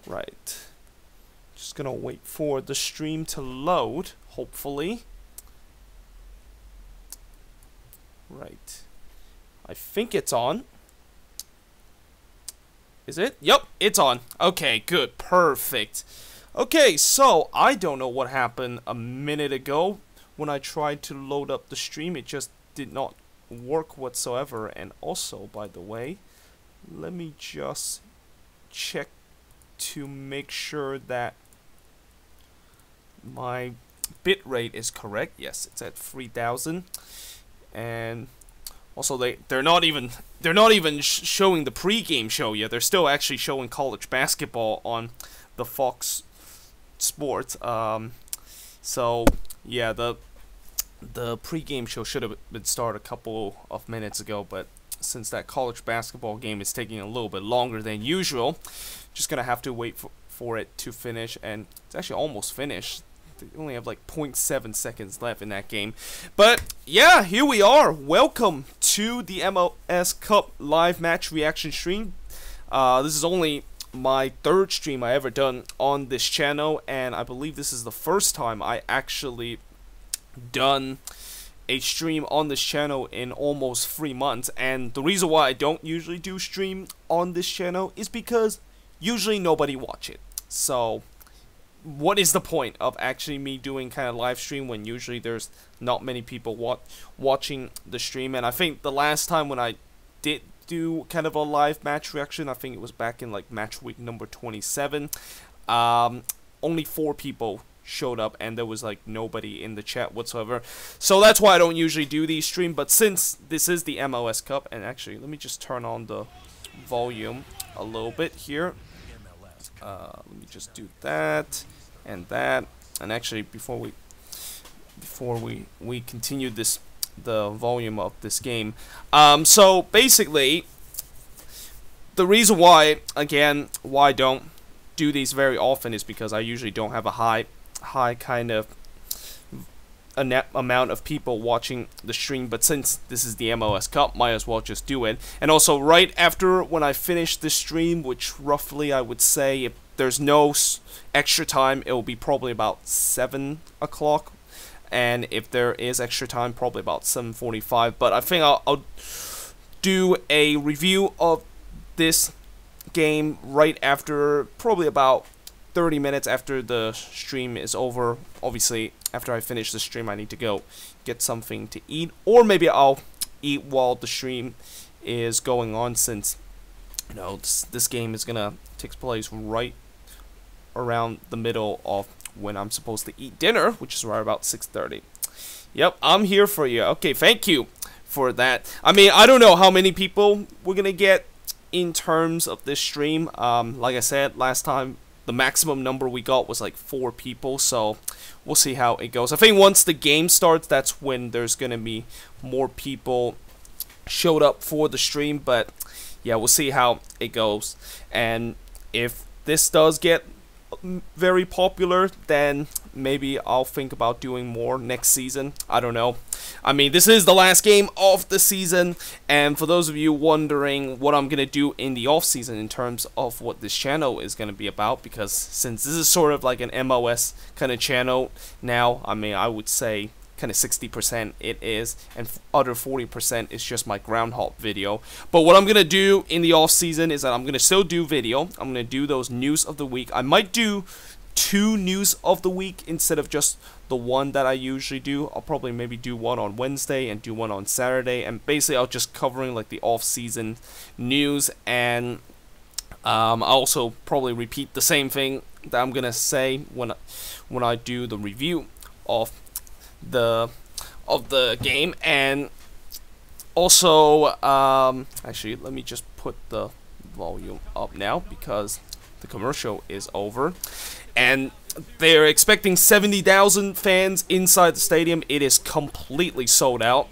Right. Just gonna wait for the stream to load, hopefully. Right. I think it's on. Is it? Yep, it's on. Okay, good. Perfect. Okay, so I don't know what happened a minute ago when I tried to load up the stream. It just did not work whatsoever. And also, by the way, let me just check to make sure that my bitrate is correct. Yes, it's at 3000. And also they're not even showing the pregame show yet. They're still actually showing college basketball on the Fox Sports. So yeah, the pregame show should have been started a couple of minutes ago, but since that college basketball game is taking a little bit longer than usual, just gonna have to wait for it to finish. And it's actually almost finished. They only have like 0.7 seconds left in that game. But yeah, here we are. Welcome to the MLS Cup live match reaction stream. This is only my third stream I ever done on this channel, and I believe this is the first time I actually done a stream on this channel in almost 3 months. And the reason why I don't usually do stream on this channel is because usually nobody watch it. So what is the point of actually me doing kind of live stream when usually there's not many people watching the stream? And I think the last time when I did do kind of a live match reaction, I think it was back in like match week number 27. Only 4 people showed up and there was like nobody in the chat whatsoever. So that's why I don't usually do these stream. But since this is the MLS Cup, and actually let me just turn on the volume a little bit here. Let me just do that and that. And actually, before we continue the volume of this game. So basically, the reason why I don't do these very often is because I usually don't have a high kind of amount of people watching the stream. But since this is the MLS Cup, might as well just do it. And also, right after when I finish the stream, which roughly I would say, if there's no extra time, it will be probably about 7 o'clock. And if there is extra time, probably about 7:45. But I think I'll do a review of this game right after, probably about 30 minutes after the stream is over. Obviously, after I finish the stream, I need to go get something to eat, or maybe I'll eat while the stream is going on, since you know this game is gonna take place right around the middle of when I'm supposed to eat dinner, which is right about 6:30. Yep, I'm here for you. Okay, thank you for that. I mean, I don't know how many people we're gonna get in terms of this stream. Like I said last time, the maximum number we got was like 4 people, so we'll see how it goes. I think once the game starts, that's when there's gonna be more people showed up for the stream. But yeah, we'll see how it goes. And if this does get very popular, then maybe I'll think about doing more next season. I don't know. I mean, this is the last game of the season, and for those of you wondering what I'm gonna do in the off season in terms of what this channel is gonna be about, because since this is sort of like an MOS kind of channel now, I mean, I would say kind of 60% it is, and other 40% is just my groundhog video. But what I'm gonna do in the off season is that I'm gonna still do video. I'm gonna do those news of the week. I might do 2 news of the week instead of just the one that I usually do. I'll probably maybe do one on Wednesday and do one on Saturday, and basically I'll just covering like the off season news. And I'll also probably repeat the same thing that I'm gonna say when I do the review of the game. And also actually, let me just put the volume up now because the commercial is over, and they're expecting 70,000 fans inside the stadium. It is completely sold out.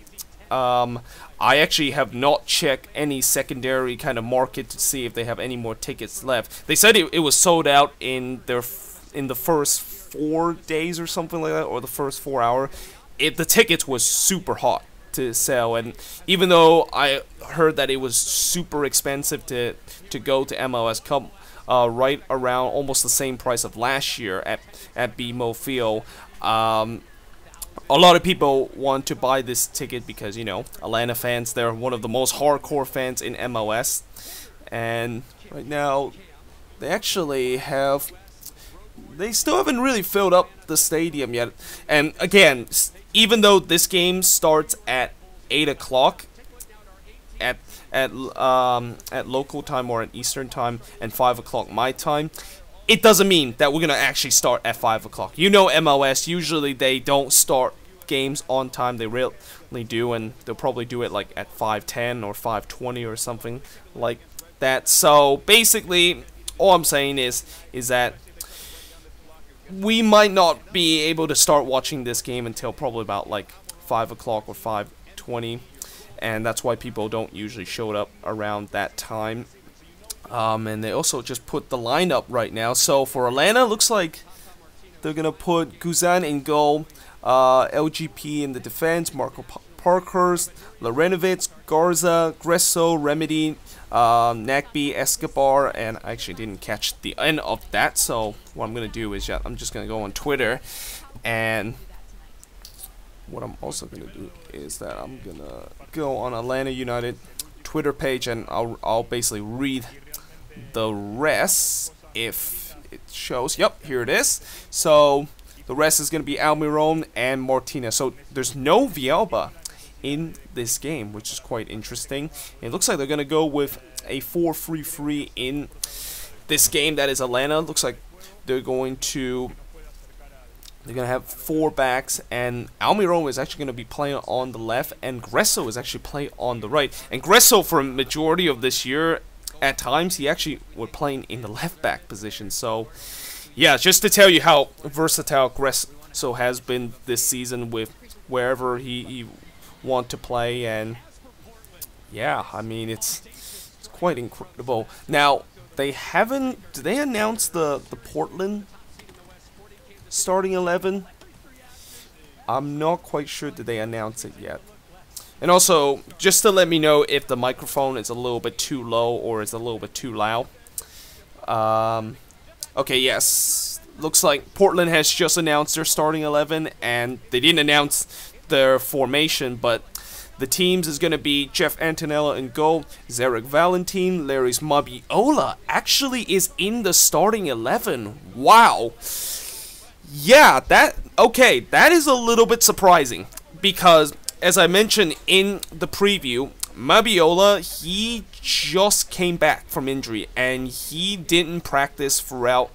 I actually have not checked any secondary kind of market to see if they have any more tickets left. They said it was sold out in the first 4 days or something like that, or the first 4 hours. The tickets was super hot to sell, and even though I heard that it was super expensive to go to MLS Cup, right around almost the same price of last year at BMO Field. A lot of people want to buy this ticket because, you know, Atlanta fans, they're one of the most hardcore fans in MLS. And right now, they still haven't really filled up the stadium yet. And again, even though this game starts at 8 o'clock at local time or at Eastern time and 5 o'clock my time, it doesn't mean that we're going to actually start at 5 o'clock. You know, MLS, usually they don't start games on time. They rarely do, and they'll probably do it like at 5:10 or 5:20 or something like that. So basically, all I'm saying is that we might not be able to start watching this game until probably about like 5 o'clock or 5:20, and that's why people don't usually show up around that time. And they also just put the lineup right now. So for Atlanta, looks like they're gonna put Guzan in goal, LGP in the defense, Marco Parkhurst, Lorenovitz, Garza, Gresso, Remedy, Nagby, Escobar, and I actually didn't catch the end of that. So what I'm gonna do is I'm just gonna go on Twitter, and what I'm also gonna do is that I'm gonna go on Atlanta United Twitter page, and I'll basically read the rest if it shows. Yep, here it is. So the rest is going to be Almiron and Martinez. So there's no Villalba in this game, which is quite interesting. It looks like they're going to go with a 4-3-3 in this game. That is Atlanta. Looks like they're going to have 4 backs, and Almiron is actually going to be playing on the left, and Gresso is actually playing on the right. And Gresso, for a majority of this year, at times, he actually was playing in the left back position. So, yeah, just to tell you how versatile Gresso has been this season with wherever he want to play. And, yeah, I mean, it's quite incredible. Now, did they announce the Portland starting 11? I'm not quite sure that they announced it yet. And also, just to let me know if the microphone is a little bit too low or is a little bit too loud. Okay, yes. Looks like Portland has just announced their starting 11, and they didn't announce their formation, but the teams is going to be Jeff Antonella in goal, Zarek Valentin, Larry's Mabiola actually is in the starting 11. Wow. Yeah, that is a little bit surprising, because as I mentioned in the preview, Mabiola, he just came back from injury, and he didn't practice throughout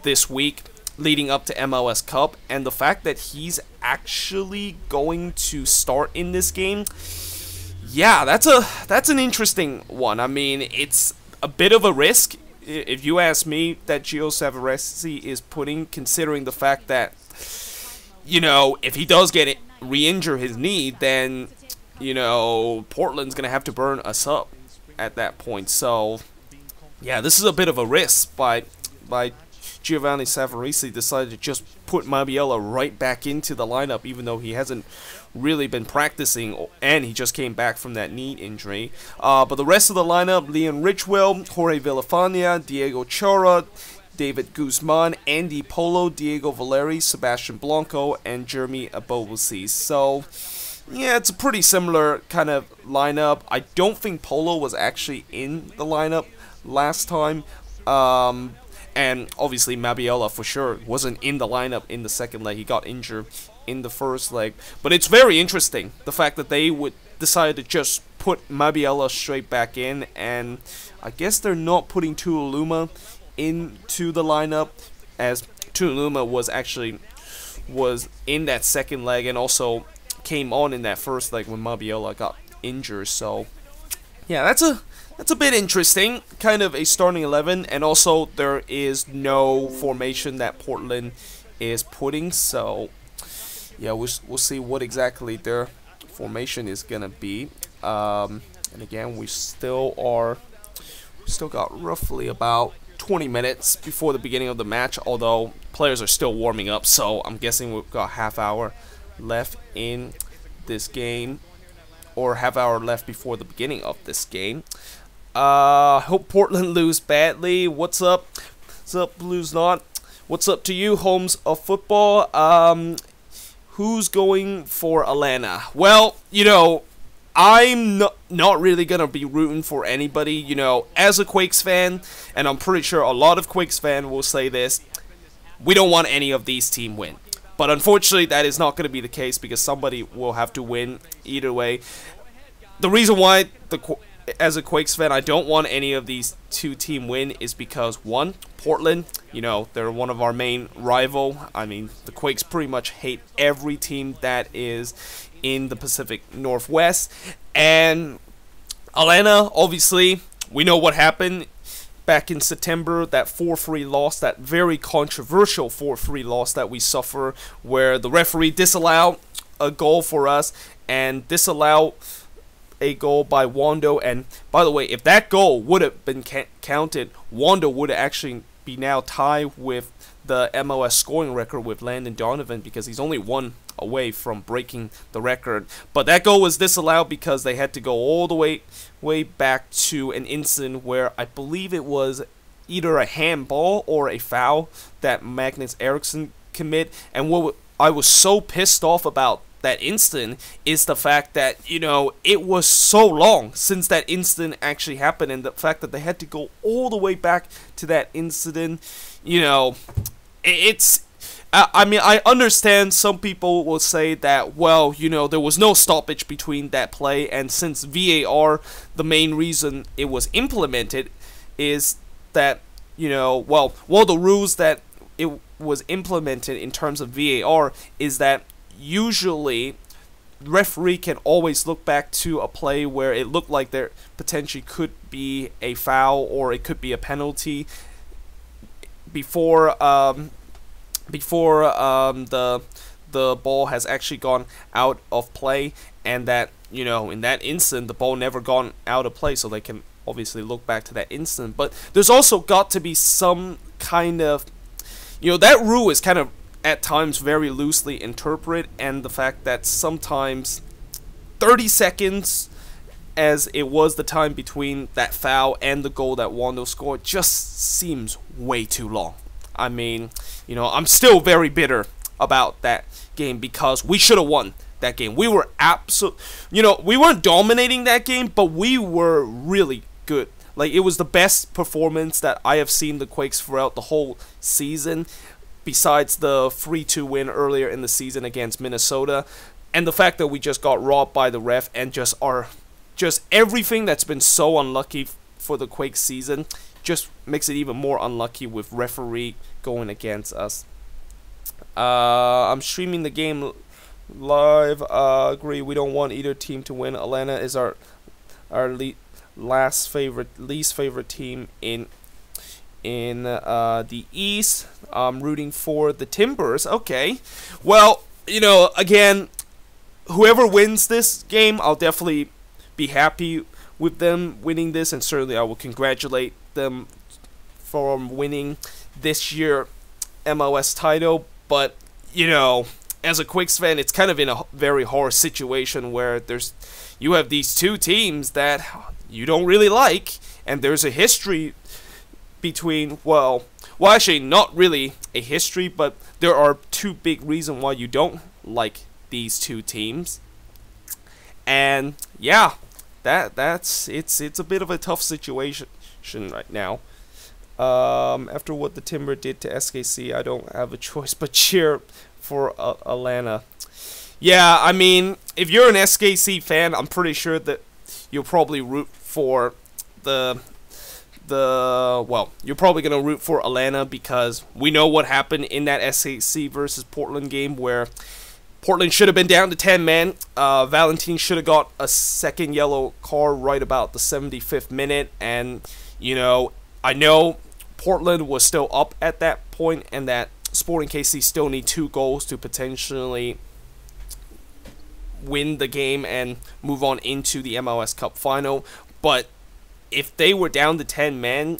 this week leading up to MLS Cup, and the fact that he's actually going to start in this game, yeah, that's an interesting one. I mean, it's a bit of a risk, if you ask me, that Gio Savarese is putting, considering the fact that, you know, if he does get re-injure his knee, then, you know, Portland's gonna have to burn us up at that point. So yeah, this is a bit of a risk by Giovanni Savarese decided to just put Mabiola right back into the lineup, even though he hasn't really been practicing and he just came back from that knee injury. But the rest of the lineup: Leon Richwell, Jorge Villafania, Diego Chara, David Guzman, Andy Polo, Diego Valeri, Sebastian Blanco, and Jeremy Abobasi. So, yeah, it's a pretty similar kind of lineup. I don't think Polo was actually in the lineup last time. And obviously Mabiola for sure wasn't in the lineup in the second leg. He got injured in the first leg. But it's very interesting, the fact that they would decide to just put Mabiola straight back in. And I guess they're not putting Tuiluma into the lineup, as Tuiluma was in that second leg and also came on in that first leg when Mabiola got injured. So yeah, that's a bit interesting, kind of a starting 11, and also there is no formation that Portland is putting. So yeah, we'll see what exactly their formation is gonna be. And again, we still got roughly about 20 minutes before the beginning of the match, although players are still warming up, so I'm guessing we've got half hour left in this game, or half hour left before the beginning of this game. Hope Portland lose badly. What's up? What's up, Blues Not? What's up to you, homes of football? Who's going for Atlanta? Well, you know, I'm not really going to be rooting for anybody, you know, as a Quakes fan, and I'm pretty sure a lot of Quakes fans will say this, we don't want any of these teams win. But unfortunately, that is not going to be the case because somebody will have to win either way. The reason why, as a Quakes fan, I don't want any of these two teams win is because, one, Portland, you know, they're one of our main rival. I mean, the Quakes pretty much hate every team that is in the Pacific Northwest. And Atlanta, obviously, we know what happened back in September, that 4-3 loss, that very controversial 4-3 loss that we suffer, where the referee disallowed a goal for us and disallowed a goal by Wando. And by the way, if that goal would have been counted, Wando would actually be now tied with the MLS scoring record with Landon Donovan because he's only one away from breaking the record. But that goal was disallowed because they had to go all the way back to an incident where I believe it was either a handball or a foul that Magnus Eriksson commit. And what I was so pissed off about that incident is the fact that, you know, it was so long since that incident actually happened, and the fact that they had to go all the way back to that incident, you know, it's, I mean, I understand some people will say that, well, you know, there was no stoppage between that play, and since VAR, the main reason it was implemented is that, you know, well, one of the rules that it was implemented in terms of VAR is that usually referee can always look back to a play where it looked like there potentially could be a foul or it could be a penalty before the ball has actually gone out of play, and that, you know, in that instant the ball never gone out of play, so they can obviously look back to that instant. But there's also got to be some kind of, you know, that rule is kind of at times very loosely interpreted, and the fact that sometimes 30 seconds, as it was the time between that foul and the goal that Wando scored, just seems way too long. I mean, you know, I'm still very bitter about that game because we should have won that game. We were you know, we weren't dominating that game, but we were really good. Like, it was the best performance that I have seen the Quakes throughout the whole season, besides the 3-2 win earlier in the season against Minnesota, and the fact that we just got robbed by the ref, and just everything that's been so unlucky for the Quakes season just makes it even more unlucky with referee going against us. I'm streaming the game live. Agree, we don't want either team to win. Atlanta is our least favorite team in the East. I'm rooting for the Timbers. Okay, well, you know, again, whoever wins this game, I'll definitely be happy with them winning this, and certainly I will congratulate them for winning this year MLS title. But, you know, as a Quakes fan, it's kind of in a very hard situation where you have these two teams that you don't really like, and there's a history between, well, actually not really a history, but there are two big reasons why you don't like these two teams. And yeah, it's a bit of a tough situation right now. After what the Timber did to SKC, I don't have a choice but cheer for Atlanta. Yeah, I mean, if you're an SKC fan, I'm pretty sure that you'll probably root for well, you're probably going to root for Atlanta because we know what happened in that SKC versus Portland game where Portland should have been down to 10 men. Valentin should have got a second yellow card right about the 75th minute, and, you know, I know Portland was still up at that point, and that Sporting KC still need 2 goals to potentially win the game and move on into the MLS Cup final. But if they were down to 10 men,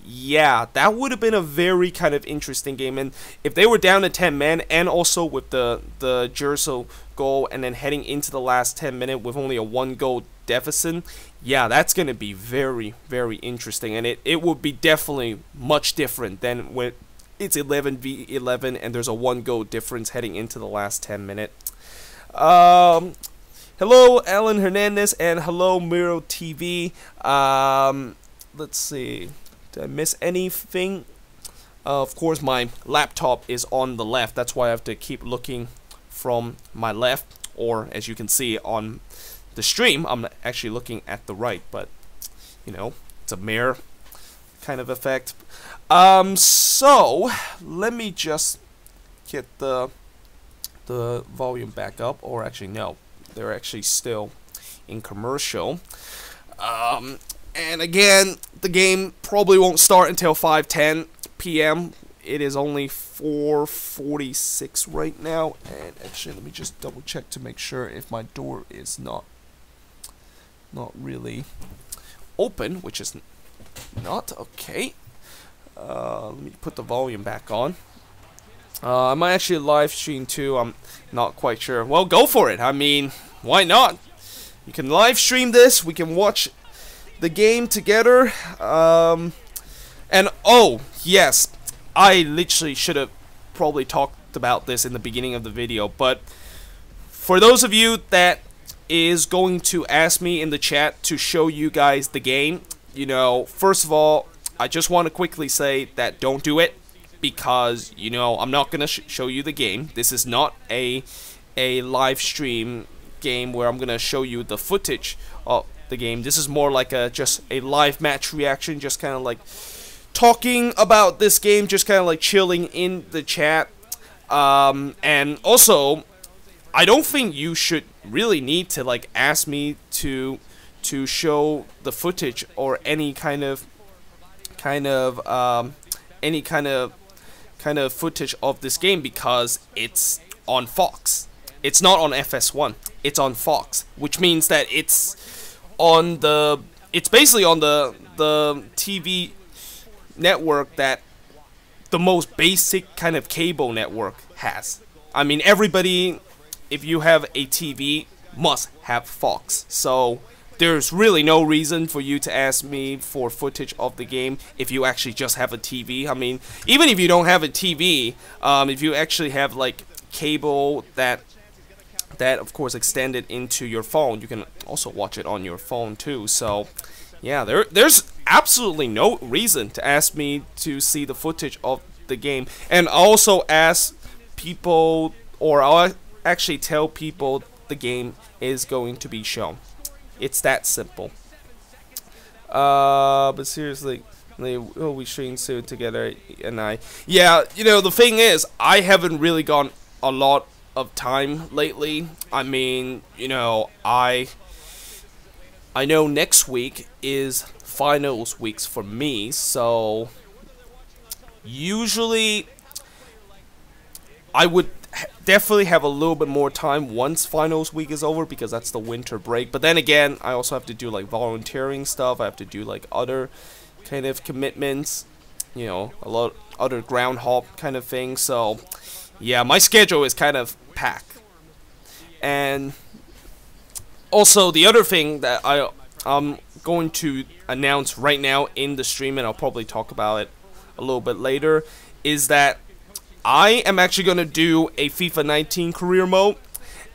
yeah, that would have been a very kind of interesting game. And if they were down to 10 men, and also with the Jerso goal, and then heading into the last 10 minutes with only a 1 goal deficit, yeah, that's going to be very, very interesting. And it would be definitely much different than when it's 11v11 and there's a 1-goal difference heading into the last 10 minutes. Hello, Alan Hernandez, and hello, Miro TV. Let's see. Did I miss anything? Of course, my laptop is on the left. That's why I have to keep looking from my left. Or, as you can see on the stream, I'm actually looking at the right. But, you know, it's a mirror kind of effect. So, let me just get the volume back up. Or, actually, no. They're actually still in commercial. And again, the game probably won't start until 5:10 p.m. It is only 4:46 right now. And actually, let me just double check to make sure if my door is not really open, which is not. Okay. Let me put the volume back on. I might actually live stream too. I'm not quite sure. Well, go for it. I mean, why not? You can live stream this. We can watch the game together. And oh, yes, I literally should have probably talked about this in the beginning of the video. But for those of you that is going to ask me in the chat to show you guys the game, you know, first of all, I just want to quickly say that don't do it. Because, you know, I'm not going to show you the game. This is not a live stream game where I'm going to show you the footage of the game. This is more like just a live match reaction. Just kind of like talking about this game. Just kind of like chilling in the chat. And also, I don't think you should really need to like ask me to show the footage or any kind of footage of this game because it's on Fox. It's not on FS1. It's on Fox, which means that it's basically on the TV network that the most basic kind of cable network has. I mean, everybody, if you have a TV, must have Fox. So there's really no reason for you to ask me for footage of the game if you actually just have a TV. I mean, even if you don't have a TV, if you actually have like cable that of course extended into your phone, you can also watch it on your phone too. So yeah, there's absolutely no reason to ask me to see the footage of the game. And I also ask people, or I'll actually tell people the game is going to be shown. It's that simple. But seriously, we'll be streaming soon together, and yeah, you know, the thing is, I haven't really gone a lot of time lately. I mean, you know, I know next week is finals weeks for me, so usually I would definitely have a little bit more time once finals week is over because that's the winter break. But then again, I also have to do like volunteering stuff. I have to do like other kind of commitments, you know, a lot other ground hop kind of things. So yeah, my schedule is kind of packed. And also the other thing that I'm going to announce right now in the stream, and I'll probably talk about it a little bit later, is that I am actually going to do a FIFA 19 career mode,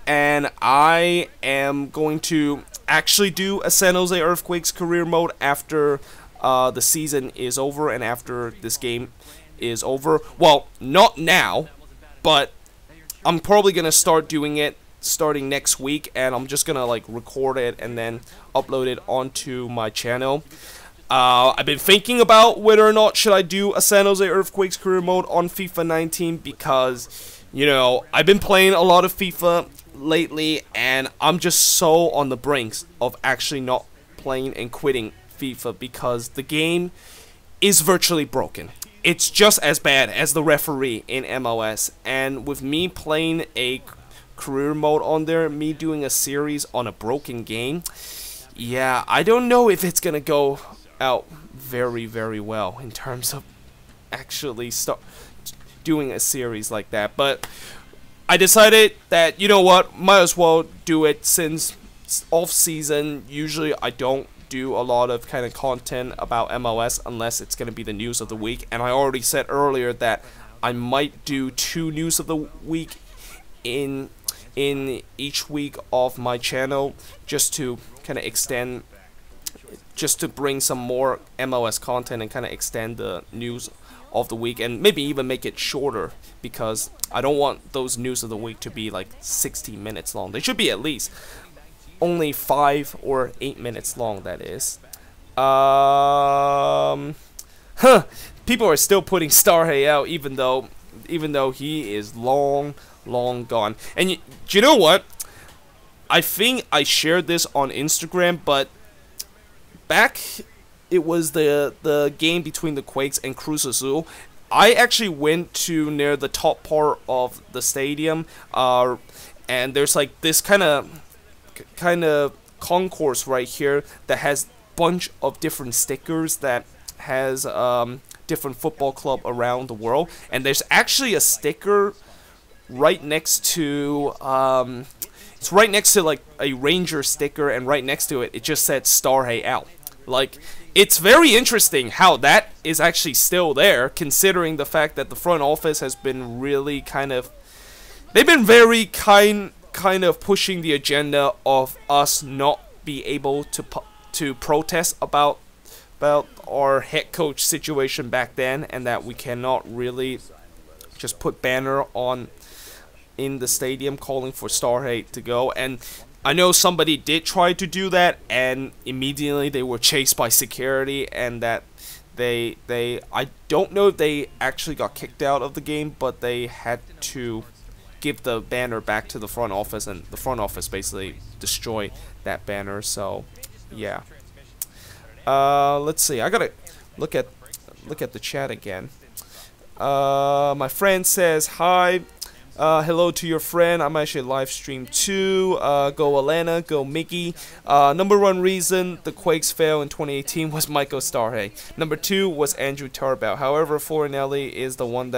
and I am going to actually do a San Jose Earthquakes career mode after the season is over and after this game is over. Well, not now, but I'm probably going to start doing it starting next week, and I'm just going to like record it and then upload it onto my channel. I've been thinking about whether or not should I do a San Jose Earthquakes career mode on FIFA 19 because, you know, I've been playing a lot of FIFA lately and I'm just so on the brinks of actually not playing and quitting FIFA because the game is virtually broken. It's just as bad as the referee in MLS, and with me playing a career mode on there, me doing a series on a broken game, yeah, I don't know if it's gonna go out very, very well in terms of actually start doing a series like that. But I decided that, you know what, might as well do it since off season, usually I don't do a lot of kind of content about MLS unless it's going to be the news of the week. And I already said earlier that I might do 2 news of the week in each week of my channel, just to kind of extend, just to bring some more MLS content and kind of extend the news of the week, and maybe even make it shorter, because I don't want those news of the week to be like 60 minutes long. They should be at least only 5 or 8 minutes long, that is. People are still putting Starhay out, even though he is long gone. And do you know what? I think I shared this on Instagram, but back, it was the game between the Quakes and Cruz Azul. I actually went to near the top part of the stadium, and there's like this kind of concourse right here that has bunch of different stickers that has different football club around the world, and there's actually a sticker right next to it's right next to like a Ranger sticker, and right next to it just said Starhay out. Like, it's very interesting how that is actually still there, considering the fact that the front office has been really they've been very kind of pushing the agenda of us not be able to protest about our head coach situation back then, and that we cannot really just put banner on in the stadium calling for Starhay to go. And I know somebody did try to do that, and immediately they were chased by security, and that I don't know if they actually got kicked out of the game, but they had to give the banner back to the front office, and the front office basically destroyed that banner. So yeah, let's see, I gotta look at the chat again. My friend says hi. Hello to your friend. I'm actually live stream too. Go Atlanta, go Mickey. Number 1 reason the Quakes failed in 2018 was Michael Starhay. Number 2 was Andrew Tarbell. However, Florinelli is the one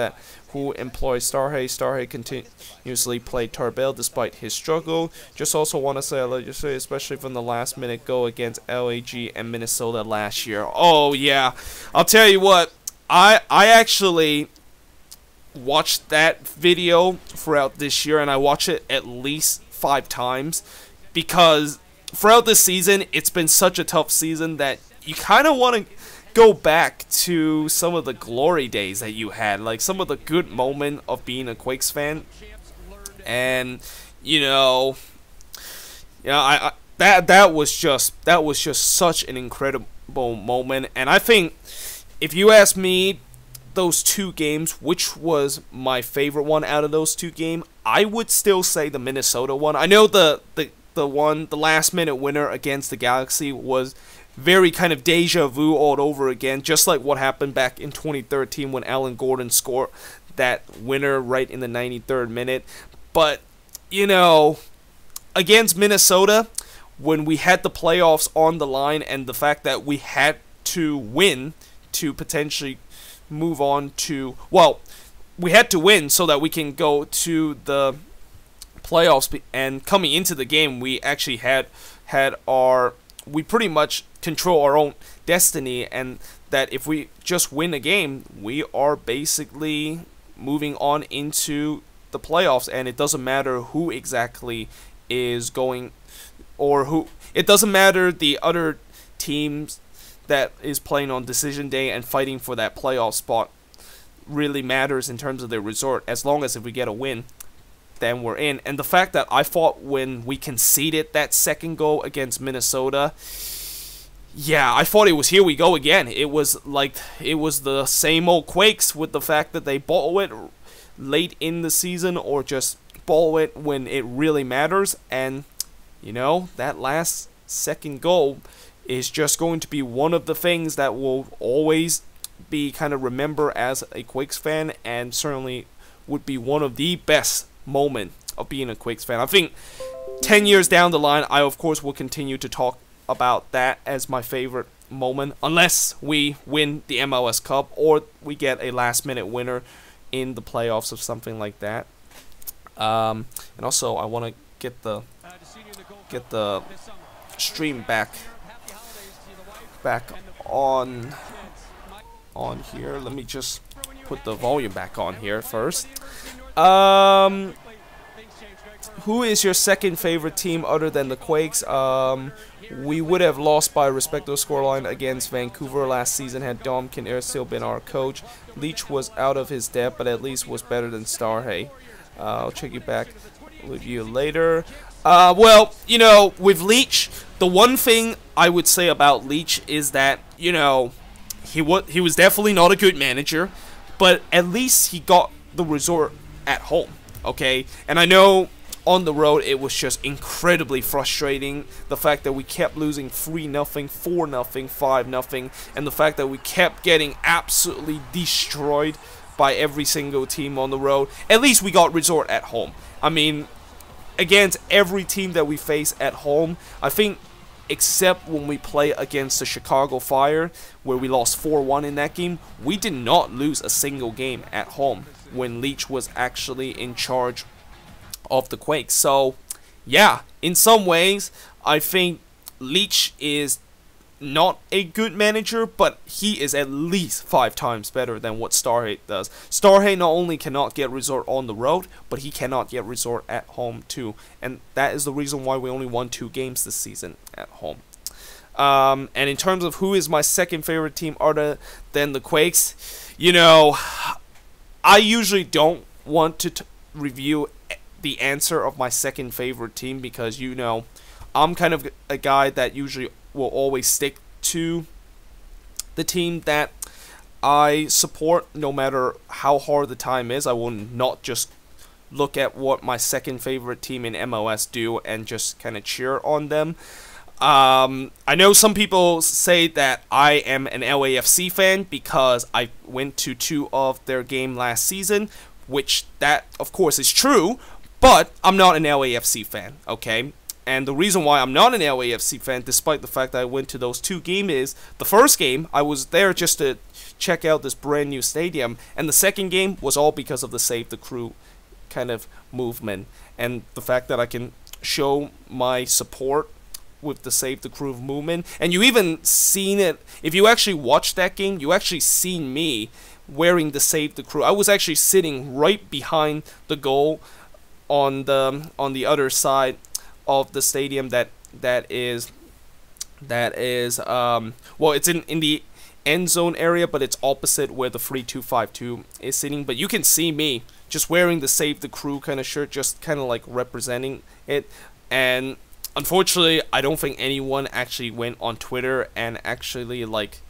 who employs Starhay. Starhay continuously played Tarbell despite his struggle. Just also want to say, especially from the last minute goal against LAG and Minnesota last year. Oh yeah, I'll tell you what. I actually watched that video throughout this year, and I watched it at least 5 times, because throughout this season it's been such a tough season that you kind of want to go back to some of the glory days that you had, like some of the good moment of being a Quakes fan. And that was just such an incredible moment. And I think, if you ask me, those 2 games, which was my favorite one out of those 2 games, I would still say the Minnesota one. I know the last minute winner against the Galaxy was very kind of deja vu all over again, just like what happened back in 2013 when Alan Gordon scored that winner right in the 93rd minute. But against Minnesota, when we had the playoffs on the line, and the fact that we had to win to potentially move on to, well, we had to win so that we can go to the playoffs. And coming into the game, we actually we pretty much control our own destiny, and that if we just win a game, we are basically moving on into the playoffs. And it doesn't matter who exactly is going, or it doesn't matter the other teams that is playing on decision day and fighting for that playoff spot really matters in terms of their result. As long as if we get a win, then we're in. And the fact that I thought when we conceded that second goal against Minnesota, yeah, I thought it was here we go again. It was the same old Quakes, with the fact that they bottle it late in the season, or just bottle it when it really matters. And that last second goal is just going to be one of the things that will always be kind of remember as a Quakes fan, and certainly would be one of the best moments of being a Quakes fan. I think 10 years down the line, I of course will continue to talk about that as my favorite moment, unless we win the MLS Cup or we get a last minute winner in the playoffs or something like that. And also I want to get the get the stream back on here. Let me just put the volume back on here first. Who is your second favorite team other than the Quakes? We would have lost by a respectable scoreline against Vancouver last season had Dom Kinnear still been our coach. Leach was out of his depth, but at least was better than Starhay. I'll check you back with you later. Well, you know, with Leach, the one thing I would say about Leach is that, you know, he was definitely not a good manager, but at least he got the result at home, okay? And I know on the road it was just incredibly frustrating, the fact that we kept losing 3-0, 4-0, 5-0, and the fact that we kept getting absolutely destroyed by every single team on the road. At least we got resort at home. I mean, against every team that we face at home, I think except when we play against the Chicago Fire, where we lost 4-1 in that game, we did not lose a single game at home when Leach was actually in charge of the Quakes. So, yeah, in some ways, I think Leach is not a good manager, but he is at least 5 times better than what Starhay does. Starhay not only cannot get resort on the road, but he cannot get resort at home too, and that is the reason why we only won 2 games this season at home. And in terms of who is my second favorite team other than the Quakes, you know, I usually don't want to review the answer of my second favorite team because, you know, I'm kind of a guy that usually will always stick to the team that I support no matter how hard the time is. I will not just look at what my second favorite team in MLS do and just kind of cheer on them. I know some people say that I am an LAFC fan because I went to 2 of their game last season, which that of course is true, but I'm not an LAFC fan, okay? And the reason why I'm not an LAFC fan, despite the fact that I went to those 2 games, is the first game, I was there just to check out this brand new stadium, and the second game was all because of the Save the Crew kind of movement, and the fact that I can show my support with the Save the Crew movement. And you even seen it, if you actually watched that game, you actually seen me wearing the Save the Crew. I was actually sitting right behind the goal on the other side of the stadium that is well, it's in the end zone area, but it's opposite where the 3252 is sitting. But you can see me just wearing the Save the Crew kind of shirt, just kind of like representing it. And unfortunately, I don't think anyone actually went on Twitter and actually like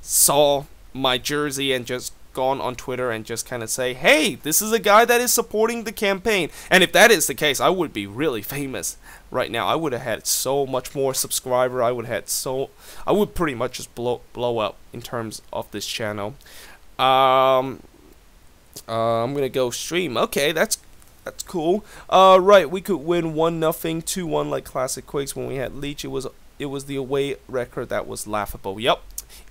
saw my jersey and just gone on Twitter and just kind of say, hey, this is a guy that is supporting the campaign. And if that is the case, I would be really famous right now. I would have had so much more subscriber. I would pretty much just blow up in terms of this channel. I'm gonna go stream. Okay, that's cool. Right, we could win 1-0, 2-1 like classic Quakes when we had Leach. It was the away record that was laughable. Yep.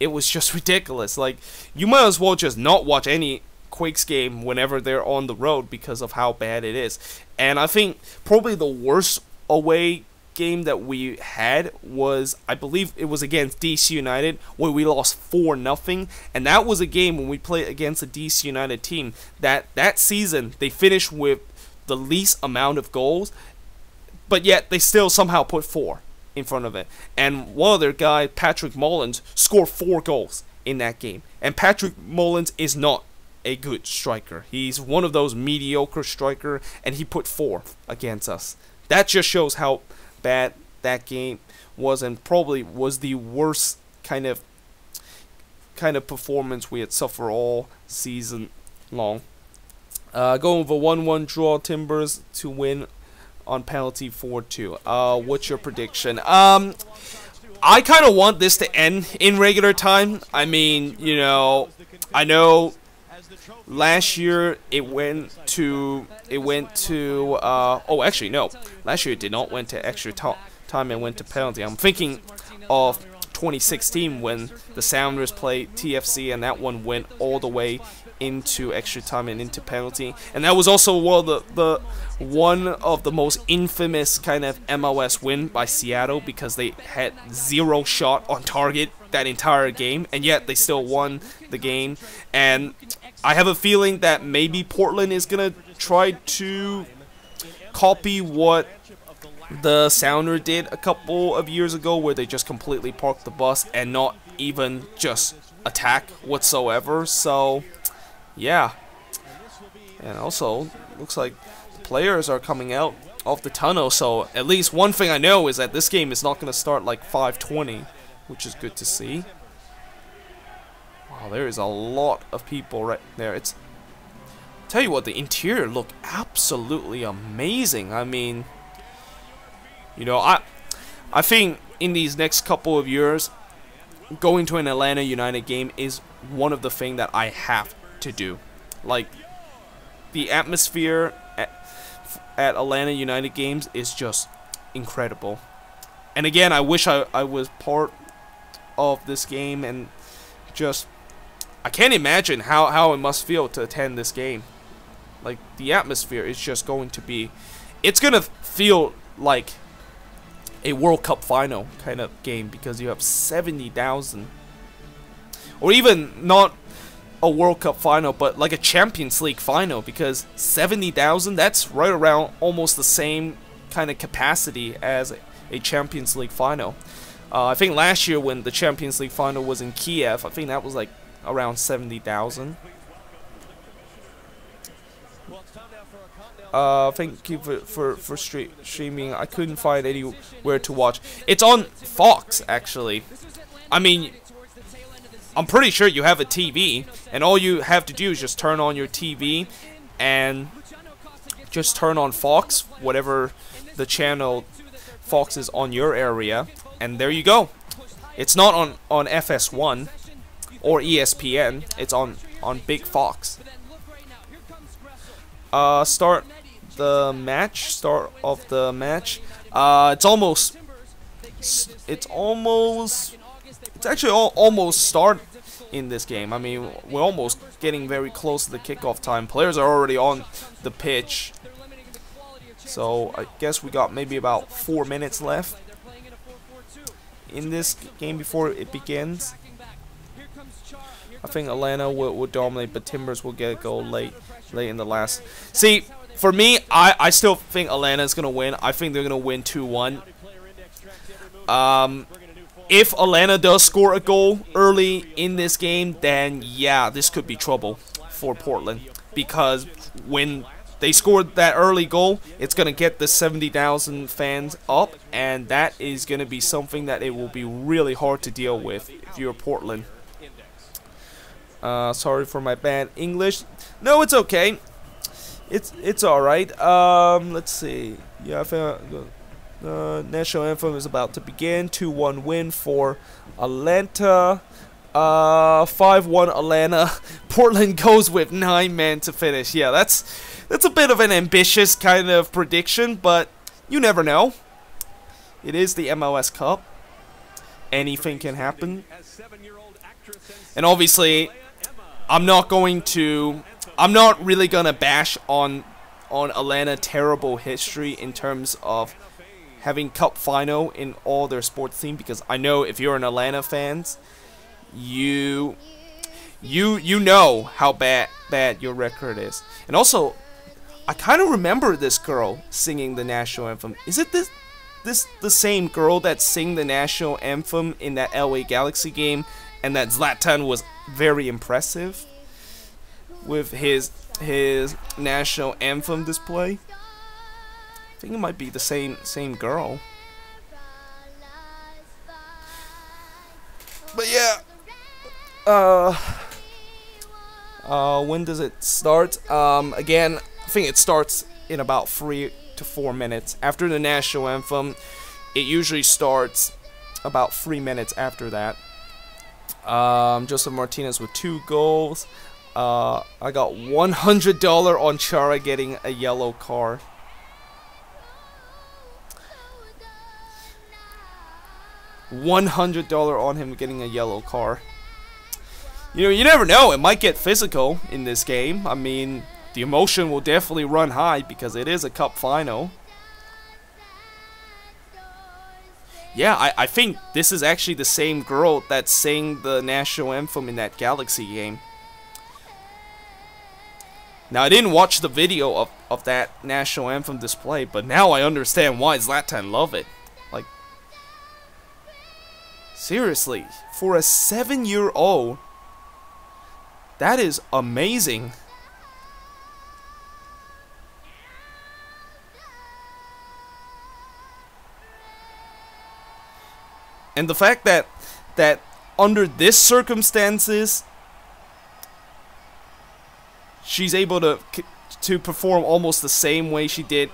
It was just ridiculous. Like, you might as well just not watch any Quakes game whenever they're on the road because of how bad it is. And I think probably the worst away game that we had was, I believe it was against DC United, where we lost 4-0. And that was a game when we played against a DC United team that season they finished with the least amount of goals, but yet they still somehow put 4 in front of it. And one other guy, Patrick Mullins, scored 4 goals in that game. And Patrick Mullins is not a good striker. He's one of those mediocre striker, and he put 4 against us. That just shows how bad that game was, and probably was the worst kind of performance we had suffered all season long. Going with a 1-1 draw, Timbers to win on penalty 4-2. What's your prediction? I kind of want this to end in regular time. I mean, you know, I know last year it went to oh, actually no, last year it did not went to extra time and went to penalty. I'm thinking of 2016 when the Sounders played TFC and that one went all the way into extra time and into penalty, and that was also one of the most infamous kind of MLS win by Seattle, because they had 0 shot on target that entire game, and yet they still won the game. And I have a feeling that maybe Portland is gonna try to copy what the Sounder did a couple of years ago, where they just completely parked the bus and not even just attack whatsoever. So yeah, and also looks like the players are coming out of the tunnel, so at least one thing I know is that this game is not going to start like 5:20, which is good to see. Wow, there is a lot of people right there. It's, tell you what, the interior look absolutely amazing. I mean, you know, I think in these next couple of years, going to an Atlanta United game is one of the things that I have to do. Like, the atmosphere at Atlanta United games is just incredible. And again, I wish I was part of this game, and just, I can't imagine how it must feel to attend this game. Like, the atmosphere is just going to be, it's going to feel like a World Cup final kind of game, because you have 70,000, or even not a World Cup final, but like a Champions League final, because 70,000, that's right around almost the same kind of capacity as a Champions League final. I think last year when the Champions League final was in Kiev, I think that was like around 70,000. Thank you for streaming. I couldn't find anywhere to watch. It's on Fox, actually. I mean, I'm pretty sure you have a TV, and all you have to do is just turn on your TV and just turn on Fox, whatever the channel Fox is on your area, and there you go. It's not on FS1 or ESPN. It's on Big Fox. Start of the match. It's actually almost start in this game. I mean, we're almost getting very close to the kickoff time. Players are already on the pitch, so I guess we got maybe about 4 minutes left in this game before it begins. I think Atlanta will dominate, but Timbers will get a goal late in the last. See, for me, I still think Atlanta's gonna win. I think they're gonna win 2-1. If Atlanta does score a goal early in this game, then yeah, this could be trouble for Portland, because when they scored that early goal, it's gonna get the 70,000 fans up, and that is gonna be something that it will be really hard to deal with if you're Portland. Sorry for my bad English. No, it's okay. It's all right. Let's see. Yeah, I found the national anthem is about to begin. 2-1 win for Atlanta. 5-1 Atlanta. Portland goes with 9 men to finish. Yeah, that's a bit of an ambitious kind of prediction, but you never know. It is the MLS Cup. Anything can happen. And obviously, I'm not really gonna bash on Atlanta terrible history in terms of having cup final in all their sports team, because I know if you're an Atlanta fans, you know how bad your record is. And also, I kind of remember this girl singing the national anthem. Is it this the same girl that sang the national anthem in that LA Galaxy game, and that Zlatan was very impressive with his national anthem display? I think it might be the same girl. But yeah, when does it start? Again, I think it starts in about 3 to 4 minutes after the national anthem. It usually starts about 3 minutes after that. Joseph Martinez with 2 goals. I got $100 on Chara getting a yellow card. $100 on him getting a yellow card. You know, you never know. It might get physical in this game. I mean, the emotion will definitely run high because it is a cup final. Yeah, I think this is actually the same girl that sang the national anthem in that Galaxy game. Now, I didn't watch the video of that national anthem display, but now I understand why Zlatan loved it. Like, seriously, for a 7-year-old, that is amazing. And the fact that under this circumstances, she's able to perform almost the same way she did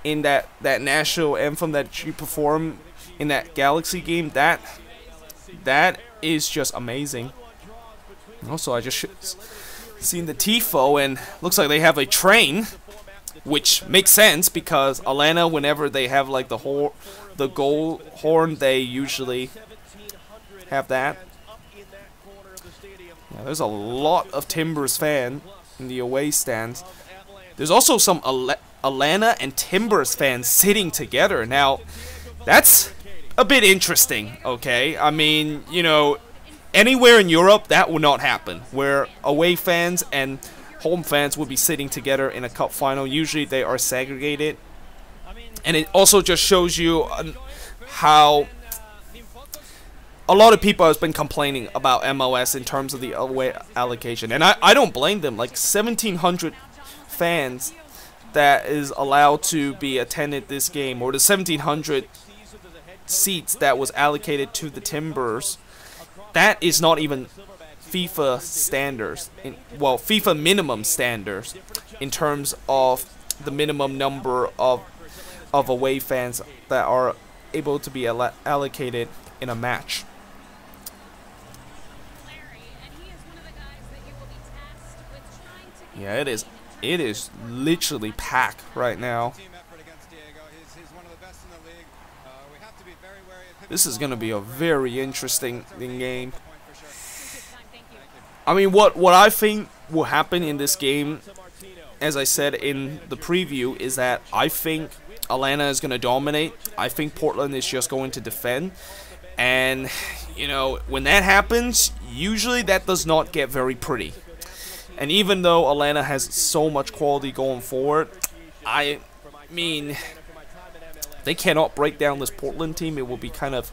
in that national anthem that she performed in that Galaxy game. That is just amazing. Also, I just seen the tifo, and looks like they have a train, which makes sense because Atlanta, whenever they have like the goal horn, they usually have that. Yeah, there's a lot of Timbers fans in the away stands. There's also some Atlanta and Timbers fans sitting together. Now, that's a bit interesting, okay? I mean, you know, anywhere in Europe, that would not happen, where away fans and home fans would be sitting together in a cup final. Usually they are segregated. And it also just shows you how a lot of people have been complaining about MLS in terms of the away allocation. And I don't blame them. Like 1,700 fans that is allowed to be attended this game, or the 1,700 seats that was allocated to the Timbers, that is not even FIFA standards. Well, FIFA minimum standards in terms of the minimum number of away fans that are able to be allocated in a match. Yeah, it is literally packed right now. This is going to be a very interesting game. I mean, what I think will happen in this game, as I said in the preview, is that I think Atlanta is going to dominate. I think Portland is just going to defend. And, you know, when that happens, usually that does not get very pretty. And even though Atlanta has so much quality going forward, I mean, they cannot break down this Portland team. It will be kind of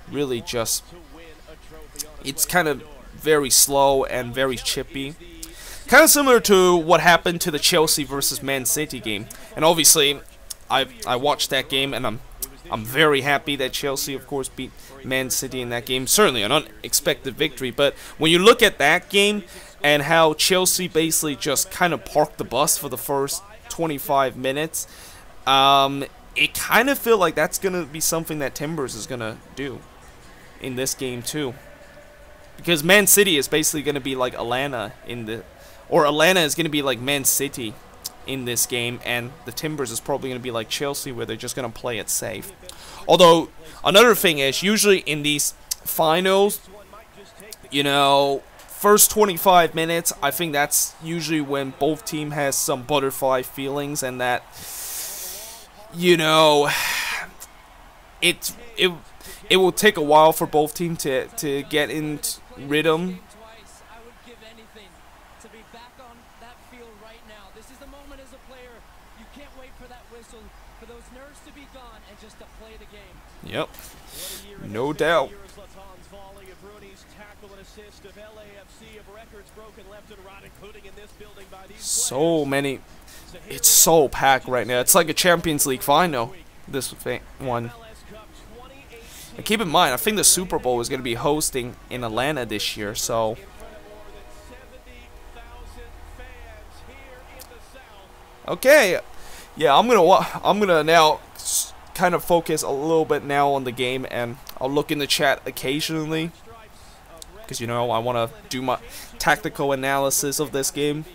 really just, it's kind of very slow and very chippy. Kind of similar to what happened to the Chelsea versus Man City game. And obviously, I watched that game, and I'm very happy that Chelsea, of course, beat Man City in that game. Certainly an unexpected victory. But when you look at that game and how Chelsea basically just kind of parked the bus for the first 25 minutes, it kind of feel like that's going to be something that Timbers is going to do in this game too. Because Man City is basically going to be like Atlanta or Atlanta is going to be like Man City in this game, and the Timbers is probably going to be like Chelsea, where they're just going to play it safe. Although, another thing is, usually in these finals, you know, first 25 minutes, I think that's usually when both team has some butterfly feelings, and that, you know, it will take a while for both teams to get in rhythm. Yep, no doubt. So many. It's so packed right now. It's like a Champions League final, this one. And keep in mind, I think the Super Bowl is going to be hosting in Atlanta this year, so. Okay, yeah, I'm gonna now kind of focus a little bit now on the game, and I'll look in the chat occasionally, because, you know, I want to do my tactical analysis of this game.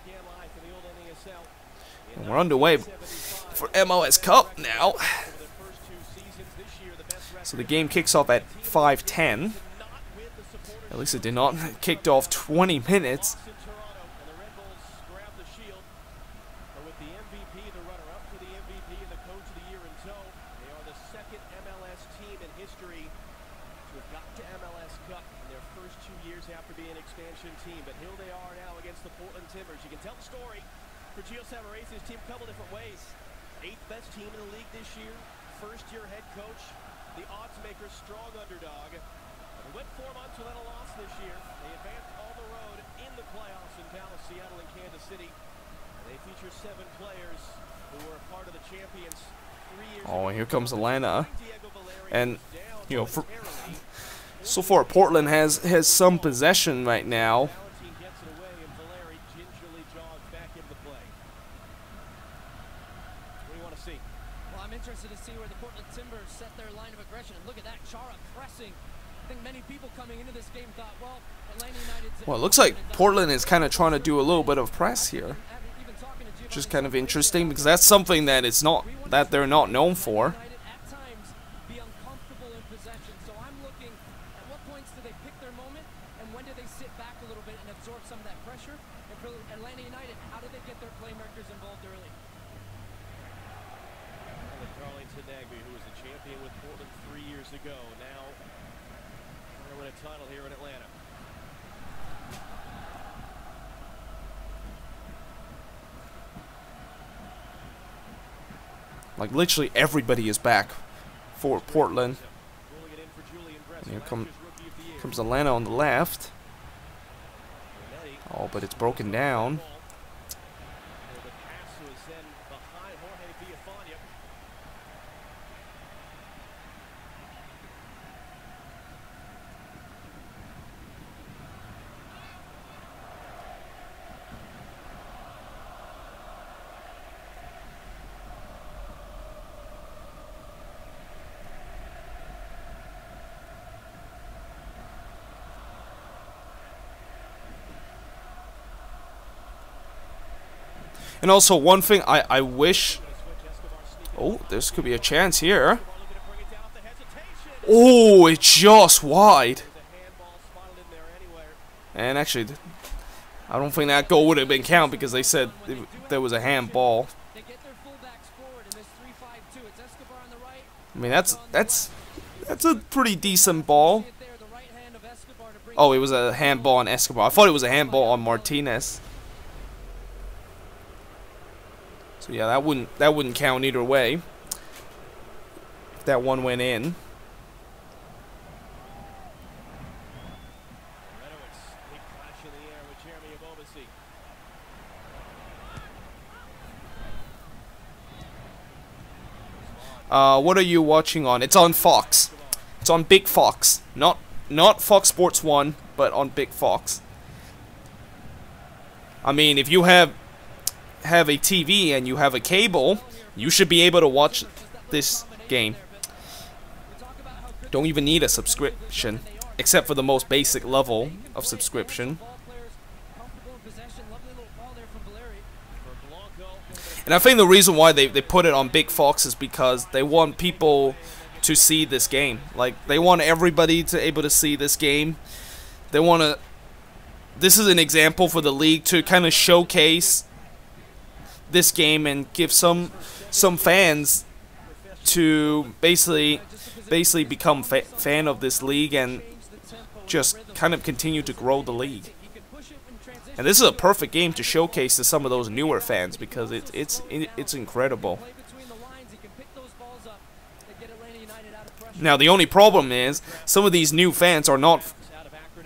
And we're underway for MLS Cup now. So the game kicks off at 5:10. At least it did not. Kicked off 20 minutes. With the MVP, the runner-up to the MVP, and the coach of the year in tow, they are the second MLS team in history to have got to MLS Cup in their first 2 years after being an expansion team. But here they are now against the Portland Timbers. You can tell the story for Gio Savarese's team a couple different ways. 8th best team in the league this year, first-year head coach, the odds maker, strong underdog. They went 4 months without a loss this year. They advanced on the road in the playoffs in Dallas, Seattle, and Kansas City. They feature 7 players who were a part of the champions 3 years ago. Oh, and here comes Atlanta. And, you know, so far Portland has some possession right now. Well, I'm interested to see where the Portland Timbers set their line of aggression. And look at that, Chara pressing. I think many people coming into this game thought, well, Atlanta United's... Well, it looks like Portland is kind of trying to do a little bit of press here. Which is kind of interesting because that's something that they're not known for. At times be uncomfortable in possession. So I'm looking at what points do they pick their moment and when do they sit back a little bit and absorb some of that pressure. And for Atlanta United, how do they get their playmakers involved early? Darlington Nagbe, who was a champion with Portland 3 years ago, now trying to win a title here in Atlanta. Like literally everybody is back for Portland. And here comes Atlanta on the left. Oh, but it's broken down. And also one thing I wish... Oh, this could be a chance here. Oh, it's just wide. And actually, I don't think that goal would have been counted because they said there was a handball. I mean, that's a pretty decent ball. Oh, it was a handball on Escobar. I thought it was a handball on Martinez. So yeah, that wouldn't count either way. If that one went in. What are you watching on? It's on Fox. It's on Big Fox. Not Fox Sports 1, but on Big Fox. I mean, if you have a TV and you have a cable, you should be able to watch this game. Don't even need a subscription, except for the most basic level of subscription. And I think the reason why they put it on Big Fox is because they want people to see this game. Like, they want everybody to able to see this game. They want to... This is an example for the league to kind of showcase this game and give some fans to basically become fan of this league and just kind of continue to grow the league. And this is a perfect game to showcase to some of those newer fans because it's incredible. Now the only problem is some of these new fans are not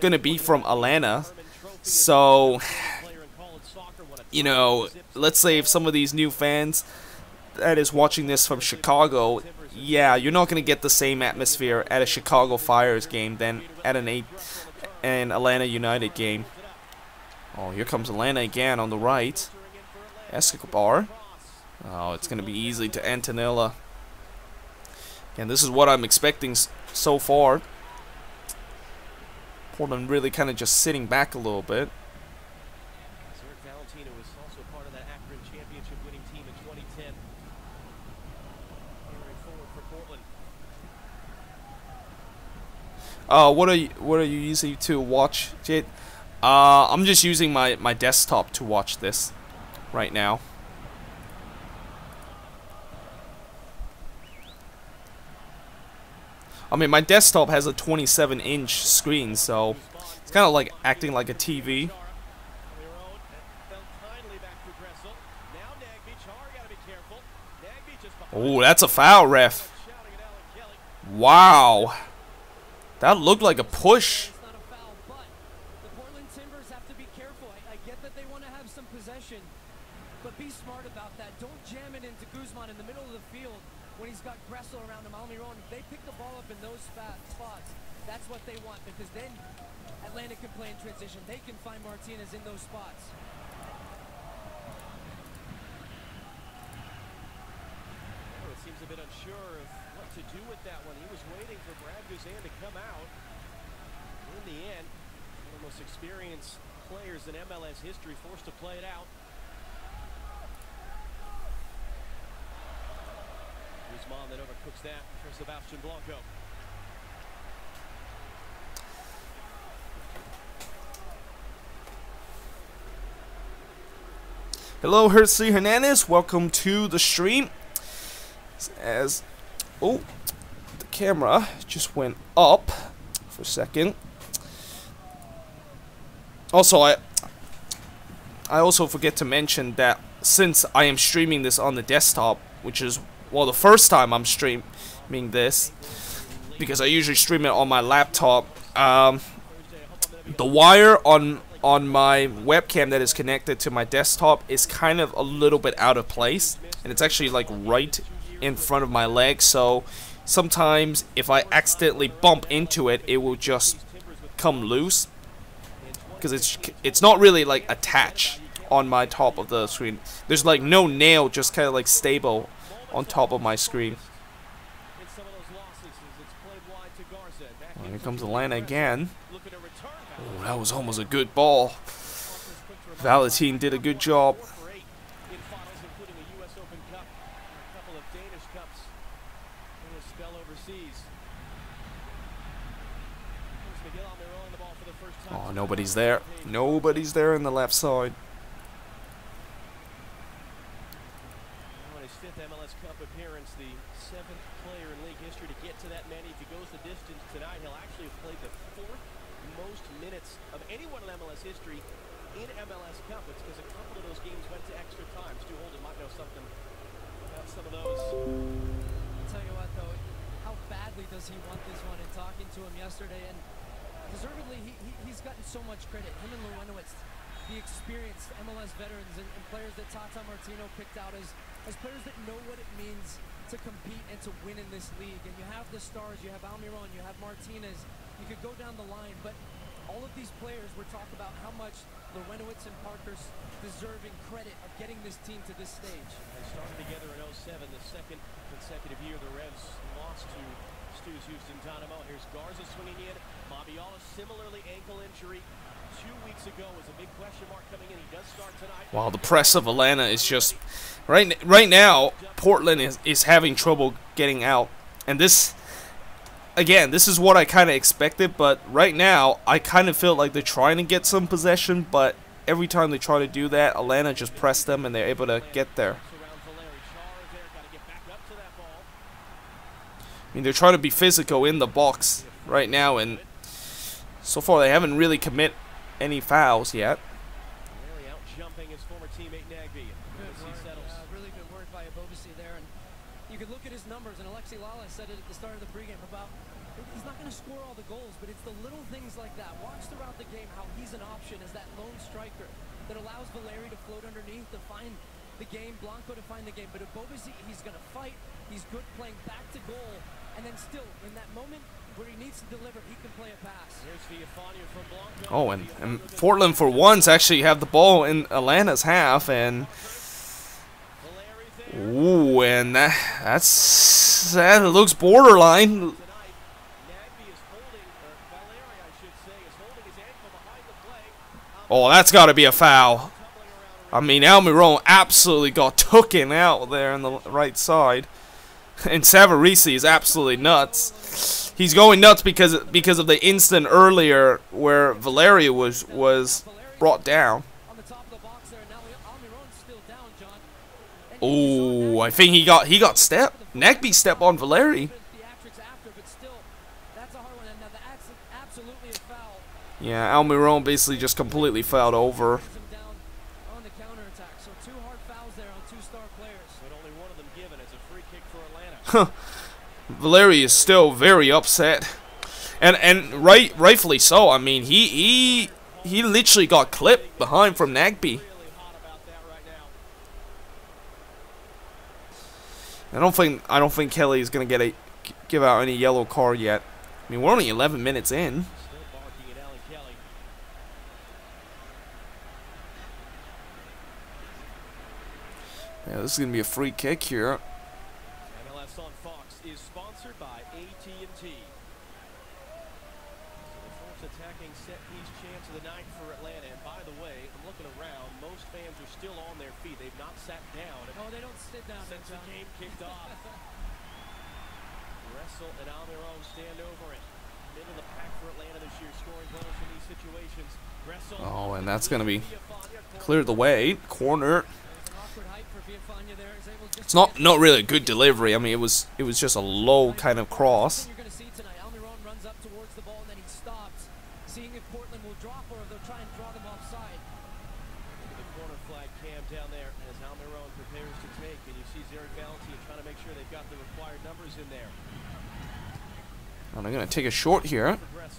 going to be from Atlanta, so you know, let's say if some of these new fans that is watching this from Chicago, yeah, you're not going to get the same atmosphere at a Chicago Fires game than at an Atlanta United game. Oh, here comes Atlanta again on the right. Escobar. Oh, it's going to be easy to Antonella. Again, this is what I'm expecting so far. Portland really kind of just sitting back a little bit. What are you using to watch it? I'm just using my desktop to watch this right now. I mean, my desktop has a 27-inch screen, so it's kind of like acting like a TV. Oh, that's a foul, ref. Wow. That looked like a push. It's not a foul, but the Portland Timbers have to be careful. I get that they want to have some possession, but be smart about that. Don't jam it into Guzman in the middle of the field when he's got Gressel around him. Almiron, if they pick the ball up in those spots, that's what they want, because then Atlanta can play in transition. They can find Martinez in those spots. Oh, it seems a bit unsure of what to do with that one. He was waiting for Brad Guzan to come out. In the end, one of the most experienced players in MLS history forced to play it out. Guzman then overcooks that for Sebastian Blanco. Hello, Hertzley Hernandez. Welcome to the stream. As the camera just went up for a second. Also, I also forget to mention that since I am streaming this on the desktop, which is, well, the first time I'm streaming this, because I usually stream it on my laptop, the wire on my webcam that is connected to my desktop is kind of a little bit out of place, and it's actually like right in front of my leg, so sometimes if I accidentally bump into it, it will just come loose, because it's not really like attached on my top of the screen. There's like no nail, just kind of like stable on top of my screen. Well, here comes Atlanta again. Oh, that was almost a good ball. Valentin did a good job. Oh, nobody's there. Nobody's there in the left side. On his 5th MLS Cup appearance, the 7th player in league history to get to that many. If he goes the distance tonight, he'll actually have played the 4th most minutes of anyone in MLS history in MLS Cup. It's because a couple of those games went to extra time. Stu Holden might know something about some of those. I'll tell you what, though, how badly does he want this one? In talking to him yesterday, and deservedly, he's gotten so much credit. Him and Lewenowitz, the experienced MLS veterans and players that Tata Martino picked out as players that know what it means to compete and to win in this league. And you have the stars, you have Almiron, you have Martinez. You could go down the line, but all of these players were talking about how much Lewenowitz and Parker's deserving credit of getting this team to this stage. They started together in 07, the 2nd consecutive year the Revs lost to Stu's Houston Dynamo. Here's Garza swinging in. Mabiala, similarly ankle injury 2 weeks ago, was a big question mark coming in. He does start tonight. Wow, the press of Atlanta is just right now. Portland is having trouble getting out, and this, again, this is what I kind of expected. But right now, I kind of feel like they're trying to get some possession, but every time they try to do that, Atlanta just press them, and they're able to get there. I mean, they're trying to be physical in the box right now, and so far they haven't really commit any fouls yet. Really out jumping his former teammate Nagby. Really good work by Abobasi there, and you could look at his numbers, and Alexi Lala said it at the start of the pregame about he's not going to score all the goals, but it's the little things like that. Watch throughout the game how he's an option as that lone striker that allows Valeri to float underneath to find the game, Blanco to find the game. But Abobasi, he's going to fight. He's good playing back to goal. And then still, in that moment where he needs to deliver, he can play a pass. Oh, and Portland for once actually have the ball in Atlanta's half, and ooh, and that looks borderline. Oh, that's got to be a foul. I mean, Almiron absolutely got taken out there on the right side. And Savarese is absolutely nuts. He's going nuts because of the instant earlier where Valeria was brought down. Oh, I think he got step. Nagby step on Valeri. Yeah, Almiron basically just completely fouled over. Huh. Valeri is still very upset, and rightfully so. I mean, he literally got clipped behind from Nagby. I don't think Kelly is gonna give out any yellow card yet. I mean, we're only 11 minutes in. Yeah, this is gonna be a free kick here. MLS on Fox is sponsored by AT&T. So the first attacking set piece chance of the night for Atlanta. And by the way, I'm looking around. Most fans are still on their feet. They've not sat down. Oh, they don't sit down since the game kicked off. Gressel and Almiron stand over it. Middle of the pack for Atlanta this year, scoring goals in these situations. Gressel. Oh, and that's gonna be cleared the way. Corner. It's not really a good delivery. I mean, it was just a low kind of cross. You're going to see tonight. Almiron runs up towards the ball and then he stops, seeing if Portland will drop or if they'll try and draw them offside. The corner flag cam down there as Almiron prepares to take, and you see Zarek Valentine trying to make sure they've got the required numbers in there. And they're going to take a short here. There's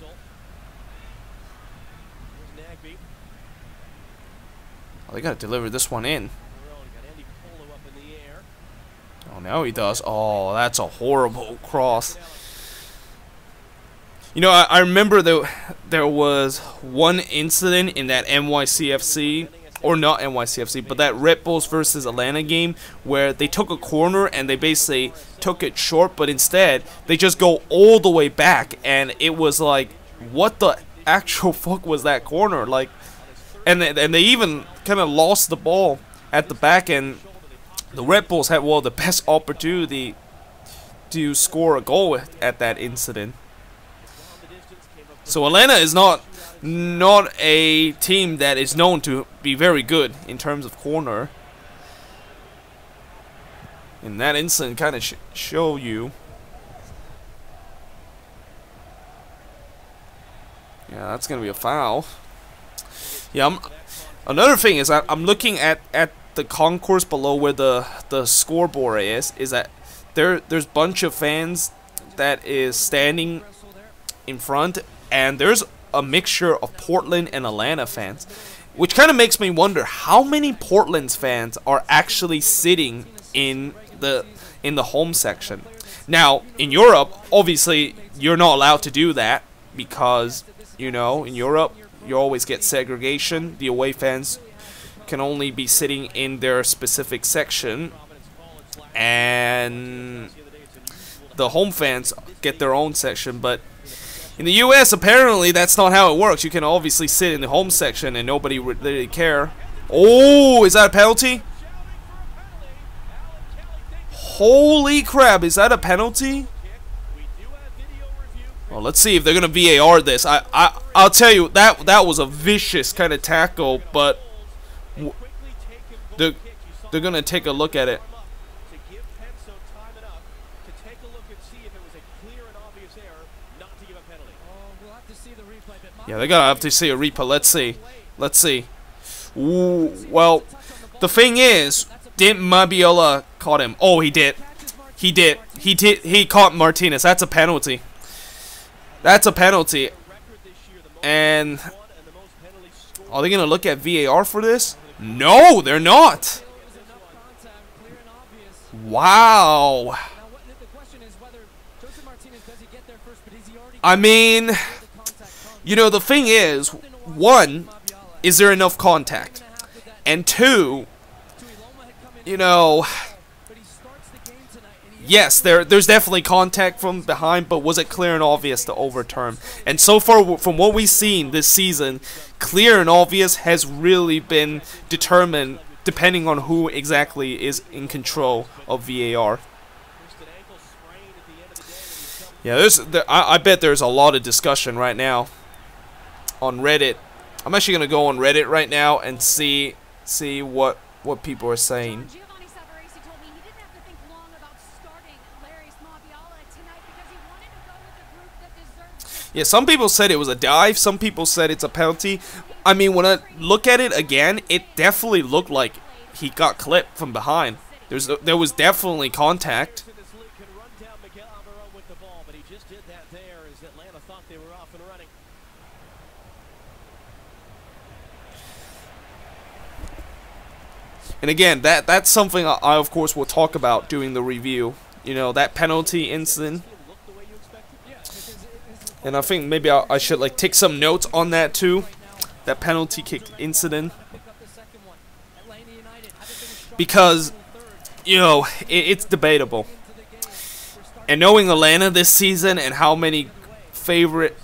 Nagby. Oh, they got to deliver this one in. Oh, now he does. Oh, that's a horrible cross. You know, I remember there was one incident in that NYCFC, or not NYCFC, but that Red Bulls versus Atlanta game where they took a corner and they basically took it short, but instead they just go all the way back, and it was like, what the actual fuck was that corner? Like, and they even kind of lost the ball at the back end. The Red Bulls had the best opportunity to score a goal at that incident. So Atlanta is not a team that is known to be very good in terms of corner. And that incident kind of show you. Yeah, that's gonna be a foul. Yeah, another thing is I'm looking at the concourse below where the scoreboard is that there's bunch of fans that is standing in front, and there's a mixture of Portland and Atlanta fans, which kind of makes me wonder how many Portland's fans are actually sitting in the home section. Now in Europe, obviously you're not allowed to do that because, you know, in Europe you always get segregation. The away fans can only be sitting in their specific section, and the home fans get their own section. But in the US, apparently that's not how it works. You can obviously sit in the home section and nobody would really care. Oh, is that a penalty? Holy crap, is that a penalty? Well, let's see if they're gonna VAR this. I'll tell you, that was a vicious kind of tackle, but they're gonna take a look at it. Yeah, they're gonna have to see a replay. Let's see. Ooh, well, the thing is, didn't Mabiola caught him? Oh, he did. He caught Martinez. That's a penalty. And are they gonna look at VAR for this? No, they're not. Wow. I mean, you know, the thing is, one, is there enough contact? And two, you know, yes, there's definitely contact from behind, but was it clear and obvious to overturn? And so far, from what we've seen this season, clear and obvious has really been determined depending on who exactly is in control of VAR. Yeah, I bet there's a lot of discussion right now on Reddit. I'm actually gonna go on Reddit right now and see what people are saying. Yeah, some people said it was a dive. Some people said it's a penalty. I mean, when I look at it again, it definitely looked like he got clipped from behind. There was definitely contact. And again, that's something I of course will talk about during the review. You know, that penalty incident. And I think maybe I should like take some notes on that too. That penalty kick incident. Because, you know, it's debatable. And knowing Atlanta this season and how many favorite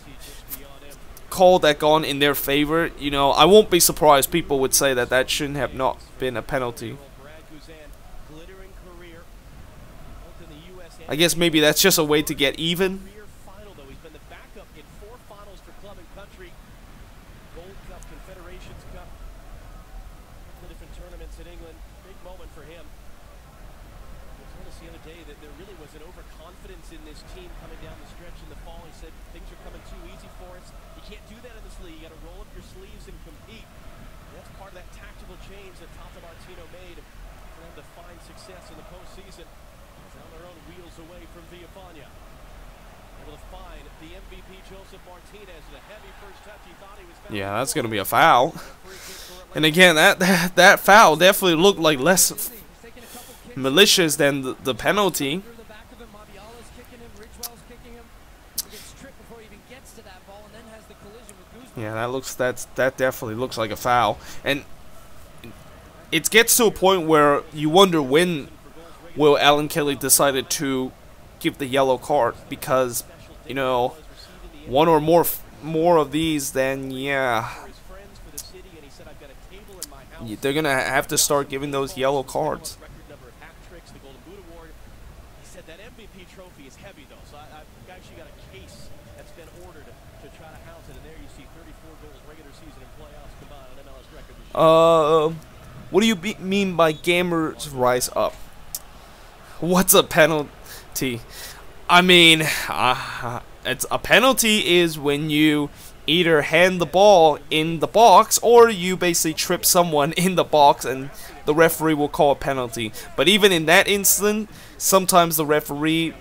call that gone in their favor, you know, I won't be surprised people would say that shouldn't have not been a penalty. I guess maybe that's just a way to get even. Yeah, that's gonna be a foul. And again, that foul definitely looked like less malicious than the penalty. Yeah, that definitely looks like a foul. And it gets to a point where you wonder when will Alan Kelly decided to give the yellow card, because, you know, one or more of these, then yeah, they're gonna have to start giving those yellow cards. What do you mean by gamers rise up? What's a penalty? I mean, it's a penalty is when you either hand the ball in the box or you basically trip someone in the box and the referee will call a penalty. But even in that instant, sometimes the referee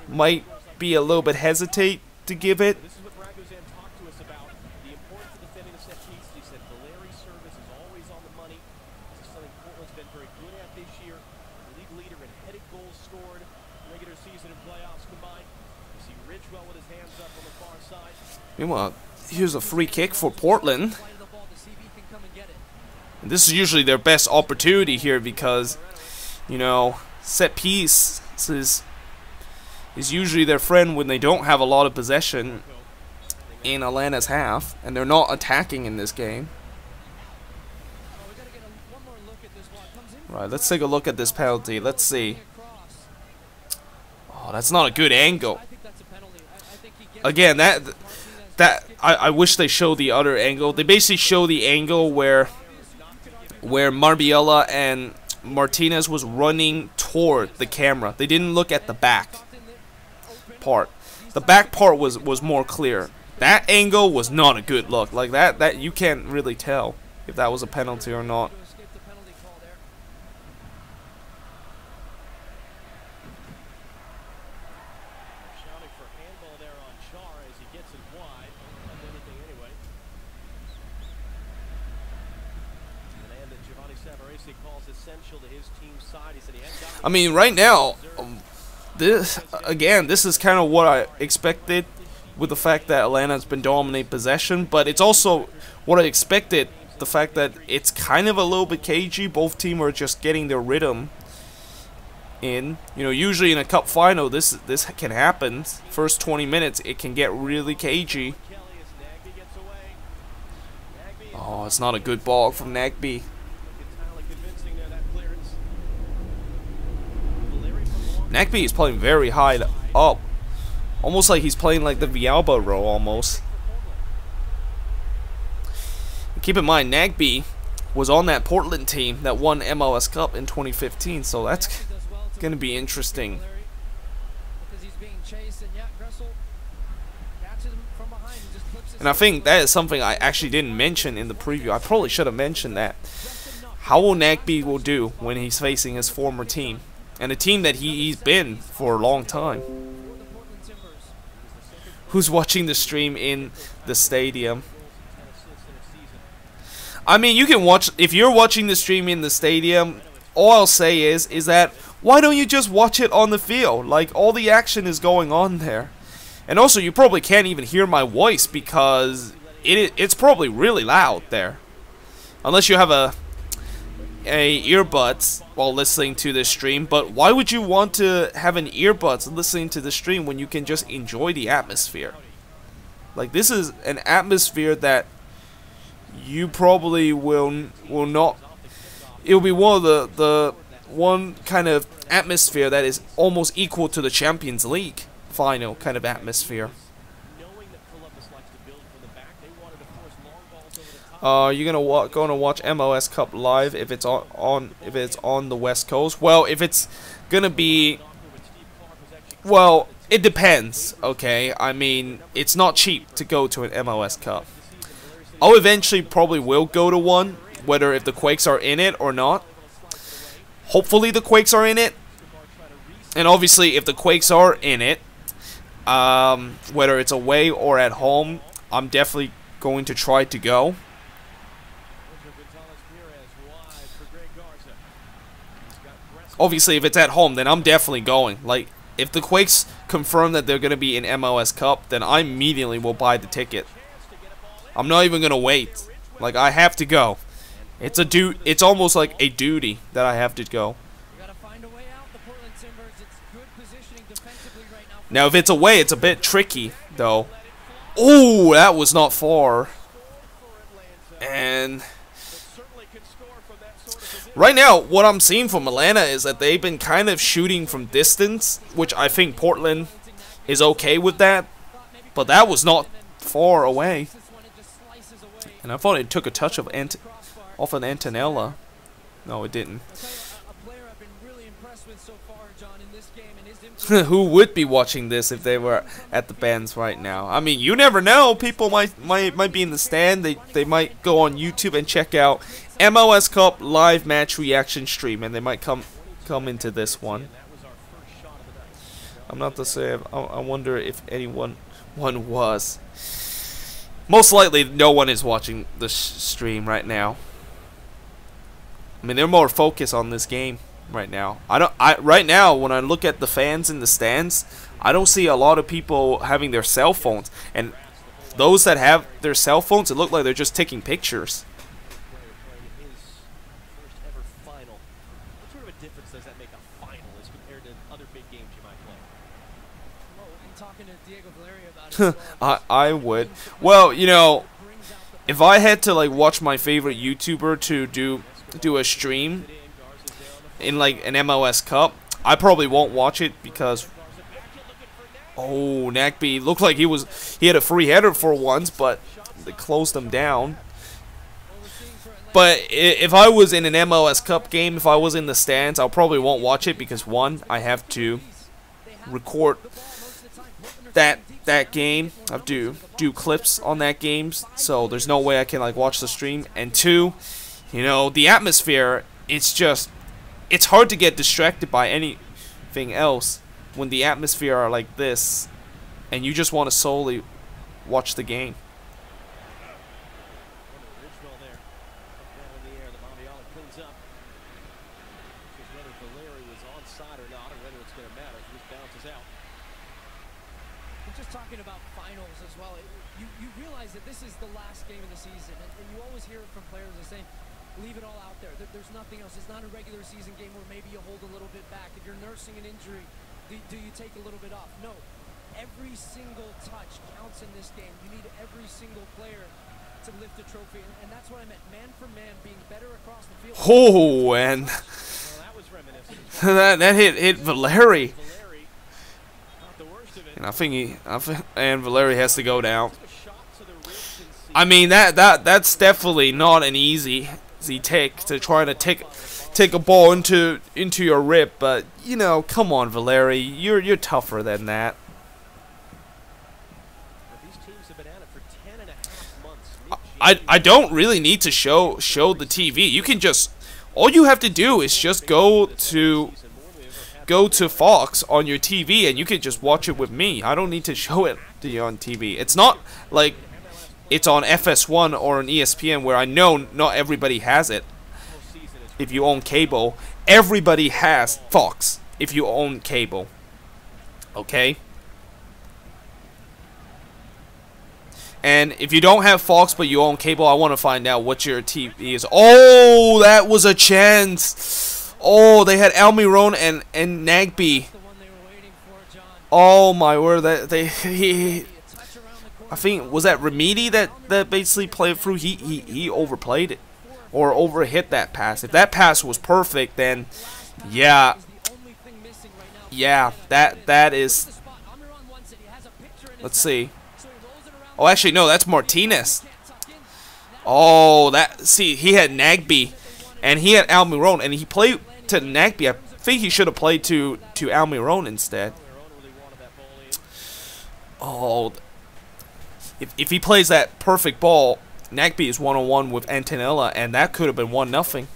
might be a little bit hesitate to give it. Meanwhile, here's a free kick for Portland. And this is usually their best opportunity here because, you know, set piece is usually their friend when they don't have a lot of possession in Atlanta's half, and they're not attacking in this game. Right, let's take a look at this penalty. Let's see. Oh, that's not a good angle. Again, I wish they showed the other angle. They basically show the angle where Marbiella and Martinez was running toward the camera. They didn't look at the back part. The back part was more clear. That angle was not a good look. Like that you can't really tell if that was a penalty or not. I mean, right now, this is kind of what I expected with the fact that Atlanta's been dominating possession, but it's also what I expected, the fact that it's kind of a little bit cagey. Both teams are just getting their rhythm in. You know, usually in a cup final, this can happen. First 20 minutes, it can get really cagey. Oh, it's not a good ball from Nagby. Nagby is playing very high up Almost like he's playing like the Villalba role almost. And keep in mind, Nagbe was on that Portland team that won MLS Cup in 2015, so that's going to be interesting. And I think that is something I actually didn't mention in the preview. I probably should have mentioned that. How will Nagbe will do when he's facing his former team? And a team that he's been for a long time. Who's watching the stream in the stadium? I mean, you can watch, if you're watching the stream in the stadium, all I'll say is that, why don't you just watch it on the field? Like, all the action is going on there. And also, you probably can't even hear my voice because it's probably really loud there. Unless you have a earbuds while listening to this stream. But why would you want to have an earbuds listening to the stream when you can just enjoy the atmosphere? Like, this is an atmosphere that you probably will not. It'll be one of the one kind of atmosphere that is almost equal to the Champions League final kind of atmosphere. You're gonna watch MLS Cup live if it's on the West Coast. Well, if it's gonna be, well, it depends. Okay, I mean, it's not cheap to go to an MLS Cup. I'll eventually probably will go to one, whether if the Quakes are in it or not. Hopefully the Quakes are in it, and obviously if the Quakes are in it, whether it's away or at home, I'm definitely going to try to go. Obviously, if it's at home, then I'm definitely going. Like, if the Quakes confirm that they're going to be in MLS Cup, then I immediately will buy the ticket. I'm not even going to wait. Like, I have to go. It's almost like a duty that I have to go. Now, if it's away, it's a bit tricky, though. Oh, that was not far. And right now, what I'm seeing from Atlanta is that they've been kind of shooting from distance, which I think Portland is okay with that. But that was not far away. And I thought it took a touch of off an Antonella. No, it didn't. Who would be watching this if they were at the bands right now? I mean, you never know. People might be in the stand. They might go on YouTube and check out MLS Cup live match reaction stream, and they might come into this one. I'm not to say. I wonder if anyone was. Most likely, no one is watching the stream right now. I mean, they're more focused on this game right now. Right now, when I look at the fans in the stands, I don't see a lot of people having their cell phones. And those that have their cell phones, it look like they're just taking pictures. What sort of a difference does that make a final as compared to other big games you might play? Well, in talking to Diego Valeria about it, I would. Well, you know, if I had to like watch my favorite YouTuber to do a stream in like an MLS Cup, I probably won't watch it because, oh, Nagbe looked like he had a free header for once, but they closed him down. But if I was in an MLS Cup game, if I was in the stands, I probably won't watch it because, one, I have to record that game. I have to do clips on that game, so there's no way I can like watch the stream. And two, you know, the atmosphere, it's hard to get distracted by anything else when the atmosphere are like this and you just want to solely watch the game. Just talking about finals as well, you realize that this is the last game of the season, and you always hear it from players that say, leave it all out there. There's nothing else. It's not a regular season game where maybe you hold a little bit back. If you're nursing an injury, do you take a little bit off? No. Every single touch counts in this game. You need every single player to lift a trophy, and that's what I meant. Man for man, being better across the field. Oh, and that hit Valeri. Not the worst of it. And and Valeri has to go down. I mean, that's definitely not an easy take to try to take a ball into your rib, but you know, come on, Valeri, you're tougher than that. I don't really need to show the TV. You can just, all you have to do is just go to Fox on your TV and you can just watch it with me. I don't need to show it to you on TV. It's not like it's on FS1 or on ESPN where I know not everybody has it. If you own cable, everybody has Fox if you own cable. Okay? And if you don't have Fox but you own cable, I want to find out what your TV is. Oh, that was a chance. Oh, they had Almiron and Nagby. Oh my word, I think, was that Remedi that basically played through? He overplayed it or overhit that pass. If that pass was perfect, then yeah, that is. Let's see. Oh, actually no, that's Martinez. Oh, he had Nagby and he had Almiron and he played to Nagby. I think he should have played to Almiron instead. Oh, if he plays that perfect ball, Nagby is one-on-one with Antonella, and that could have been 1-0.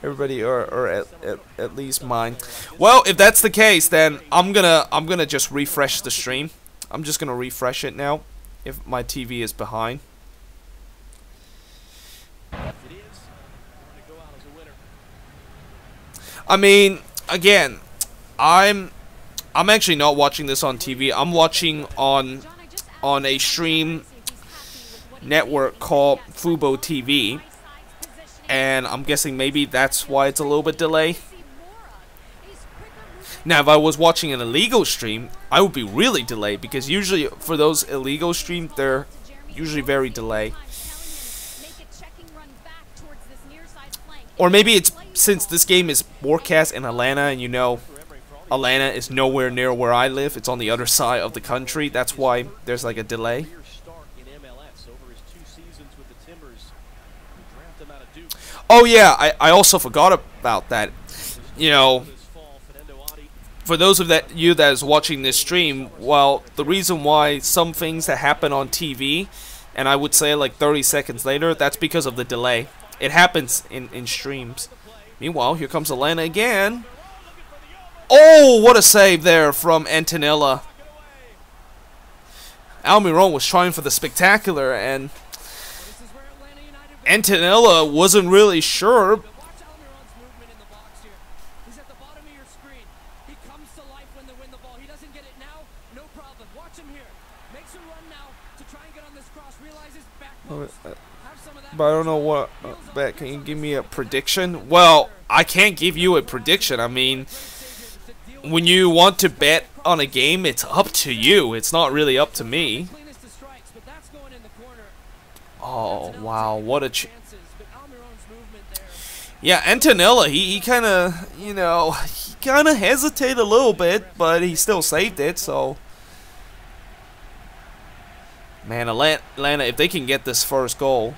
Everybody or at least mine. Well, if that's the case, then I'm gonna just refresh the stream. I'm just gonna refresh it now if my TV is behind. I mean, again, I'm actually not watching this on TV. I'm watching on a stream network called Fubo TV, and I'm guessing maybe that's why it's a little bit delayed. Now, if I was watching an illegal stream, I would be really delayed, because usually for those illegal streams, they're usually very delayed. Or maybe it's since this game is broadcast in Atlanta, and you know, Atlanta is nowhere near where I live. It's on the other side of the country. That's why there's like a delay. Oh yeah, I also forgot about that. You know, for those of you that is watching this stream, well, the reason why some things that happen on TV, and I would say like 30 seconds later, that's because of the delay. It happens in streams. Meanwhile, here comes Atlanta again. Oh, what a save there from Antonella. Almiron was trying for the spectacular, and Antonella wasn't really sure. But I don't know what bet. Can you give me a prediction? Well, I can't give you a prediction. I mean, when you want to bet on a game, it's up to you. It's not really up to me. Oh wow, what a yeah, Antonella. He kind of, you know, he kind of hesitated a little bit, but he still saved it. So, man, Atlanta, if they can get this first goal.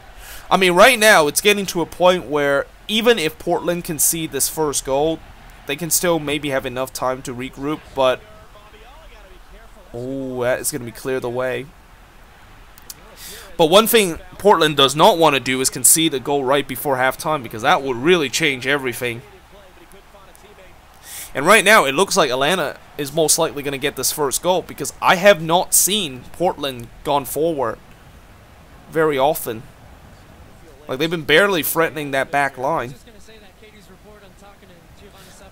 I mean, right now, it's getting to a point where even if Portland can see this first goal, they can still maybe have enough time to regroup, but oh, that is going to be cleared away. But one thing Portland does not want to do is concede a goal right before halftime, because that would really change everything. And right now, it looks like Atlanta is most likely going to get this first goal, because I have not seen Portland gone forward very often. Like, they've been barely threatening that back line.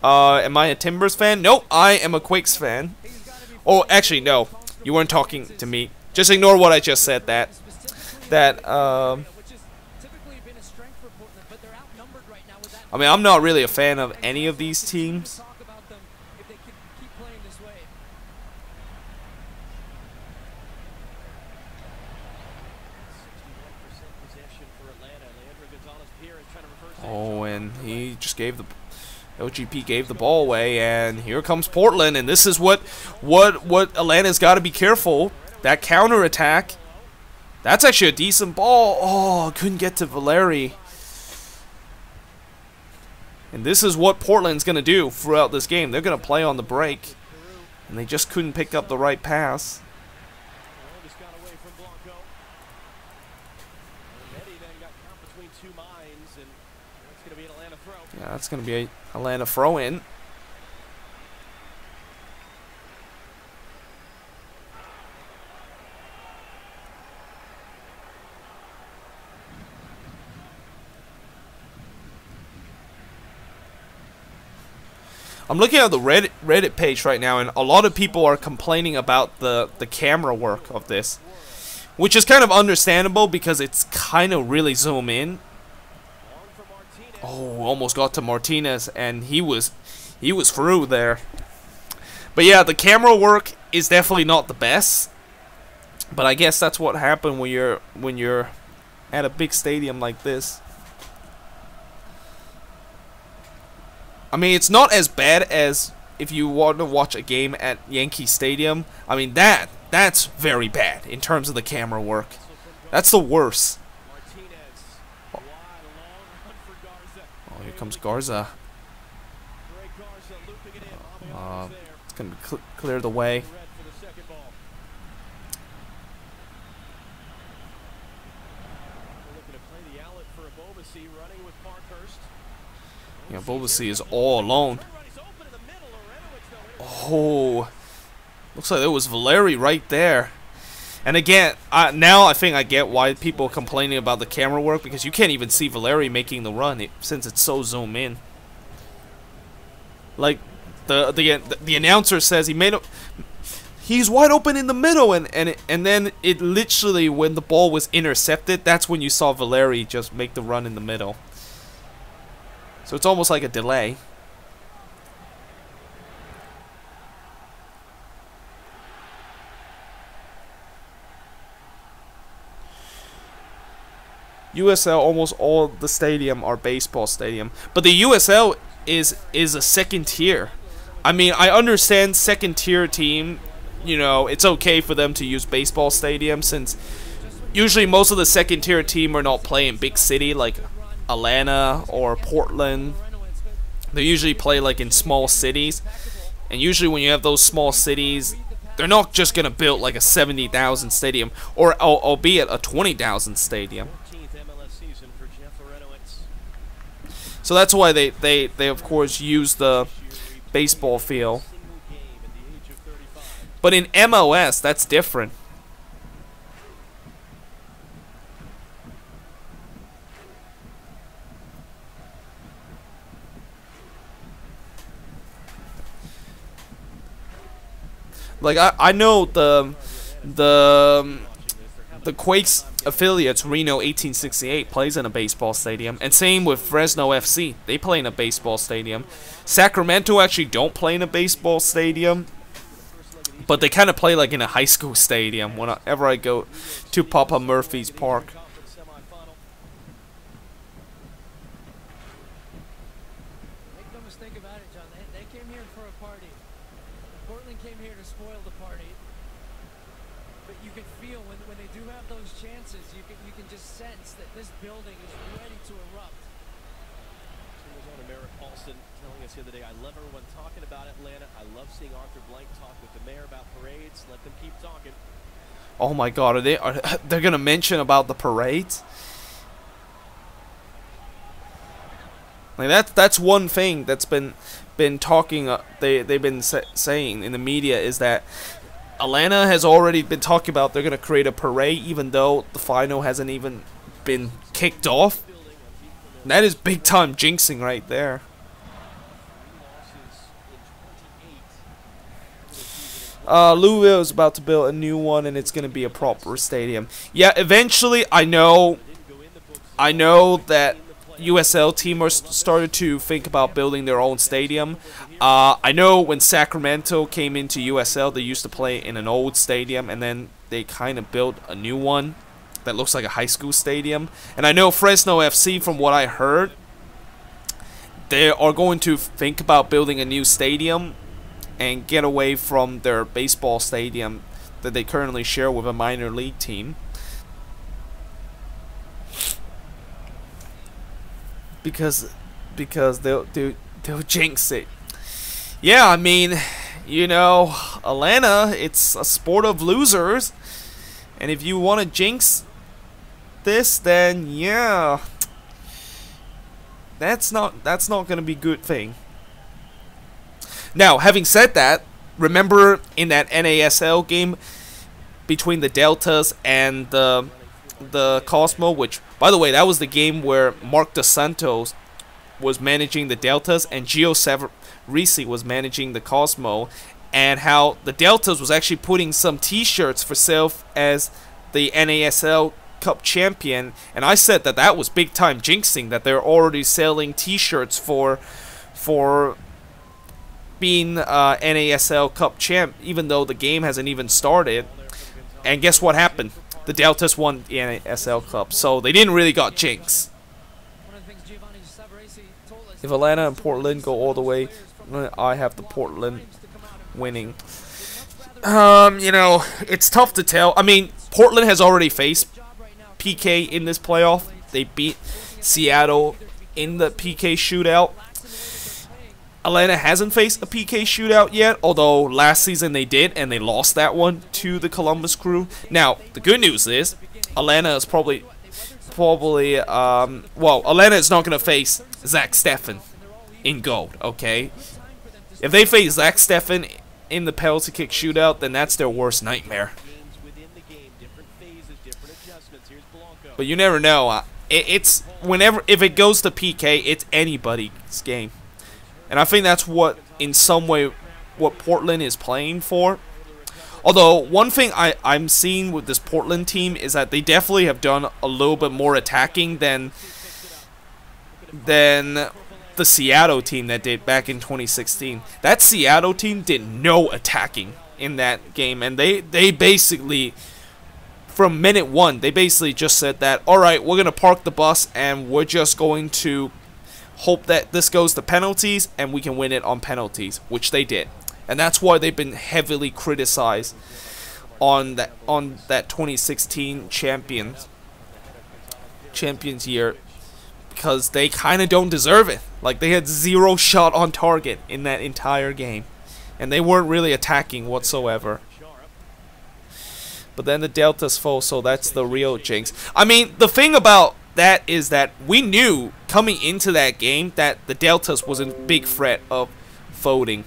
Am I a Timbers fan? Nope, I am a Quakes fan. Oh, actually, no. You weren't talking to me. Just ignore what I just said. I mean, I'm not really a fan of any of these teams. Oh, and he just gave the LGP gave the ball away, and here comes Portland, and this is what Atlanta's got to be careful. That counter attack. That's actually a decent ball. Oh, couldn't get to Valeri. And this is what Portland's going to do throughout this game. They're going to play on the break, and they just couldn't pick up the right pass. Yeah, that's going to be a Atlanta throw-in. I'm looking at the Reddit page right now, and a lot of people are complaining about the camera work of this, which is kind of understandable because it's kind of really zoom in. Oh, almost got to Martinez, and he was through there. But yeah, the camera work is definitely not the best. But I guess that's what happened when you're at a big stadium like this. I mean, it's not as bad as if you want to watch a game at Yankee Stadium. I mean, that's very bad in terms of the camera work. That's the worst. Oh, here comes Garza. It's going to clear the way. Yeah, Bobasi is all alone. Oh, looks like there was Valeri right there. And again, now I think I get why people are complaining about the camera work, because you can't even see Valeri making the run since it's so zoom in. Like the announcer says he's wide open in the middle, and then it literally, when the ball was intercepted, that's when you saw Valeri just make the run in the middle. So it's almost like a delay. USL, almost all the stadium are baseball stadium, but the USL is a second tier. I mean, I understand second tier team, you know, it's okay for them to use baseball stadium, since usually most of the second tier team are not playing big city like Atlanta or Portland. They usually play like in small cities, and usually when you have those small cities, they're not just gonna build like a 70,000 stadium, or albeit a 20,000 stadium. So that's why they of course use the baseball field. But in MLS, that's different. Like I know the Quakes affiliates, Reno 1868, plays in a baseball stadium, and same with Fresno FC. They play in a baseball stadium. Sacramento actually don't play in a baseball stadium, but they kind of play like in a high school stadium whenever I go to Papa Murphy's Park. Make no mistake about it, John. They came here for a party. Portland came here to spoil the party. But you can feel when they do have those chances, you can just sense that this building is ready to erupt. Telling us the other day, I love everyone talking about Atlanta. I love seeing Arthur Blank talk with the mayor about parades. Let them keep talking. Oh my God, they're gonna mention about the parades? Like that's one thing that's been talking. They've been saying in the media is that Atlanta has already been talking about they're gonna create a parade, even though the final hasn't even been kicked off. And that is big time jinxing right there. Louisville is about to build a new one, and it's going to be a proper stadium. Yeah, eventually, I know that USL team started to think about building their own stadium. I know when Sacramento came into USL, they used to play in an old stadium, and then they kind of built a new one that looks like a high school stadium. And I know Fresno FC, from what I heard, they are going to think about building a new stadium and get away from their baseball stadium that they currently share with a minor league team. Because they'll jinx it. Yeah, I mean, you know, Atlanta, it's a sport of losers, and if you want to jinx this, then yeah, that's not going to be a good thing. Now, having said that, remember in that NASL game between the Deltas and the Cosmo, which, by the way, that was the game where Mark Dos Santos was managing the Deltas and Gio Savarese was managing the Cosmo, and how the Deltas was actually putting some t-shirts for sale as the NASL Cup champion, and I said that that was big time jinxing, that they're already selling t-shirts for being NASL Cup champ, even though the game hasn't even started. And guess what happened? The Deltas won the NASL Cup, so they didn't really got jinx. If Atlanta and Portland go all the way, I have the Portland winning. You know, it's tough to tell. I mean, Portland has already faced PK in this playoff. They beat Seattle in the PK shootout. Atlanta hasn't faced a PK shootout yet, although last season they did, and they lost that one to the Columbus Crew. Now, the good news is, Atlanta is probably, well, Atlanta is not going to face Zach Steffen in gold, okay? If they face Zach Steffen in the penalty kick shootout, then that's their worst nightmare. But you never know. It's whenever, if it goes to PK, it's anybody's game. And I think that's what, in some way, what Portland is playing for. Although, one thing I'm seeing with this Portland team is that they definitely have done a little bit more attacking than the Seattle team that did back in 2016. That Seattle team did no attacking in that game, and they basically, from minute one, they basically just said that, alright, we're going to park the bus and we're just going to hope that this goes to penalties and we can win it on penalties, which they did. And that's why they've been heavily criticized on that 2016 champions year, because they kind of don't deserve it. Like, they had 0 shot on target in that entire game, and they weren't really attacking whatsoever. But then the Deltas fall, so that's the real jinx. I mean, the thing about that is that we knew coming into that game that the Deltas was a big threat of folding.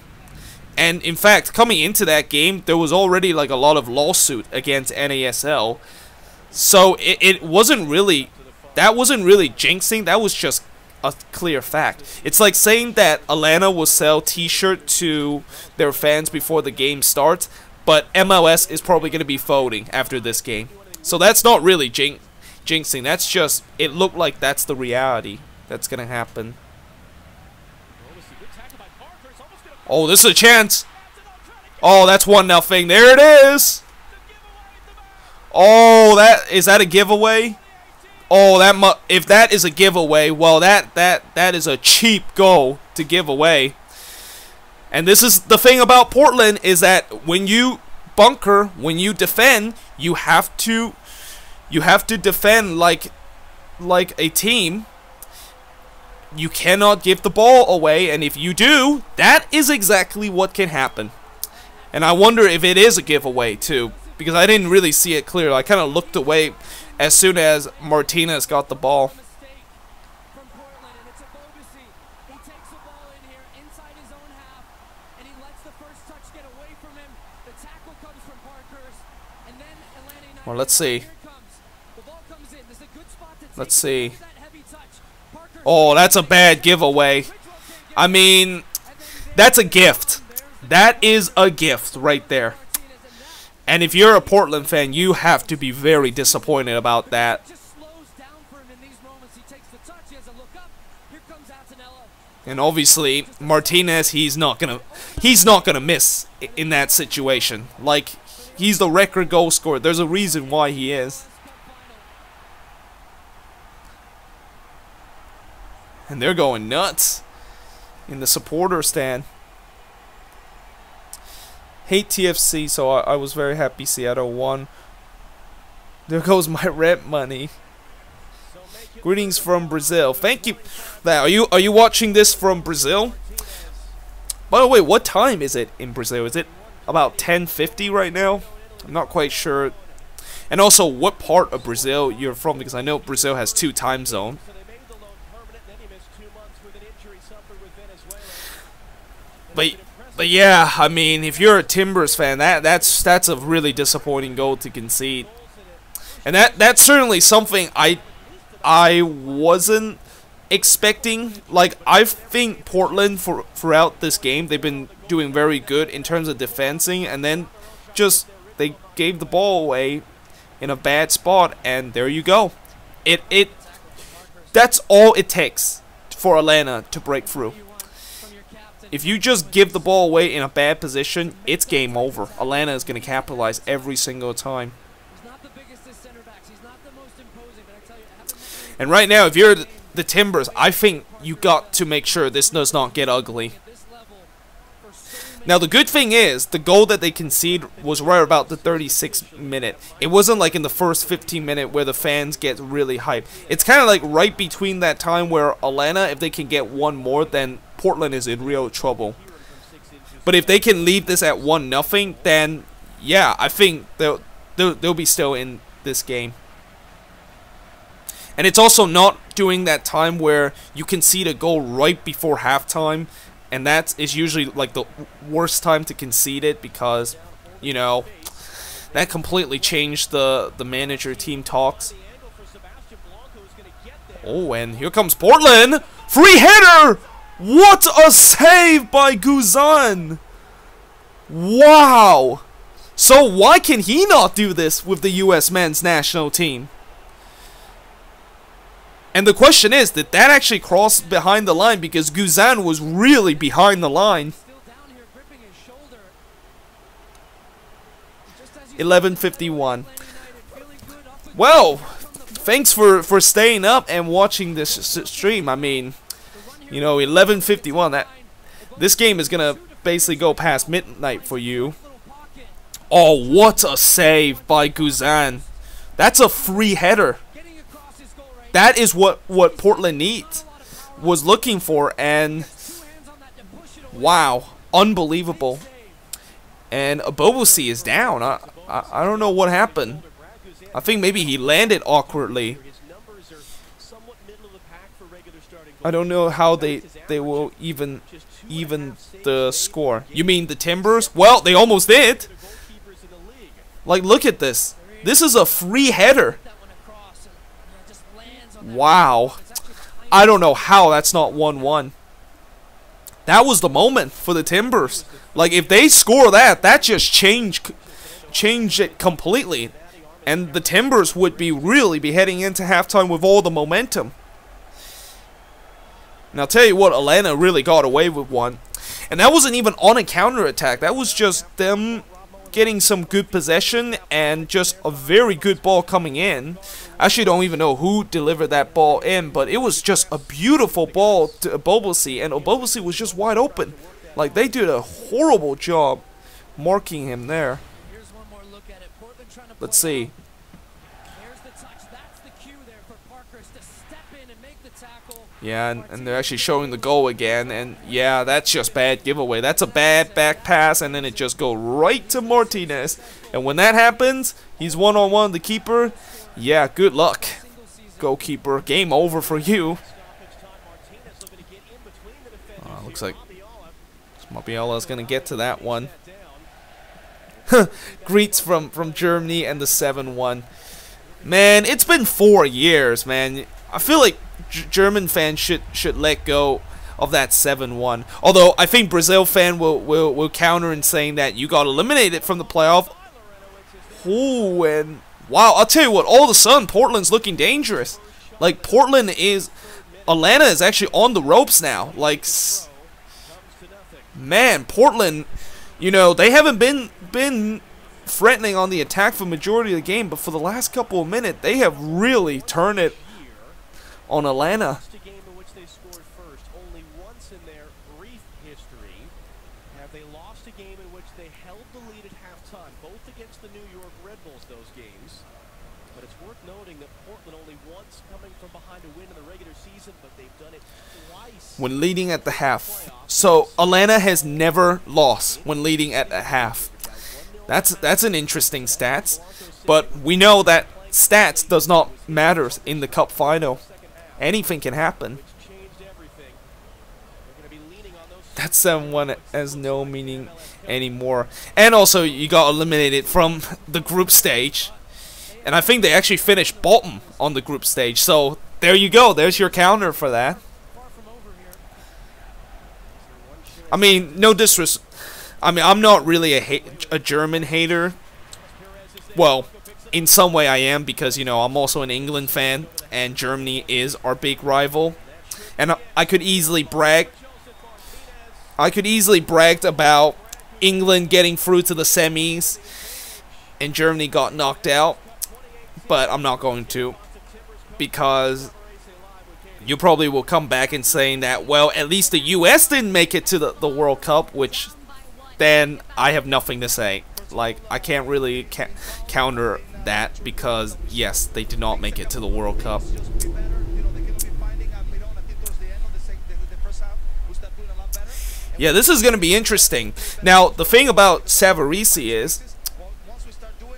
And in fact, coming into that game, there was already like a lot of lawsuit against NASL. So it wasn't really, that wasn't really jinxing, that was just a clear fact. It's like saying that Atlanta will sell t-shirt to their fans before the game starts, but MLS is probably going to be folding after this game. So that's not really jinxing, that's just, it looked like that's the reality that's going to happen. Oh, this is a chance. Oh, that's 1-0. There it is. Oh, is that a giveaway? Oh, if that is a giveaway, well, that is a cheap goal to give away. And this is the thing about Portland, is that when you bunker, when you defend, you have to defend like a team. You cannot give the ball away, and if you do, that is exactly what can happen. And I wonder if it is a giveaway too, because I didn't really see it clear. I kind of looked away as soon as Martinez got the ball. Well, let's see. Let's see. Oh, that's a bad giveaway. I mean, that's a gift. That is a gift right there. And if you're a Portland fan, you have to be very disappointed about that. And obviously, Martinez, he's not gonna miss in that situation. Like, he's the record goal scorer. There's a reason why he is. And they're going nuts. in the supporter stand. Hate TFC, so I was very happy Seattle won. There goes my rent money. Greetings from Brazil. Thank you. Are you watching this from Brazil? By the way, what time is it in Brazil? Is it about 10:50 right now? I'm not quite sure. And also, what part of Brazil you're from? Because I know Brazil has 2 time zones. But yeah, I mean, if you're a Timbers fan, that's a really disappointing goal to concede. And that's certainly something I wasn't expecting. Like, I think Portland throughout this game, they've been doing very good in terms of defending, and then just they gave the ball away in a bad spot, and there you go. That's all it takes for Atlanta to break through. If you just give the ball away in a bad position, it's game over. Atlanta is going to capitalize every single time. And right now, if you're the Timbers, I think you got to make sure this does not get ugly. Now, the good thing is, the goal that they concede was right about the 36th minute. It wasn't like in the first 15 minutes where the fans get really hyped. It's kind of like right between that time where Atlanta, if they can get one more, then Portland is in real trouble. But if they can leave this at 1-0, then yeah, I think they'll be still in this game. And it's also not during that time where you concede a goal right before halftime, and that is usually like the worst time to concede it, because, you know, that completely changed the manager team talks. Oh, and here comes Portland! Free header! What a save by Guzan! Wow! So why can he not do this with the US men's national team? And the question is, did that actually cross behind the line? Because Guzan was really behind the line. 11:51. Well, thanks for staying up and watching this stream. I mean, you know, 11:51. This game is gonna basically go past midnight for you. Oh, what a save by Guzan! That's a free header. That is what Portland was looking for, and wow, unbelievable. And Abobosi is down. I don't know what happened. I think maybe he landed awkwardly. I don't know how they will even the score. You mean the Timbers? Well, they almost did. Like, look at this. This is a free header. Wow. I don't know how that's not 1-1. That was the moment for the Timbers. Like, if they score that just changed it completely. And the Timbers would really be heading into halftime with all the momentum. And I'll tell you what, Atlanta really got away with one. And that wasn't even on a counter-attack. That was just them getting some good possession and just a very good ball coming in. I actually don't even know who delivered that ball in, but it was just a beautiful ball to Abobosi, and Abobosi was just wide open. Like, they did a horrible job marking him there. Let's see. Yeah, and they're actually showing the goal again, and yeah, that's just bad giveaway. That's a bad back pass, and then it just goes right to Martinez. And when that happens, he's one-on-one with the keeper. Yeah, good luck, goalkeeper. Game over for you. Looks like Mabiola's gonna get to that one. Greets from Germany and the 7-1. Man, it's been 4 years, man. I feel like German fans should let go of that 7-1. Although I think Brazil fan will counter in saying that you got eliminated from the playoff. Ooh, and wow, I'll tell you what, all of a sudden Portland's looking dangerous. Like, Atlanta is actually on the ropes now. Like, man, Portland, you know, they haven't been threatening on the attack for the majority of the game, but for the last couple of minutes, they have really turned it on Atlanta. history have they lost a game in which they held the lead at halftime, both against the New York Red Bulls, those games. But it's worth noting that Portland only once coming from behind to win in the regular season, but they've done it twice when leading at the half. So Atlanta has never lost when leading at the half. That's an interesting stats, but we know that stats does not matter in the cup final. Anything can happen. That 7-1 has no meaning anymore. And also, you got eliminated from the group stage. And I think they actually finished bottom on the group stage. So, there you go. There's your counter for that. I mean, no disrespect. I mean, I'm not really a German hater. Well, in some way I am, because, you know, I'm also an England fan. And Germany is our big rival. And I could easily brag. About England getting through to the semis and Germany got knocked out, but I'm not going to, because you probably will come back and saying that, well, at least the US didn't make it to the World Cup, which then I have nothing to say. Like, I can't really counter that, because yes, they did not make it to the World Cup. Yeah, this is going to be interesting. Now, the thing about Savarese is,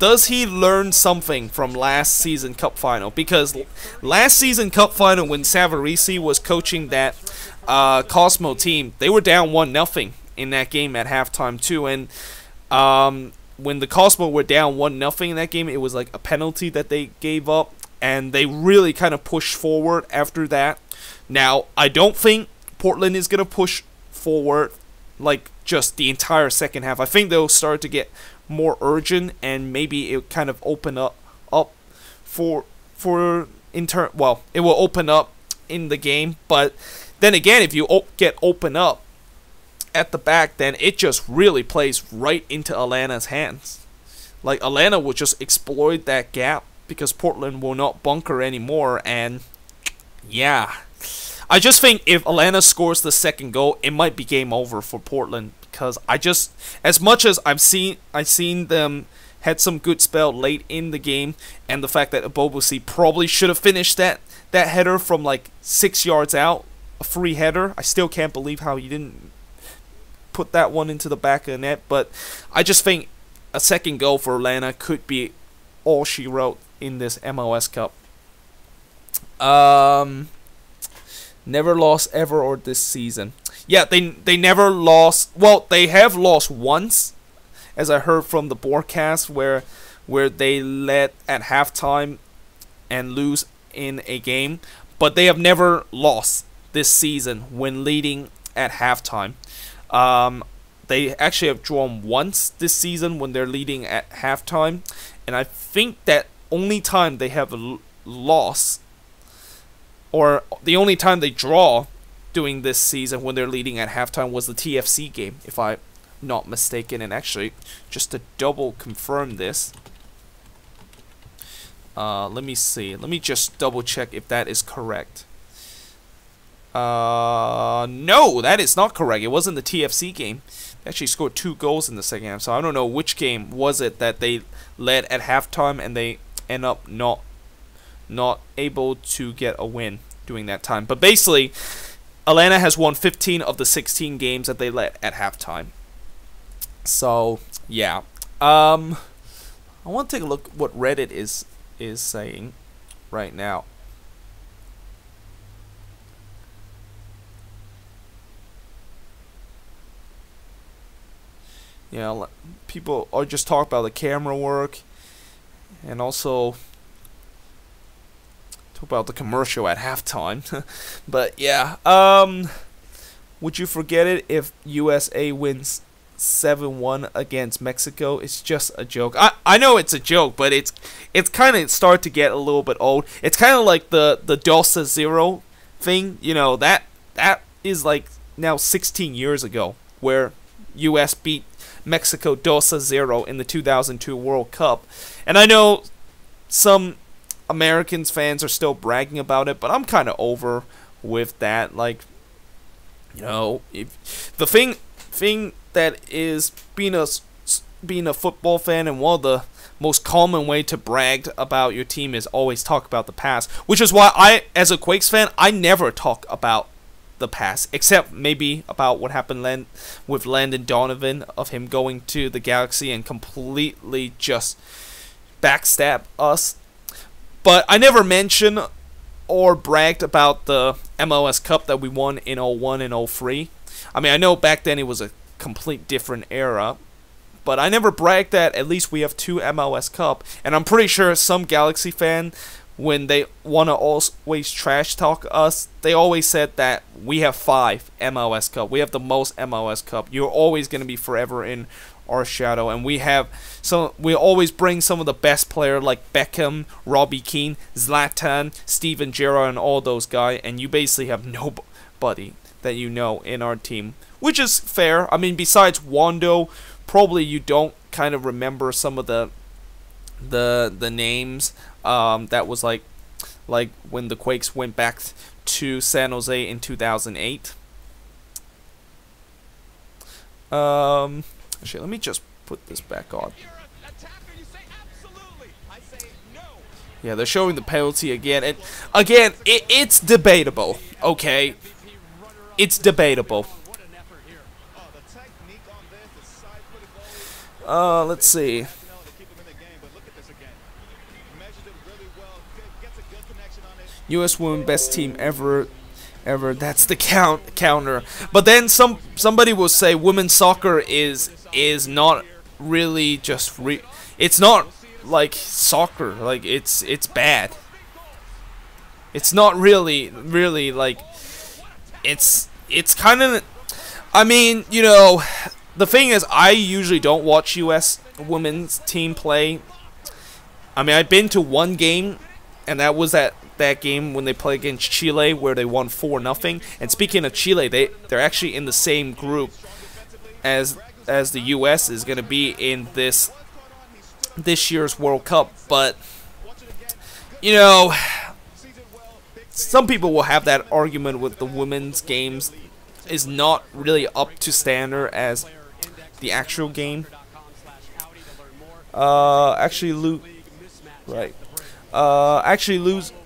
does he learn something from last season Cup final? Because last season Cup final, when Savarese was coaching that Cosmo team, they were down 1-0 in that game at halftime too. And when the Cosmo were down 1-0 in that game, it was like a penalty that they gave up, and they really kind of pushed forward after that. Now, I don't think Portland is going to push forward like just the entire second half. I think they'll start to get more urgent, and maybe it kind of open up for well, it will open up in the game. But then again, if you get open up at the back, then it just really plays right into Atlanta's hands. Like, Atlanta will just exploit that gap because Portland will not bunker anymore. And yeah, I just think if Atlanta scores the second goal, it might be game over for Portland, because as much as I've seen them had some good spell late in the game, and the fact that Abobosi probably should have finished that header from like 6 yards out, a free header. I still can't believe how he didn't put that one into the back of the net. But I just think a second goal for Atlanta could be all she wrote in this MLS Cup. Never lost ever or this season. Yeah, they never lost. Well, they have lost once, as I heard from the broadcast, where they led at halftime and lose in a game. But they have never lost this season when leading at halftime. They actually have drawn once this season when they're leading at halftime. And I think that only time they have lost, or the only time they draw doing this season when they're leading at halftime, was the TFC game, if I'm not mistaken. And actually, just to double confirm this, let me see. Let me just double check if that is correct. No, that is not correct. It wasn't the TFC game. They actually scored 2 goals in the second half, so I don't know which game was it that they led at halftime and they end up not able to get a win during that time. But basically, Atlanta has won 15 of the 16 games that they led at halftime. So yeah, I want to take a look what Reddit is saying right now. Yeah, people are just talking about the camera work, and also about the commercial at halftime. But yeah, would you forget it if USA wins 7-1 against Mexico? It's just a joke. I know it's a joke, but it's kind of start to get a little bit old. It's kind of like the Dosa 0 thing, you know, that is like now 16 years ago, where US beat Mexico Dosa 0 in the 2002 World Cup. And I know some Americans fans are still bragging about it, but I'm kind of over with that. Like, You know, if the thing that is being a football fan, and one of the most common way to brag about your team is always talk about the past, which is why I, as a Quakes fan, I never talk about the past, except maybe about what happened with Landon Donovan, of him going to the Galaxy and completely just backstab us. But I never mentioned or bragged about the MLS Cup that we won in 01 and 03. I mean, I know back then it was a complete different era, but I never bragged that at least we have 2 MLS Cup. And I'm pretty sure some Galaxy fan, when they want to always trash talk us, they always said that we have 5 MLS Cup. We have the most MLS Cup. You're always going to be forever in our shadow. And we always bring some of the best players like Beckham, Robbie Keane, Zlatan, Steven Gerrard, and all those guys. And you basically have nobody that you know in our team, which is fair. I mean, besides Wando, probably you don't kind of remember some of the names. That was like when the Quakes went back to San Jose in 2008. Actually, let me just put this back on. Yeah, they're showing the penalty again, and again, it's debatable. Okay, it's debatable. Let's see. U.S. women best team ever. That's the counter. But then somebody will say women's soccer is not really just it's not like soccer. Like it's bad. It's not really like it's kind of. I mean, you know, the thing is, I usually don't watch U.S. women's team play. I mean, I've been to one game, and that was that game when they played against Chile, where they won 4-0. And speaking of Chile, they're actually in the same group as the U.S. is going to be in this year's World Cup. But you know, some people will have that argument with the women's games is not really up to standard as the actual game.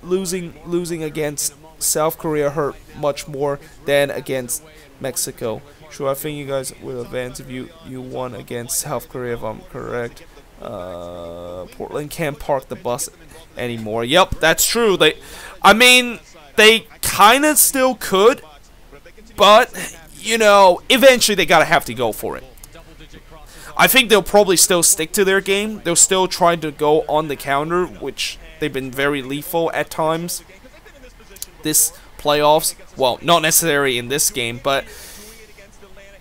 Losing against South Korea hurt much more than against Mexico. Sure, I think you guys will advance if you won against South Korea, if I'm correct. Portland can't park the bus anymore. Yep, that's true. They kind of still could, but you know, eventually they gotta have to go for it. I think they'll probably still stick to their game. They'll still try to go on the counter, which they've been very lethal at times this playoffs. Well, not necessarily in this game, but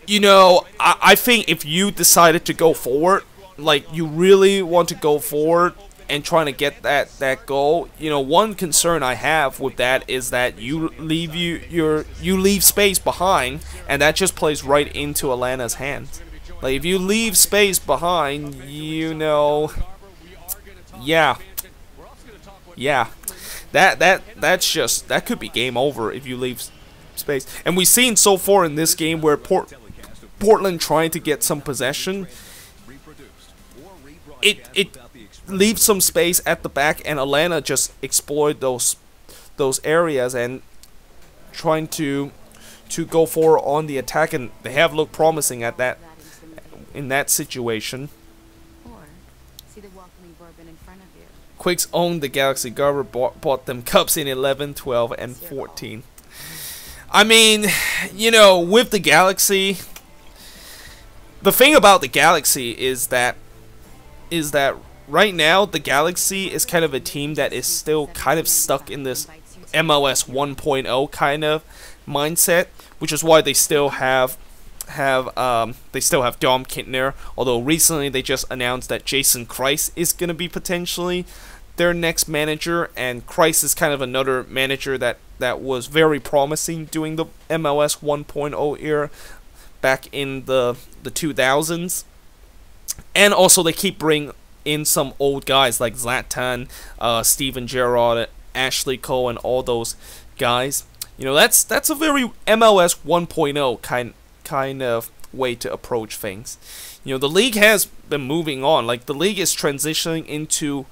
you know, I think if you decided to go forward, like you really want to go forward and trying to get that goal, you know, one concern I have with that is that you leave space behind, and that just plays right into Atlanta's hands. Like if you leave space behind, you know, yeah, that could be game over if you leave space. And we've seen so far in this game where Portland trying to get some possession, it leaves some space at the back, and Atlanta just exploit those areas and trying to go forward on the attack, and they have looked promising at that in that situation. Quakes owned the Galaxy. Garber bought them cups in 11, 12, and 14. I mean, you know, with the Galaxy, the thing about the Galaxy is that right now the Galaxy is kind of a team that is still kind of stuck in this MLS 1.0 kind of mindset, which is why they still have Dom Kintner, although recently they just announced that Jason Kreis is going to be potentially their next manager, and Kreis is kind of another manager that was very promising doing the MLS 1.0 era back in the 2000s. And also they keep bringing in some old guys like Zlatan, Steven Gerrard, Ashley Cole, and all those guys. You know, that's a very MLS 1.0 kind of way to approach things. You know, the league has been moving on. Like, the league is transitioning into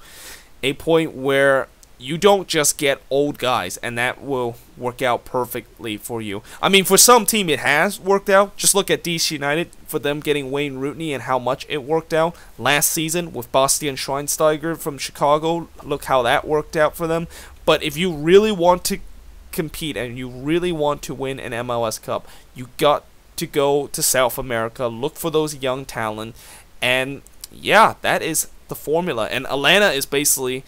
a point where you don't just get old guys, and that will work out perfectly for you. I mean, for some team it has worked out. Just look at DC United, for them getting Wayne Rooney and how much it worked out last season with Bastian Schweinsteiger from Chicago. Look how that worked out for them. But if you really want to compete and you really want to win an MLS Cup, you got to go to South America, look for those young talent, and yeah, that is the formula. And Atlanta is basically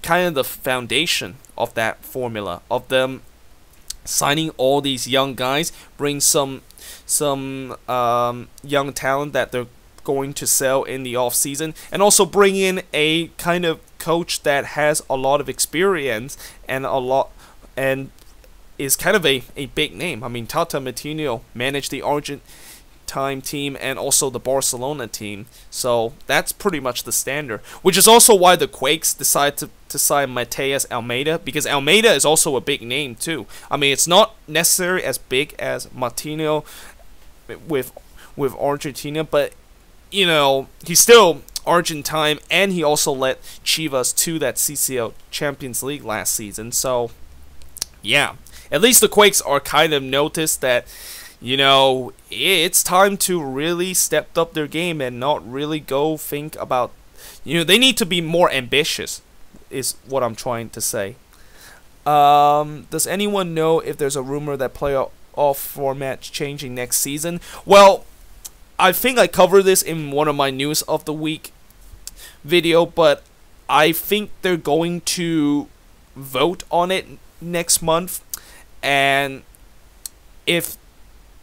kind of the foundation of that formula, of them signing all these young guys, bring some young talent that they're going to sell in the off season, and also bring in a kind of coach that has a lot of experience and is kind of a big name. I mean, Tata Martino managed the Argentine team and also the Barcelona team, so that's pretty much the standard. Which is also why the Quakes decided to sign Mateus Almeida, because Almeida is also a big name too. I mean, it's not necessarily as big as Martino with Argentina, but you know, he's still Argentine, and he also led Chivas to that CCL Champions League last season. So yeah, at least the Quakes are kind of noticed that, you know, it's time to really step up their game and not really go think about, you know, they need to be more ambitious, is what I'm trying to say. Does anyone know if there's a rumor that playoff format changing next season? Well, I think I covered this in one of my news of the week video, but I think they're going to vote on it next month, and if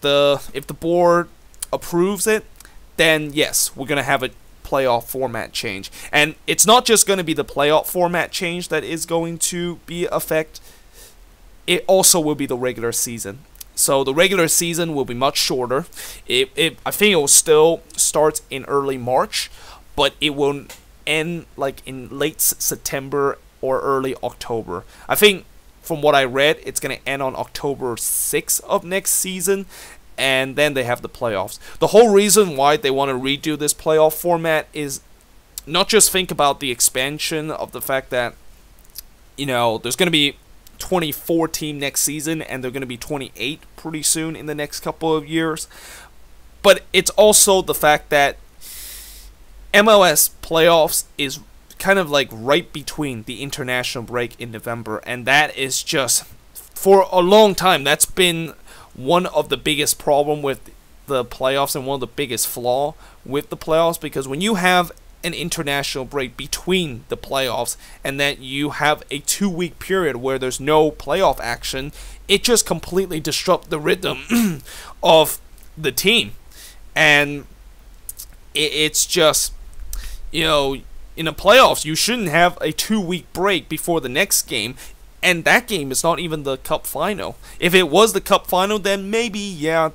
the board approves it, then yes, we're gonna have a playoff format change. And it's not just going to be the playoff format change that is going to be affect, it also will be the regular season. So the regular season will be much shorter. I think it will still start in early March, but it will end like in late September or early October. I think from what I read, it's going to end on October 6th of next season, and then they have the playoffs. The whole reason why they want to redo this playoff format is not just think about the expansion of the fact that, you know, there's going to be 24 team next season, and they're going to be 28 pretty soon in the next couple of years, but it's also the fact that MLS playoffs is kind of like right between the international break in November, and that is just, for a long time, that's been one of the biggest problem with the playoffs and one of the biggest flaw with the playoffs, because when you have an international break between the playoffs and then you have a 2-week period where there's no playoff action, it just completely disrupts the rhythm of the team. And it's just, you know, in the playoffs you shouldn't have a 2-week break before the next game, and that game is not even the cup final. If it was the cup final, then maybe, yeah,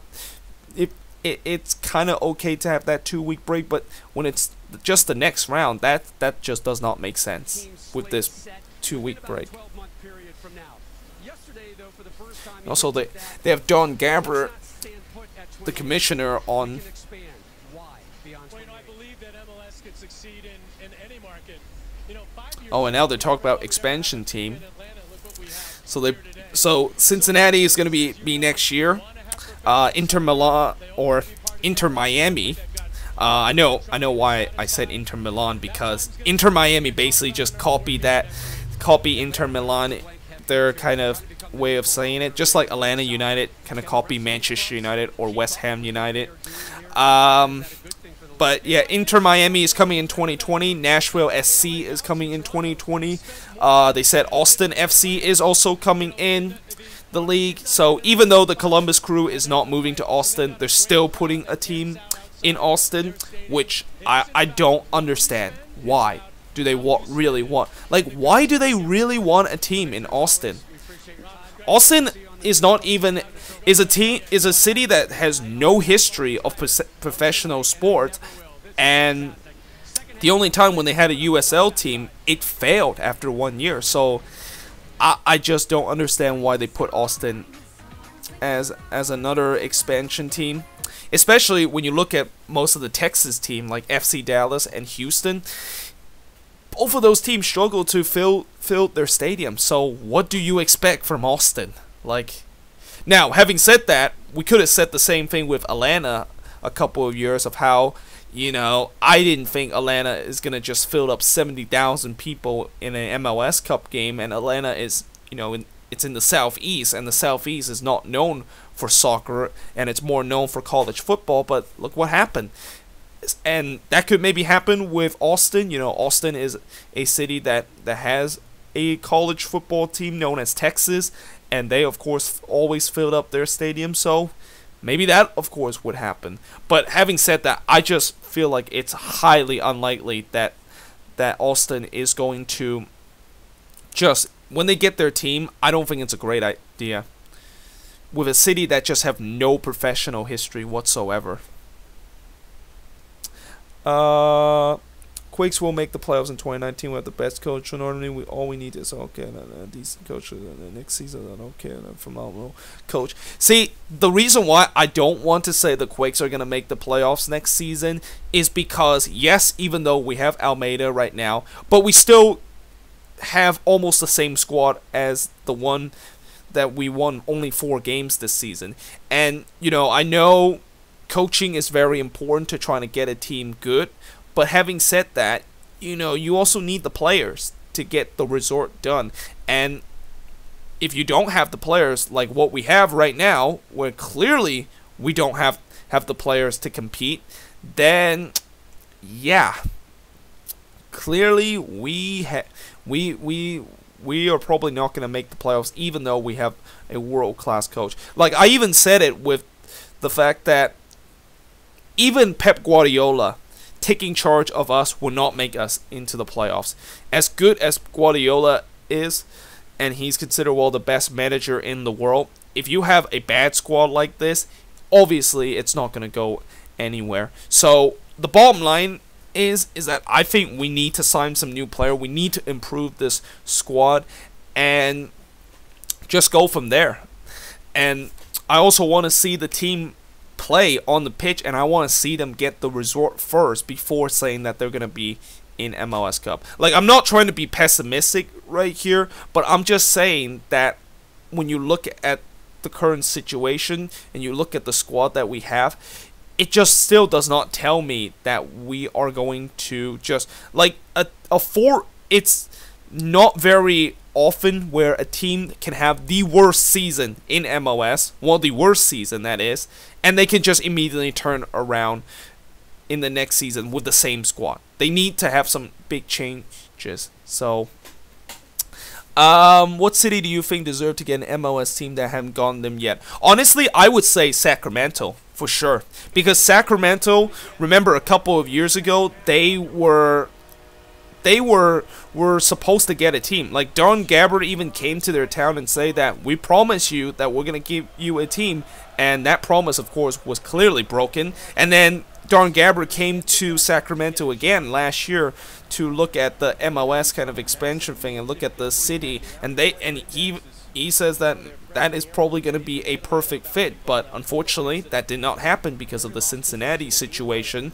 it's kind of okay to have that 2-week break, but when it's just the next round, that just does not make sense with this 2-week break. Also, they have Don Gabber, the commissioner, on. Oh, and now they're talking about expansion team. So Cincinnati is going to be next year. Inter Milan or Inter Miami. I know why I said Inter Milan, because Inter Miami basically just copy Inter Milan, their kind of way of saying it, just like Atlanta United kind of copy Manchester United or West Ham United. But yeah, Inter Miami is coming in 2020. Nashville SC is coming in 2020. They said Austin FC is also coming in the league. So even though the Columbus Crew is not moving to Austin, they're still putting a team in Austin, which I don't understand. Why do they really want? Like, why do they really want a team in Austin? Austin is not even is a city that has no history of professional sports, and the only time when they had a USL team, it failed after 1 year. So I just don't understand why they put Austin as another expansion team. Especially when you look at most of the Texas team, like FC Dallas and Houston. Both of those teams struggle to fill their stadium. So what do you expect from Austin? Like, now, having said that, we could have said the same thing with Atlanta a couple of years of how, you know, I didn't think Atlanta is going to just fill up 70,000 people in an MLS Cup game, and Atlanta is, you know, it's in the Southeast, and the Southeast is not known for soccer, and it's more known for college football, but look what happened. And that could maybe happen with Austin. You know, Austin is a city that has a college football team known as Texas, and they, of course, always filled up their stadium, so maybe that, of course, would happen. But having said that, I just feel like it's highly unlikely that Austin is going to just, when they get their team, I don't think it's a great idea. With a city that just have no professional history whatsoever. Quakes will make the playoffs in 2019. We have the best coach. Normally, all we need is a decent coach. The next season, I don't care. A phenomenal coach. See, the reason why I don't want to say the Quakes are going to make the playoffs next season is because, yes, even though we have Almeida right now, but we still have almost the same squad as the one that we won only 4 games this season. And, you know, I know coaching is very important to trying to get a team good, but having said that, you know, you also need the players to get the resort done. And if you don't have the players like what we have right now, where clearly we don't have the players to compete, then yeah, clearly we are probably not going to make the playoffs, even though we have a world-class coach. Like, I even said it with the fact that even Pep Guardiola taking charge of us will not make us into the playoffs. As good as Guardiola is, and he's considered, well, the best manager in the world, if you have a bad squad like this, obviously it's not going to go anywhere. So the bottom line is that I think we need to sign some new player. We need to improve this squad and just go from there. And I also want to see the team play on the pitch, and I want to see them get the resort first before saying that they're going to be in MLS Cup. Like, I'm not trying to be pessimistic right here, but I'm just saying that when you look at the current situation and you look at the squad that we have, it just still does not tell me that we are going to just, like, it's not very often where a team can have the worst season in MLS, well, the worst season that is, and they can just immediately turn around in the next season with the same squad. They need to have some big changes. So, what city do you think deserve to get an MLS team that haven't gotten them yet? Honestly, I would say Sacramento for sure, because Sacramento, remember a couple of years ago, they were supposed to get a team. Like, Don Gabbard even came to their town and say that we promise you that we're going to give you a team, and that promise, of course, was clearly broken. And then Don Gabbard came to Sacramento again last year to look at the MLS kind of expansion thing and look at the city, and he says that that is probably going to be a perfect fit, but unfortunately that did not happen because of the Cincinnati situation,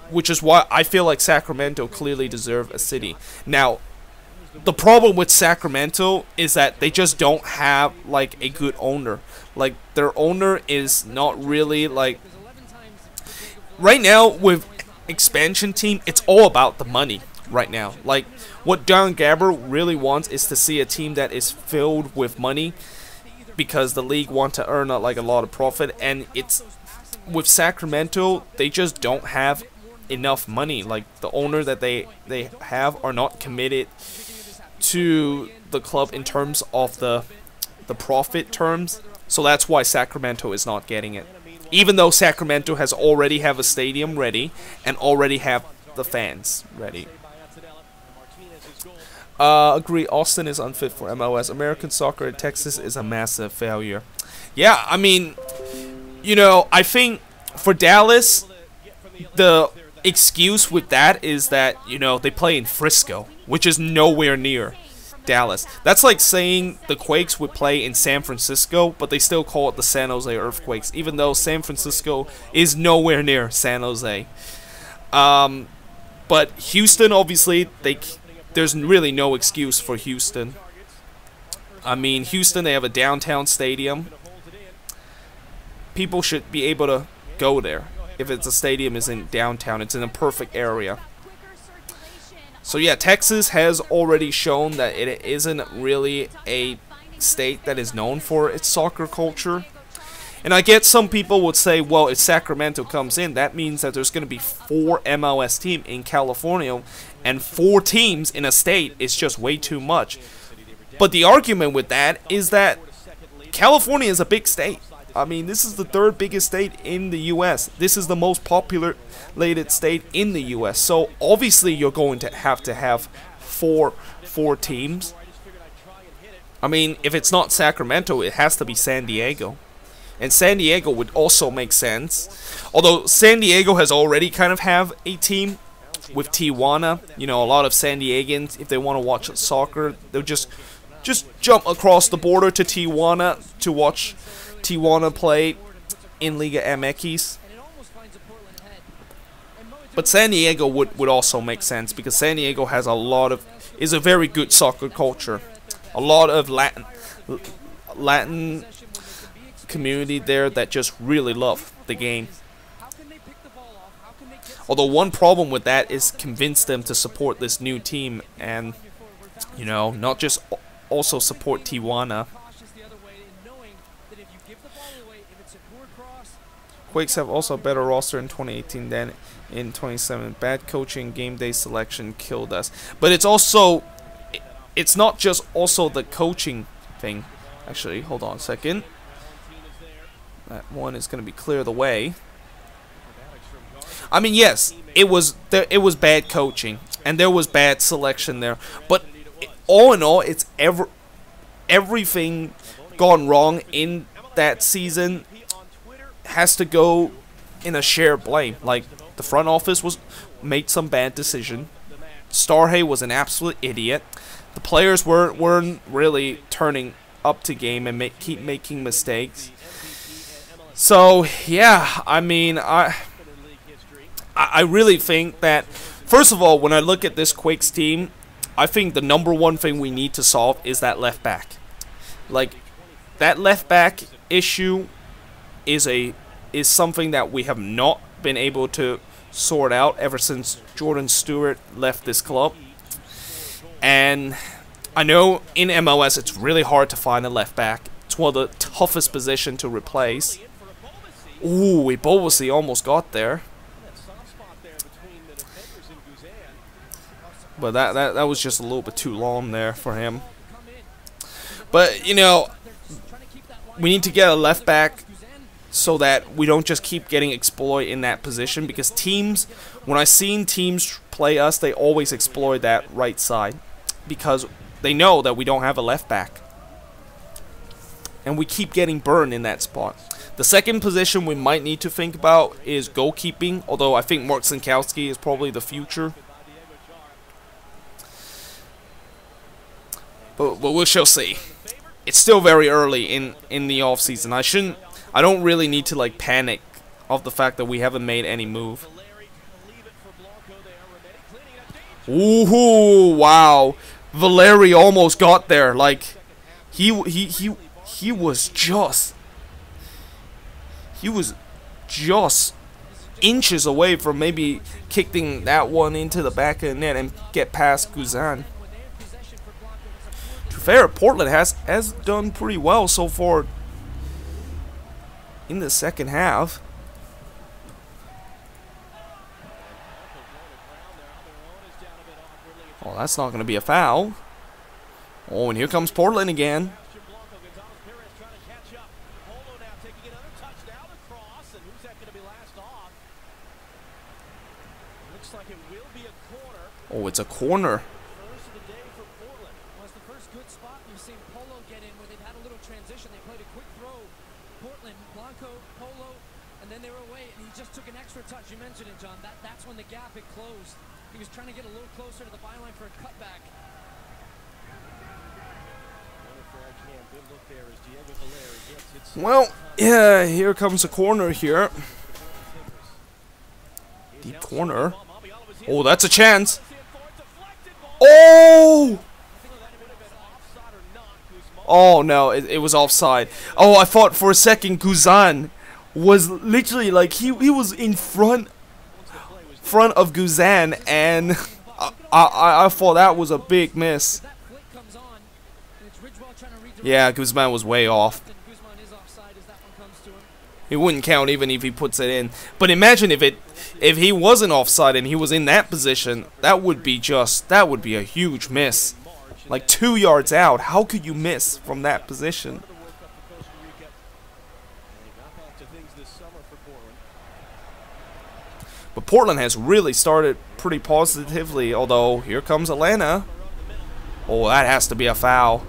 which is why I feel like Sacramento clearly deserve a city. Now, the problem with Sacramento is that they just don't have, like, a good owner. Like, their owner is not really, like, right now with expansion team, it's all about the money right now. Like, what Don Gabbard really wants is to see a team that is filled with money, because the league wants to earn like a lot of profit, and it's with Sacramento, they just don't have enough money. Like, the owner that they have are not committed to the club in terms of the profit terms, so that's why Sacramento is not getting it, even though Sacramento has already have a stadium ready and already have the fans ready. Agree, Austin is unfit for MLS. American soccer in Texas is a massive failure. Yeah, I mean, you know, I think for Dallas, the excuse with that is that, you know, they play in Frisco, which is nowhere near Dallas. That's like saying the Quakes would play in San Francisco, but they still call it the San Jose Earthquakes, even though San Francisco is nowhere near San Jose. But Houston, obviously, there's really no excuse for Houston. I mean, Houston, they have a downtown stadium. People should be able to go there. If it's a stadium is in downtown, it's in a perfect area. So yeah, Texas has already shown that it isn't really a state that is known for its soccer culture. And I get some people would say, well, if Sacramento comes in, that means that there's going to be 4 MLS teams in California, and 4 teams in a state is just way too much. But the argument with that is that California is a big state. I mean, this is the 3rd biggest state in the U.S. This is the most populated state in the U.S. So obviously you're going to have 4 teams. I mean, if it's not Sacramento, it has to be San Diego. And San Diego would also make sense. Although San Diego has already kind of have a team with Tijuana. You know, a lot of San Diegans, if they want to watch soccer, they'll just jump across the border to Tijuana to watch Tijuana play in Liga MX. But San Diego would also make sense because San Diego has is a very good soccer culture. A lot of Latin community there that just really love the game. Although one problem with that is convince them to support this new team and, you know, not just also support Tijuana. Quakes have also a better roster in 2018 than in 2017. Bad coaching, game day selection killed us. But it's not just also the coaching thing. Actually, hold on a second. That one is going to be clear the way. I mean, yes, it was bad coaching and there was bad selection there. But all in all, it's everything gone wrong in that season has to go in a shared blame. Like, the front office made some bad decision. Starhay was an absolute idiot. The players weren't really turning up to game and keep making mistakes. So yeah, I mean, I really think that, first of all, when I look at this Quakes team, I think the #1 thing we need to solve is that left back. Like, that left back issue is something that we have not been able to sort out ever since Jordan Stewart left this club. And I know in MLS it's really hard to find a left back. It's one of the toughest positions to replace. Ooh, Ibovasi almost got there. But that was just a little bit too long there for him. But, you know, we need to get a left back so that we don't just keep getting exploited in that position, because teams, when I've seen teams play us, they always exploit that right side because they know that we don't have a left back. And we keep getting burned in that spot. The second position we might need to think about is goalkeeping, although I think Mark Sinkowski is probably the future. But we shall see. It's still very early in the off season. I don't really need to like panic of the fact that we haven't made any move. Ooh, wow. Valeri almost got there. Like, he was just inches away from maybe kicking that one into the back of the net and get past Guzan. To be fair, Portland has done pretty well so far in the second half. Oh, that's not going to be a foul. Oh, and here comes Portland again. Oh, it's a corner. Touch. You mentioned it, John. That's when the gap had closed. He was trying to get a little closer to the byline for a cutback. Well, yeah, here comes a corner here. Deep corner. Oh, that's a chance. Oh! Oh no, it was offside. Oh, I thought for a second Guzan was literally like he was in front of Guzan, and I thought that was a big miss. Yeah, Guzman was way off. It wouldn't count even if he puts it in. But imagine if he wasn't offside and he was in that position, that would be a huge miss. Like 2 yards out, how could you miss from that position? But Portland has really started pretty positively, although here comes Atlanta. Oh, that has to be a foul.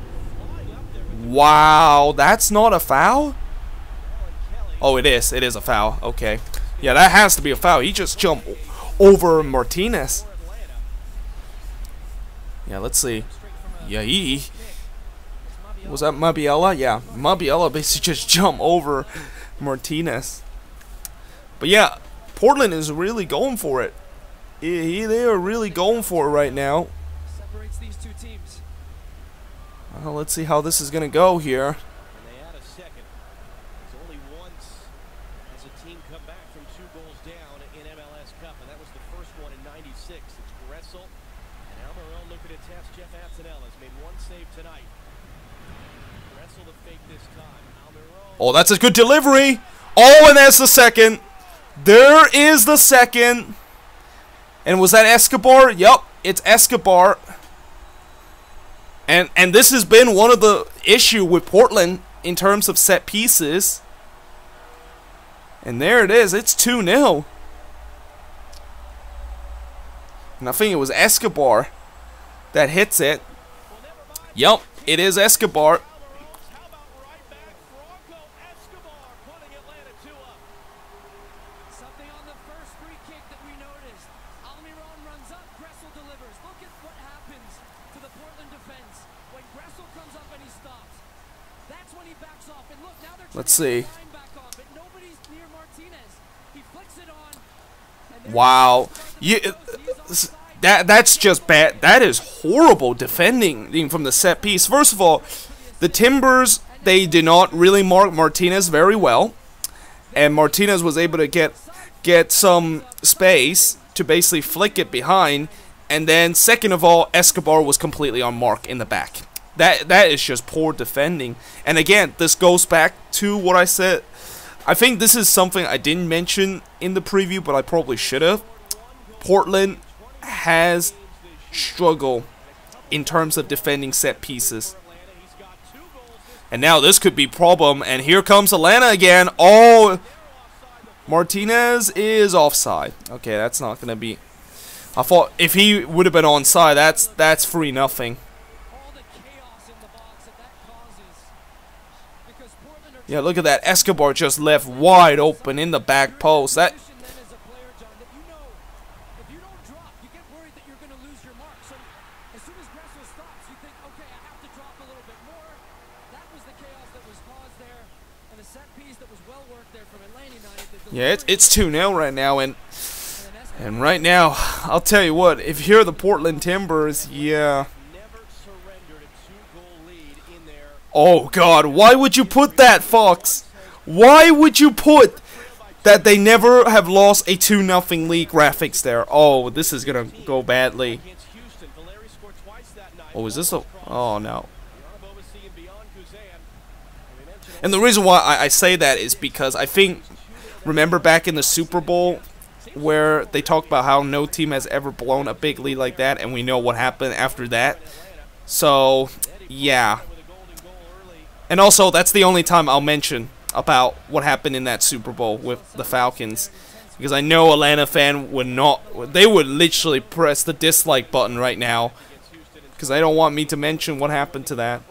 Wow, that's not a foul? Oh, it is a foul. Okay. Yeah, that has to be a foul. He just jumped over Martinez. Yeah, let's see. Yeah, was that Mabiella? Yeah, Mabiella basically just jumped over Martinez. But yeah, Portland is really going for it. They are really going for it right now. Well, let's see how this is going to go here. Team come back from 2 goals down in MLS Cup, and that was the first one in '96. It's Gressel and Almiron looking to test Jeff Atzenell. Has made 1 save tonight. Gressel to fake this time. Almiron. Oh, that's a good delivery. Oh, and there's the second. There is the second. And was that Escobar? Yup, it's Escobar. And this has been one of the issue with Portland in terms of set pieces. And there it is. It's 2-0. And I think it was Escobar that hits it. Yup, it is Escobar. Something on the first free kick that we noticed. Almiron runs up, Gressel delivers. Look at what happens to the Portland defense when Gressel comes up and he stops. That's when he backs off. And look, now they're Let's see. Wow, that's just bad. That is horrible defending from the set piece. First of all, the Timbers, they did not really mark Martinez very well, and Martinez was able to get some space to basically flick it behind. And then second of all, Escobar was completely on mark in the back. That is just poor defending. And again, this goes back to what I said. I think this is something I didn't mention in the preview, but I probably should have. Portland has struggled in terms of defending set pieces. And now this could be a problem. And here comes Atlanta again. Oh, Martinez is offside. Okay, that's not going to be... I thought if he would have been onside, that's 3-0. Yeah, look at that. Escobar just left wide open in the back post. That. Yeah, it's 2-0 right now, and right now, I'll tell you what. If you're the Portland Timbers, yeah. Oh God, why would you put that, Fox? Why would you put that they never have lost a 2-0 lead graphics there? Oh, this is gonna go badly. Oh, is this a... Oh, no. And the reason why I say that is because I think... Remember back in the Super Bowl where they talked about how no team has ever blown a big lead like that, and we know what happened after that? So, yeah. And also, that's the only time I'll mention about what happened in that Super Bowl with the Falcons. Because I know Atlanta fan would not... They would literally press the dislike button right now. Because they don't want me to mention what happened to that.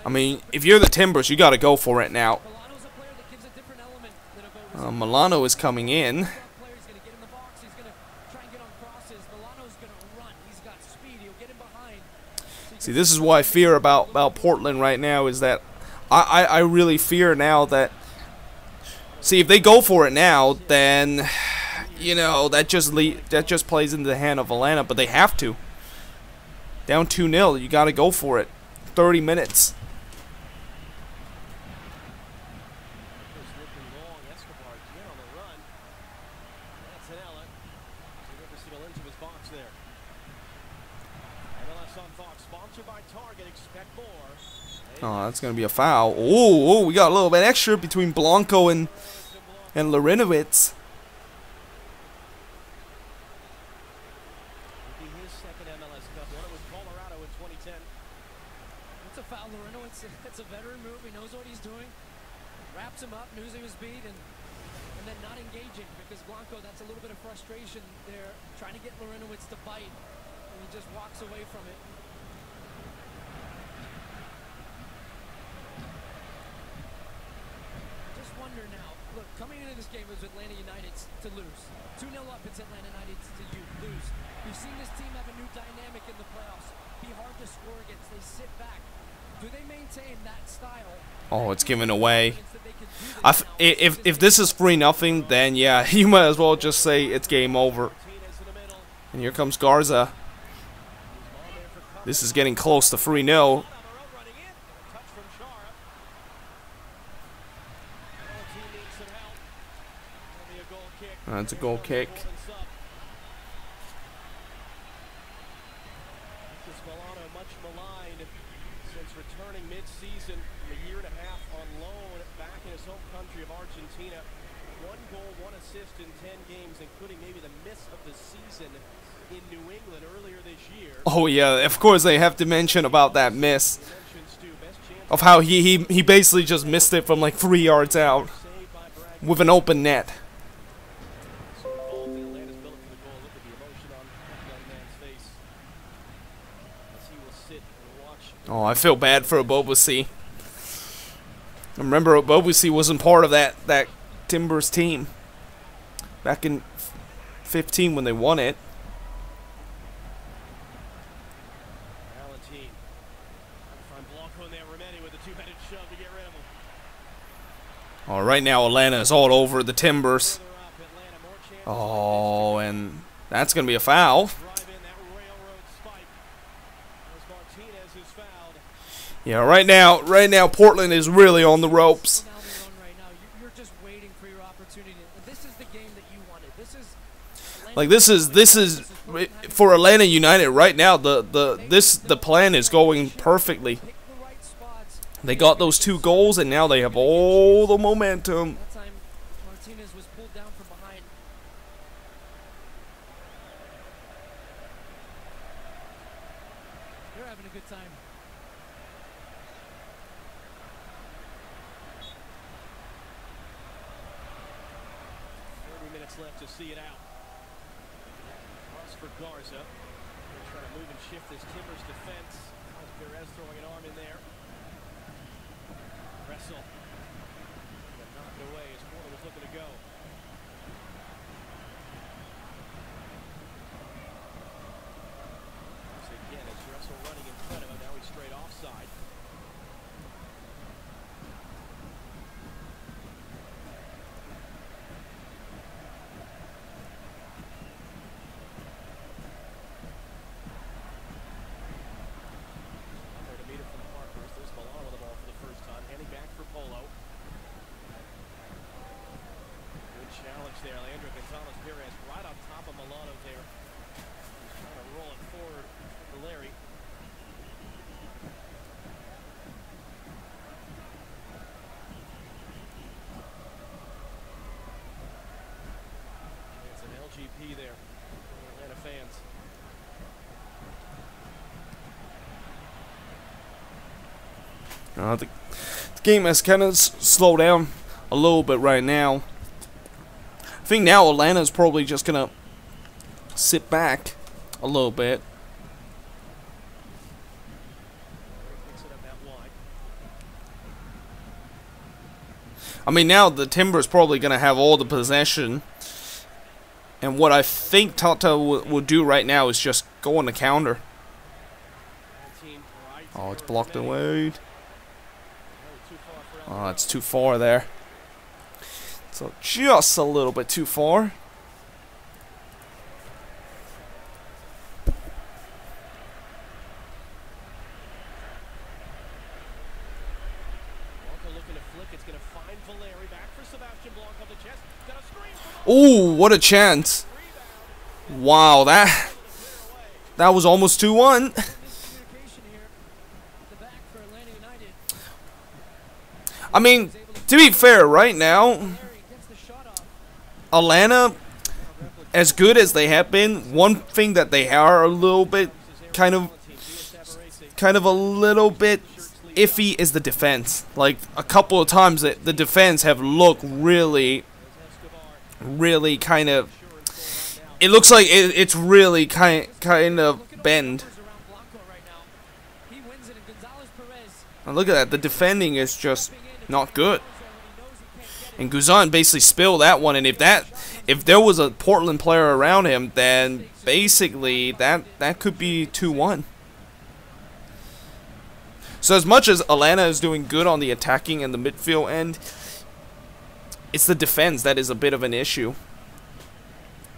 I mean, if you're the Timbers, you got to go for it now. Milano is coming in. Loreno's going to run. He's got speed. He'll get him behind. See, this is what I fear about Portland right now, is that I really fear now that, see, if they go for it now, then, you know, that just plays into the hand of Atlanta, but they have to. Down 2-0, you got to go for it. 30 minutes. Oh, that's going to be a foul. Oh, we got a little bit extra between Blanco and Larinowitz. His second MLS Cup one. It was Colorado in 2010. It's a foul, Larinowitz. It's a veteran move. He knows what he's doing. Wraps him up, losing his beat, and then not engaging, because Blanco, that's a little bit of frustration there, trying to get Larinowitz to bite, and he just walks away from it. Wonder now, look, coming into this game was Atlanta United to lose. 2-0 up, it's Atlanta United to lose. We've seen this team have a new dynamic in the playoffs. Be hard to score against. They sit back. Do they maintain that style? Oh, it's given away. If this is 3-0, then yeah, you might as well just say it's game over. And here comes Garza. This is getting close to 3-0. That's a goal kick. Much maligned since returning mid-season, a year and a half on loan back in his home country of Argentina. 1 goal, 1 assist in 10 games, including maybe the miss of the season in New England earlier this year. Oh yeah, of course they have to mention about that miss. Of how he basically just missed it from like 3 yards out with an open net. Oh, I feel bad for Obobisi. Remember, Obobisi wasn't part of that Timbers team back in 15 when they won it. Oh, right now Atlanta is all over the Timbers. Oh, and that's going to be a foul. Yeah, right now Portland is really on the ropes. You're just waiting for your opportunity. This is the game that you wanted. This is for Atlanta United right now. The plan is going perfectly. They got those 2 goals, and now they have all the momentum. That time Martinez was pulled down from behind. They're having a good time. 30 minutes left to see it out. Cross for Garza. They're trying to move and shift this Timbers defense. Perez throwing an arm in there. Wrestle. Got knocked away as Portland was looking to go. So again, it's Russell running in front of him. Now he's straight offside. There, Leandro Gonzalez Perez right on top of Milano there. He's trying to roll it forward for Larry. It's an LGP there for Atlanta fans. The game has kind of slowed down a little bit right now. I think now Atlanta's probably just gonna sit back a little bit. I mean, now the Timbers probably gonna have all the possession, And what I think Tata will do right now is just go on the counter. Oh, it's blocked away. Oh, it's too far there. So just a little bit too far. Oh, what a chance. Wow, that was almost 2-1. I mean, to be fair, right now, Atlanta, as good as they have been, one thing that they are a little bit kind of a little bit iffy is the defense. Like a couple of times that the defense have looked really kind of, it looks like it's really kind of bend. And look at that, the defending is just not good. And Guzan basically spilled that one, and if there was a Portland player around him, then basically that could be 2-1. So as much as Atlanta is doing good on the attacking and the midfield end, it's the defense that is a bit of an issue.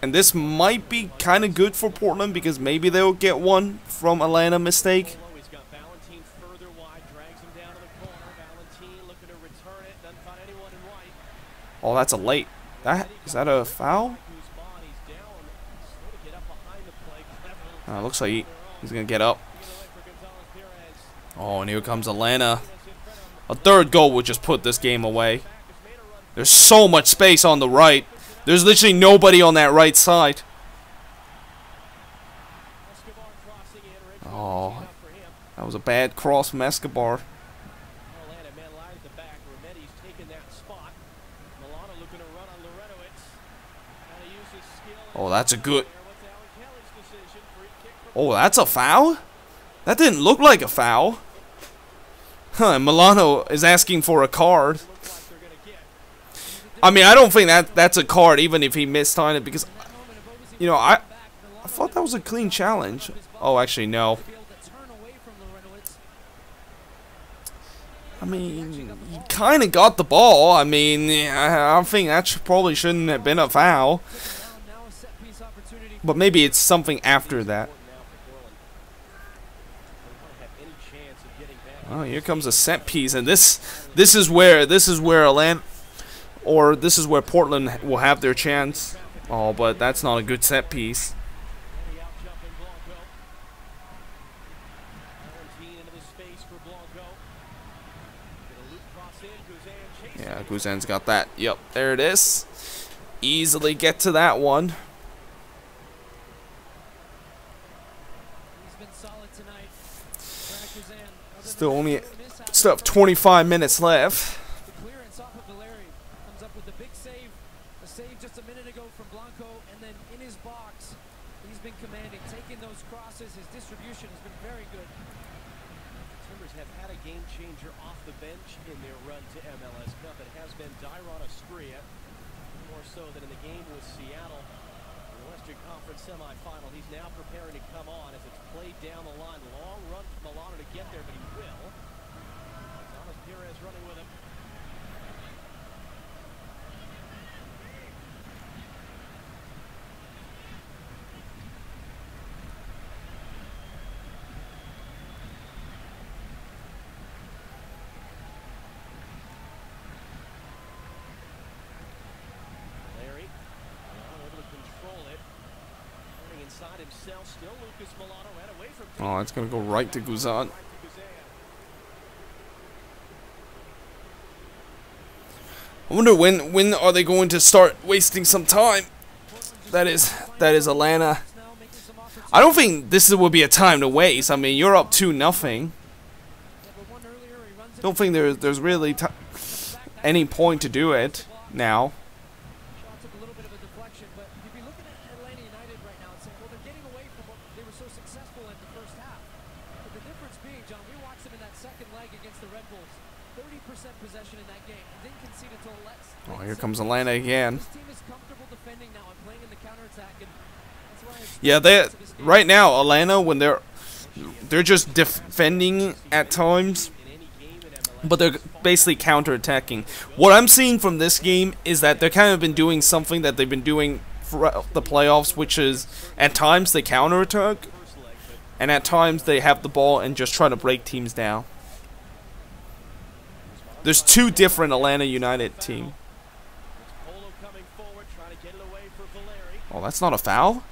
And this might be kind of good for Portland because maybe they'll get one from Atlanta mistake. Oh, that's a late. Is that a foul? Looks like he's gonna get up. Oh, and here comes Atlanta. A third goal would just put this game away. There's so much space on the right. There's literally nobody on that right side. Oh, that was a bad cross from Escobar. Oh, that's a good... Oh, that's a foul? That didn't look like a foul. Huh, Milano is asking for a card. I mean, I don't think that's a card, even if he mistimed it, because, you know, I thought that was a clean challenge. Oh, actually, no. I mean, he kind of got the ball. I mean, I think that probably shouldn't have been a foul. But maybe it's something after that. Oh, here comes a set piece, and this is where Atlanta, or this is where Portland will have their chance. Oh, but that's not a good set piece. Yeah, Guzan's got that. Yep, there it is. Easily get to that one. Still have 25 minutes left. Save just a minute ago from Blanco, and then in his box, he's been commanding, taking those crosses. His distribution has been very good. The Timbers have had a game changer off the bench in their run to MLS Cup. It has been Dairon Asprilla, more so than in the game with Seattle in the Western Conference semifinal. He's now preparing to come on as it's played down the line. Long run from Milano to get there, but he will. Thomas Perez running with him. Oh, it's gonna go right to Guzan. I wonder when are they going to start wasting some time. That is Atlanta. I don't think this would be a time to waste. I mean, you're up 2-0. Don't think there's really any point to do it now. 30% possession in that game and didn't concede a total less. Oh, here comes Atlanta again. This team is comfortable defending now and playing in the counterattack, and that's why Yeah, they right now Atlanta, when they're just defending at times, but they're basically counterattacking. What I'm seeing from this game is that they're kind of been doing something that they've been doing throughout the playoffs, which is at times they counterattack, and at times they have the ball and just try to break teams down. There's two different Atlanta United teams. Oh, that's not a foul?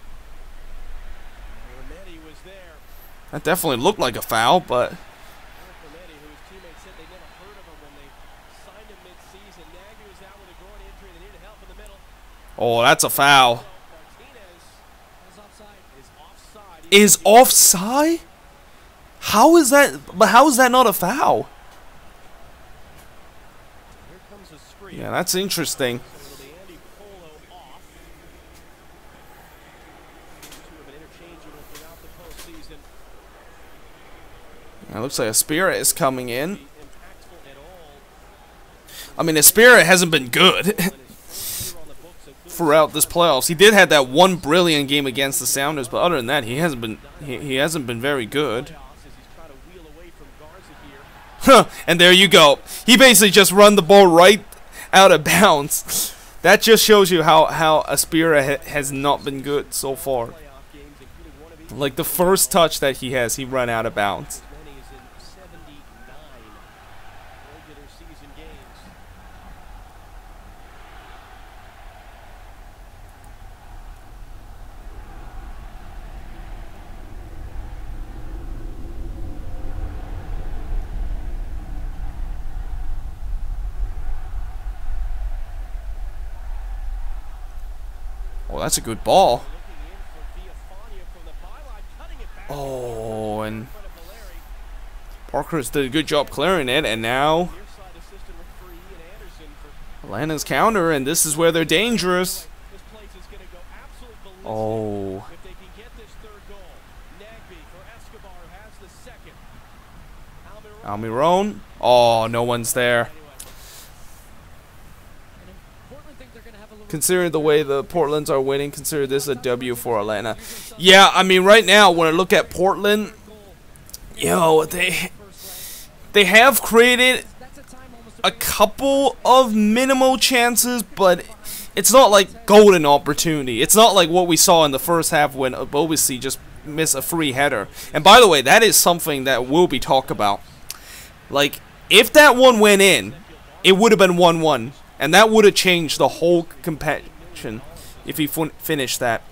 That definitely looked like a foul, but... Oh, that's a foul. Is offside? How is that? But how is that not a foul? Yeah, that's interesting. It looks like a Spirit is coming in. I mean, the Spirit hasn't been good throughout this playoffs. He did have that one brilliant game against the Sounders, but other than that, he hasn't been very good. Huh, and there you go. He basically just run the ball right out of bounds. That just shows you how Aspira has not been good so far. Like the first touch that he has, he run out of bounds. Oh, that's a good ball. Oh, and Parker's did a good job clearing it, and now Atlanta's counter, and this is where they're dangerous. Oh. Almiron. Oh, no one's there. Considering the way the Portlands are winning, consider this a W for Atlanta. Yeah, I mean, right now, when I look at Portland, yo, they have created a couple of minimal chances, but it's not like golden opportunity. It's not like what we saw in the first half when Obovisi just missed a free header. And by the way, that is something that will be talked about. Like, if that one went in, it would have been 1-1. And that would have changed the whole competition if he finished that.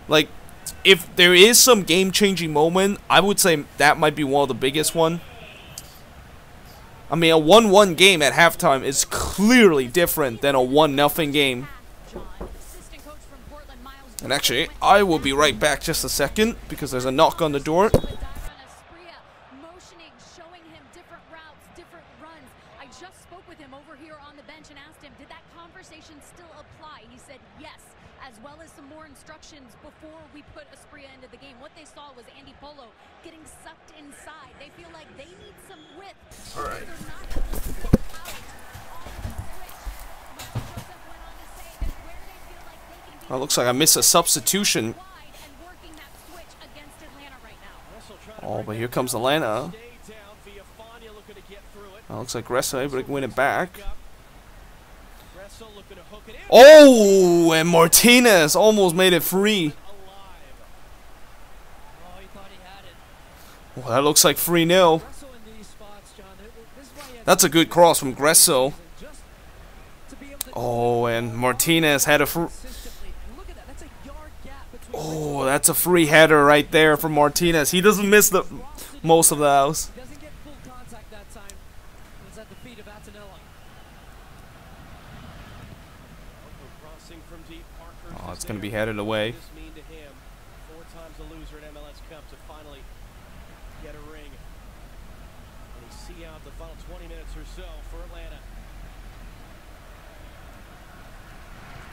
Like, if there is some game-changing moment, I would say that might be one of the biggest one. I mean, a 1-1 game at halftime is clearly different than a 1-0 game. And actually, I will be right back just a second, because there's a knock on the door. Before we put Aspria into the game, what they saw was Andy Polo getting sucked inside. They feel like they need some width. All right. Oh, looks like I missed a substitution. Oh, but here comes Atlanta. Oh, looks like Gressa able to win it back. Oh, and Martinez almost made it free. Well, that looks like 3-0. That's a good cross from Gresso. Oh, and Martinez had a oh, that's a free header right there from Martinez. He doesn't miss the most of those. Oh, it's going to be headed away. Four times a loser at MLS Cup to finally get a ring. And we see out the final 20 minutes or so for Atlanta.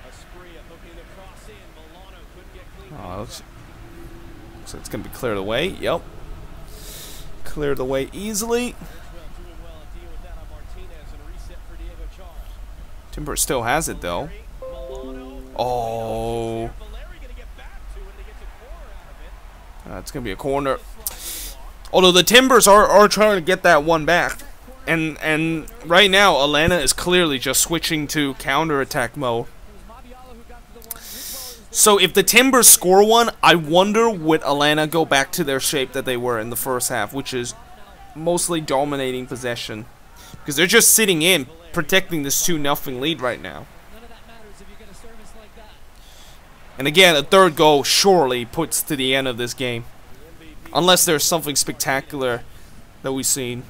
Aspria hooking the cross in. Milano couldn't get clean. Oh, looks like it's going to be cleared away. Yep. Cleared away easily. Doing well at Timber still has it though. Oh. It's going to be a corner. Although the Timbers are trying to get that one back. And right now, Atlanta is clearly just switching to counter-attack mode. So if the Timbers score one, I wonder would Atlanta go back to their shape that they were in the first half, which is mostly dominating possession. Because they're just sitting in, protecting this 2-0 lead right now. And again, a third goal surely puts to the end of this game. Unless there's something spectacular that we've seen.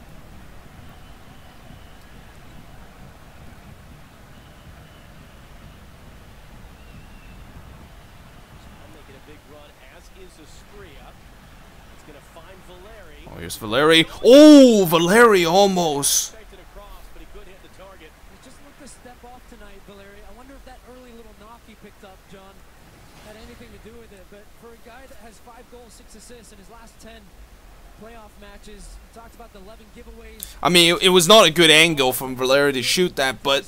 Oh, here's Valeri. Oh, Valeri almost. Just looked to step off tonight, Valeri. I wonder if that early little knock he picked up, John, had anything to do with it. But for a guy that has 5 goals, 6 assists in his last 10 playoff matches, talked about the 11 giveaways. I mean, it was not a good angle from Valeri to shoot that, but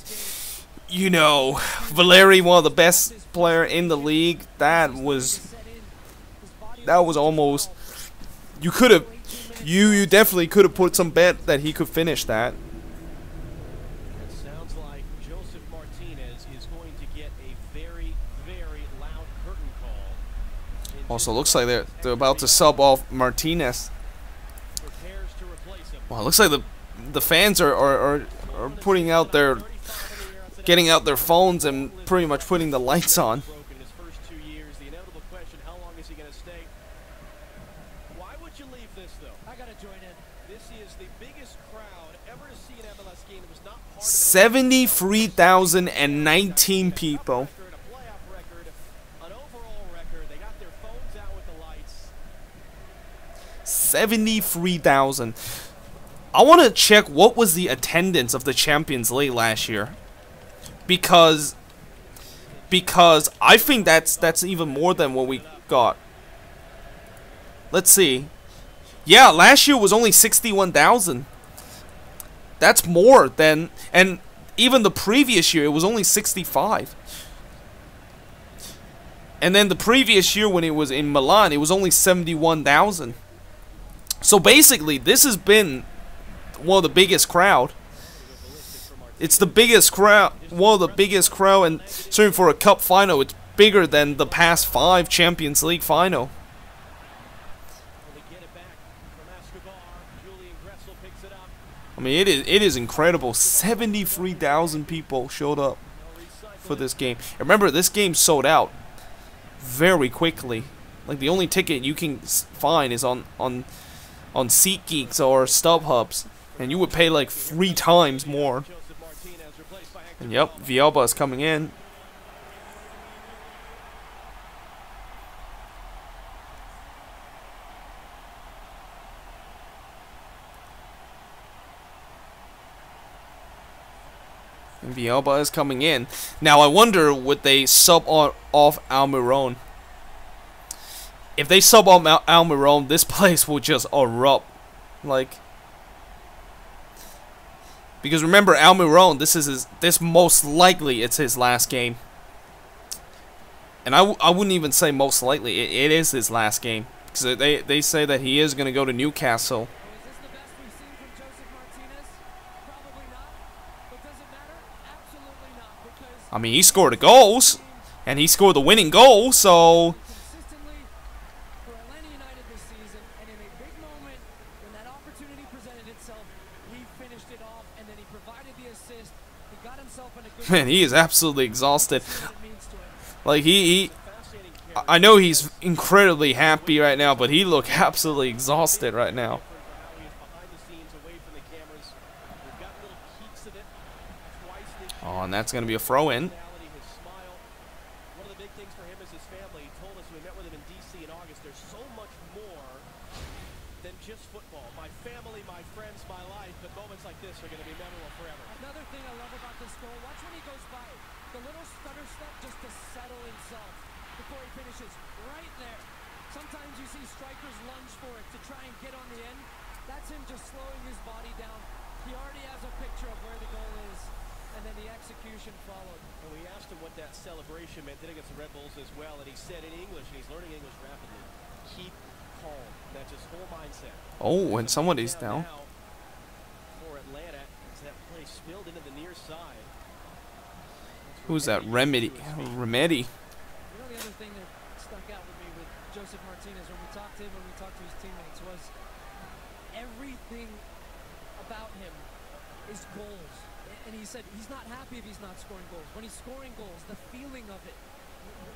you know, Valeri, one of the best player in the league, that was almost, you could have, you definitely could have put some bet that he could finish that. It sounds like Joseph Martinez is going to get a very, very loud curtain call. Also, looks like they're about to sub off Martinez. Prepares to replace him. Well, it looks like the fans are putting out their, getting out their phones and pretty much putting the lights on. In his first 2 years, the inevitable question: how long is he going to stay? Why would you leave this though? I gotta join in. This is the biggest crowd ever to see an MLS game. It was not part of 73,019 people. a playoff record, an overall record. They got their phones out with the lights. 73,000. I want to check what was the attendance of the Champions League last year. Because I think that's even more than what we got. Let's see. Yeah, last year was only 61,000. That's more than, and even the previous year it was only 65. And then the previous year when it was in Milan, it was only 71,000. So basically, this has been one of the biggest crowd. It's the biggest crowd, one of the biggest crowd, and certainly for a cup final, it's bigger than the past 5 Champions League final. I mean, it is incredible. 73,000 people showed up for this game. Remember, this game sold out very quickly. Like, the only ticket you can find is on SeatGeeks or StubHubs, and you would pay like 3 times more. And yep, Villalba is coming in. And Villalba is coming in. Now I wonder, would they sub off Almiron? If they sub off Almiron, this place will just erupt. Like, because remember, Almiron, this most likely it's his last game. And I wouldn't even say most likely, it is his last game. Because they say that he is going to go to Newcastle. Is this the best we've seen from Joseph Martinez? Probably not. But does it matter? Absolutely not. Because I mean, he scored the goals. And he scored the winning goal, so consistently for Atlanta United this season, and in a big moment when that opportunity presented itself, he finished it off, and then he provided the assist. He got himself in a good man, he is absolutely exhausted. what it means to him. Like, I know he's incredibly happy right now, but he looked absolutely exhausted right now. How he is behind the scenes, away from the cameras. We've got little peeks of it twice this year. Oh, and that's going to be a throw-in. His smile. One of the big things for him is his family. He told us when we met with him in D.C. in August, there's so much more than just football. My family, my friends, my life, but moments like this are going to be memorable forever. Another thing I love about this goal, watch when he goes by. The little stutter step just to settle himself before he finishes. Right there. Sometimes you see strikers lunge for it to try and get on the end. That's him just slowing his body down. He already has a picture of where the goal is. and then the execution followed. And we asked him what that celebration meant then against the Red Bulls as well, and he said in English, and he's learning English rapidly, keep calm. That's his whole mindset. Oh, and somebody's down. For Atlanta, as that play spilled into the near side. Who's that? Remedy. Remedy. You know, the other thing that stuck out with me with Joseph Martinez when we talked to him, when we talked to his teammates, was everything about him is goals. And he said he's not happy if he's not scoring goals. When he's scoring goals, the feeling of it,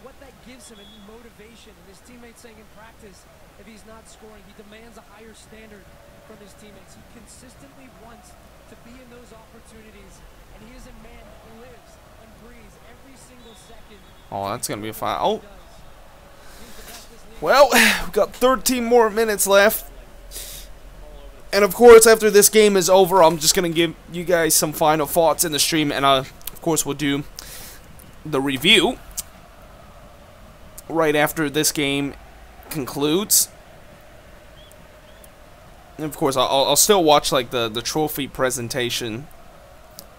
what that gives him, and motivation. And his teammates saying in practice, if he's not scoring, he demands a higher standard from his teammates. He consistently wants to be in those opportunities, and he is a man that lives and breathes every single second. Oh, that's gonna be a foul. Oh, well, we've got 13 more minutes left. And of course, after this game is over, I'm just gonna give you guys some final thoughts in the stream, and of course we'll do the review right after this game concludes. And of course, I'll still watch like the trophy presentation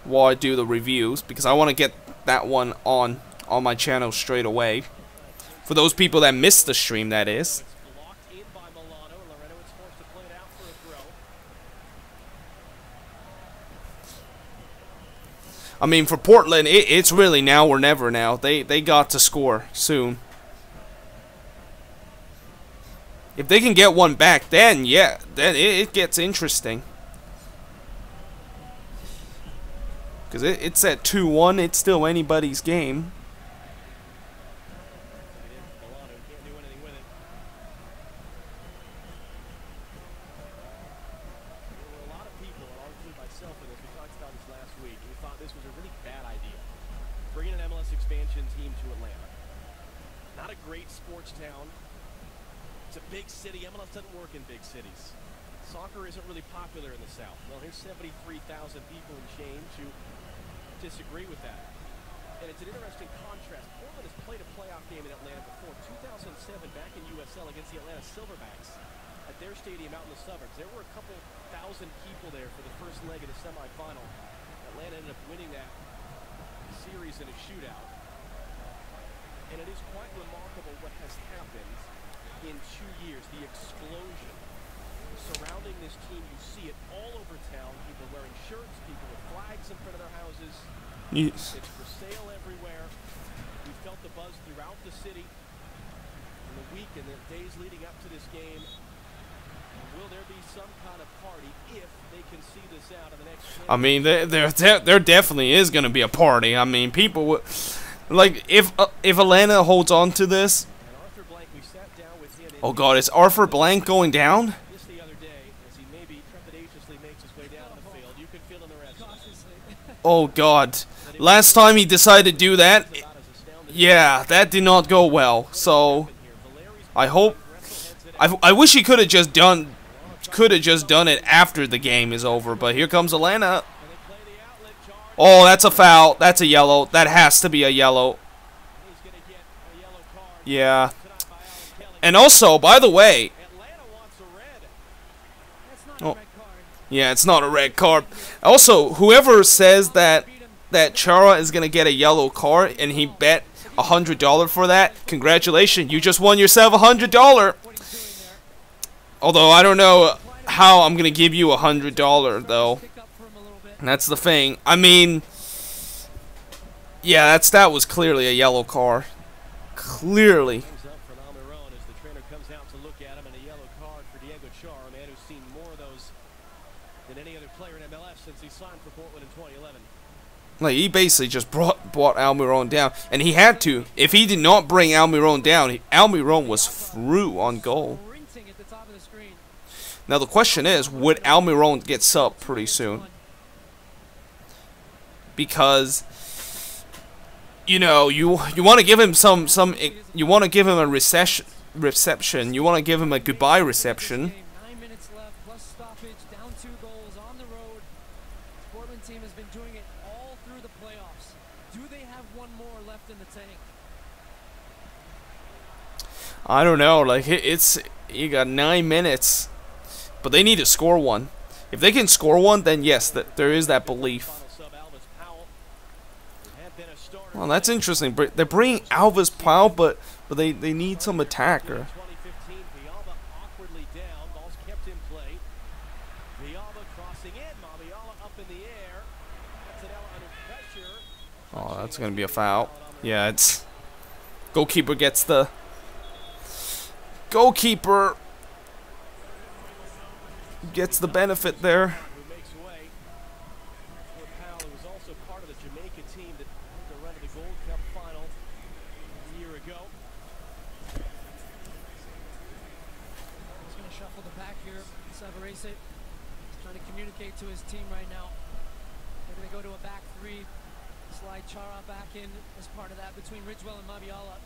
while I do the reviews, because I want to get that one on my channel straight away. For those people that missed the stream, that is. I mean, for Portland, it's really now or never now. They got to score soon. If they can get one back, then yeah, then it gets interesting. Because it's at 2-1, it's still anybody's game. Bringing an MLS expansion team to Atlanta. Not a great sports town. It's a big city. MLS doesn't work in big cities. Soccer isn't really popular in the South. Well, here's 73,000 people and change who disagree with that. And it's an interesting contrast. Portland has played a playoff game in Atlanta before. 2007, back in USL against the Atlanta Silverbacks at their stadium out in the suburbs. There were a couple thousand people there for the first leg of the semifinal. Atlanta ended up winning that series in a shootout, and it is quite remarkable what has happened in 2 years. The explosion surrounding this team, you see it all over town. People wearing shirts, people with flags in front of their houses. Yes. It's for sale everywhere. We felt the buzz throughout the city in the week and the days leading up to this game. Will there be some kind of party if they can see this out in the next game? I mean, there definitely is going to be a party. I mean, people would, like, if Atlanta holds on to this. Oh God, is Arthur Blank going down? Just the other day, as he maybe trepidatiously makes his way down the field, you can feel in the rest. Oh God, last time he decided to do that, yeah, that did not go well. So I hope, I wish he could have just done it after the game is over. But here comes Atlanta. Oh, that's a foul. That's a yellow. That has to be a yellow. Yeah. And also, by the way, oh, yeah, it's not a red card. Also, whoever says that Chara is gonna get a yellow card and he bet $100 for that, congratulations, you just won yourself $100. Although I don't know how I'm gonna give you $100 though. That's the thing. I mean, yeah, that was clearly a yellow card. Clearly. Like, he basically just brought Almiron down, and he had to. If he did not bring Almiron down, Almiron was through on goal. Now the question is, would Almiron get subbed pretty soon? Because, you know, you want to give him you want to give him a reception. You want to give him a goodbye reception. 9 minutes left, plus stoppage, down 2 goals on the road. The Portland team has been doing it all through the playoffs. Do they have one more left in the tank? I don't know. Like, you got 9 minutes, but they need to score one. If they can score one, then yes, there is that belief. Well, that's interesting. They're bringing Alvis Pau, but they need some attacker. 2015, Villalba awkwardly down. Ball's kept in play. Villalba crossing in. Mabiala up in the air. Antonella under pressure. Oh, that's gonna be a foul. Yeah, it's goalkeeper gets the benefit there. Who makes away. For Powell, who was also part of the Jamaica team that made the run to the Gold Cup final a year ago. He's going to shuffle the pack here. Savarese trying to communicate to his team right now. They're going to go to a back three. Slide Chara back in as part of that between Ridgewell and Mabiala.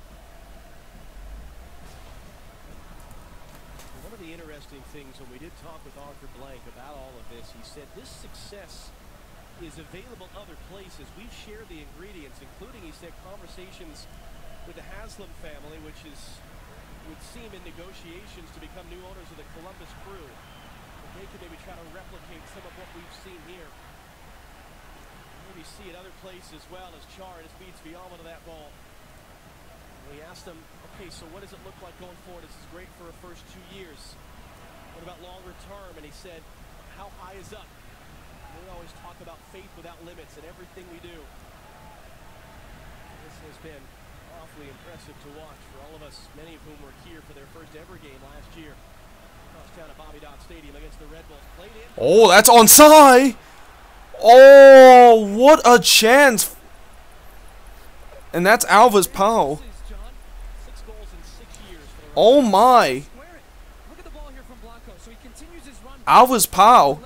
One of the interesting things when we did talk with Arthur Blank about all of this, he said this success is available other places. We've shared the ingredients, including, he said, conversations with the Haslam family, which is, would seem in negotiations to become new owners of the Columbus Crew. But they could maybe try to replicate some of what we've seen here. Maybe see it other places as well as Char just beats Villalba to that ball. We asked him, okay, so what does it look like going forward? This is great for our first 2 years. What about longer term? And he said, how high is up? We always talk about faith without limits in everything we do. This has been awfully impressive to watch for all of us, many of whom were here for their first ever game last year. Across town at Bobby Dodd Stadium against the Red Bulls. Played in. Oh, that's onside! Oh, what a chance! And that's Alvis Pau. Oh my! Alvis Pau.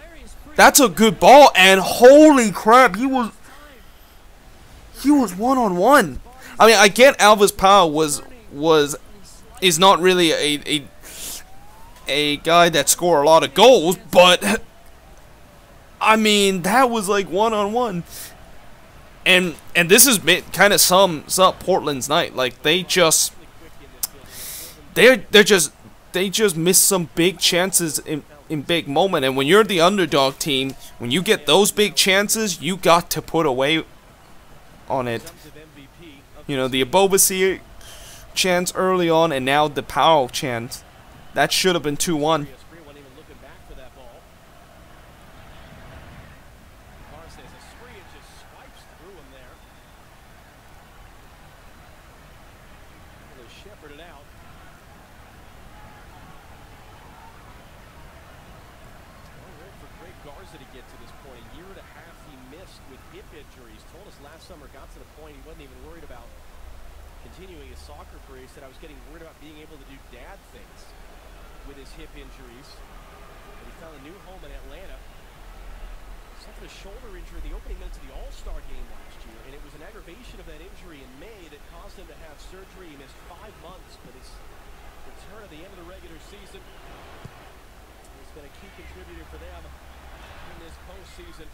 That's a good ball, and holy crap, he was one-on-one. I mean, I get Alvis Pau is not really a guy that scored a lot of goals, but I mean, that was like one-on-one. And this has been kind of sums up Portland's night. Like they just missed some big chances in big moment. And when you're the underdog team, when you get those big chances, you got to put away on it. You know, the Abobasi chance early on, and now the Powell chance. That should have been 2-1. Continuing his soccer career, he said, I was getting worried about being able to do dad things with his hip injuries. But he found a new home in Atlanta. Suffered a shoulder injury in the opening minutes of the All-Star game last year, and it was an aggravation of that injury in May that caused him to have surgery. He missed 5 months, but his return at the end of the regular season has been a key contributor for them in this postseason.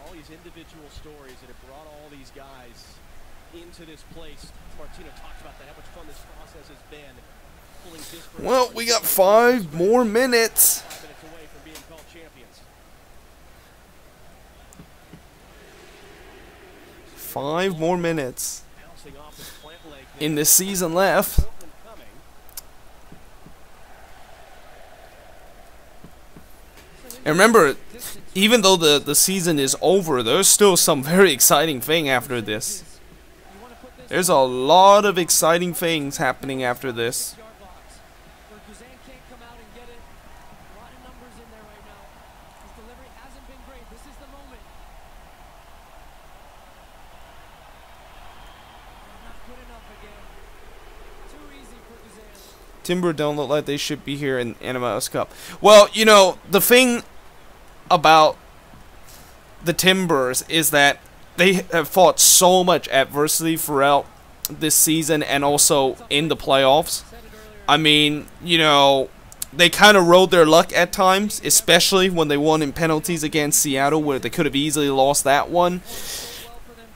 All these individual stories that have brought all these guys into this place. Martino talks about that, how much fun this process has been. Well, we got 5 more minutes. 5 minutes away from being called champions. 5 more minutes in this season left. And remember, even though the season is over, there's still some very exciting thing after this. There's a lot of exciting things happening after this. Timber don't look like they should be here in MLS Cup. Well, you know, the thing about the Timbers is that they have fought so much adversity throughout this season and also in the playoffs. I mean, you know, they kind of rode their luck at times, especially when they won in penalties against Seattle, where they could have easily lost that one.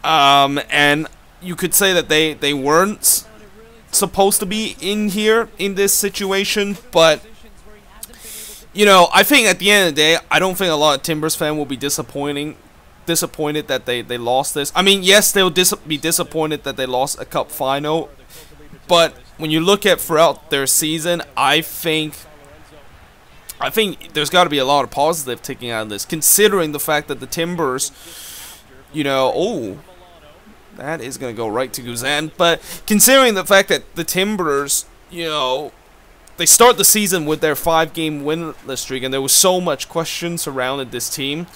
And you could say that they weren't supposed to be in here in this situation, but you know, I think at the end of the day, I don't think a lot of Timbers fans will be disappointing disappointed that they lost this. I mean, yes, they'll be disappointed that they lost a cup final, but when you look at throughout their season, I think there's got to be a lot of positive taking out of this, considering the fact that the Timbers, you know, oh, that is going to go right to Guzan, but considering the fact that the Timbers, you know, they start the season with their 5-game winless streak, and there was so much question surrounded this team,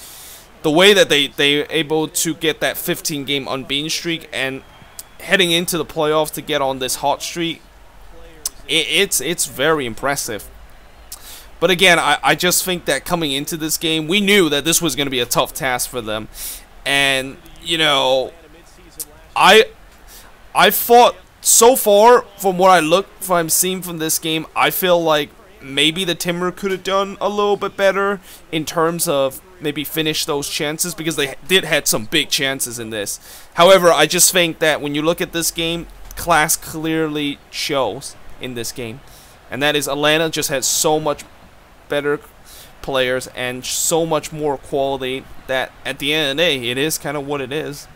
the way that they're able to get that 15-game unbeaten streak and heading into the playoffs to get on this hot streak, it's very impressive. But again, I just think that coming into this game, we knew that this was going to be a tough task for them. And, you know, I thought so far, from what I'm seeing from this game, I feel like maybe the Timber could have done a little bit better in terms of maybe finish those chances, because they did had some big chances in this. However, I just think that when you look at this game, class clearly shows in this game. And that is, Atlanta just has so much better players and so much more quality that at the end of the day, it is kind of what it is.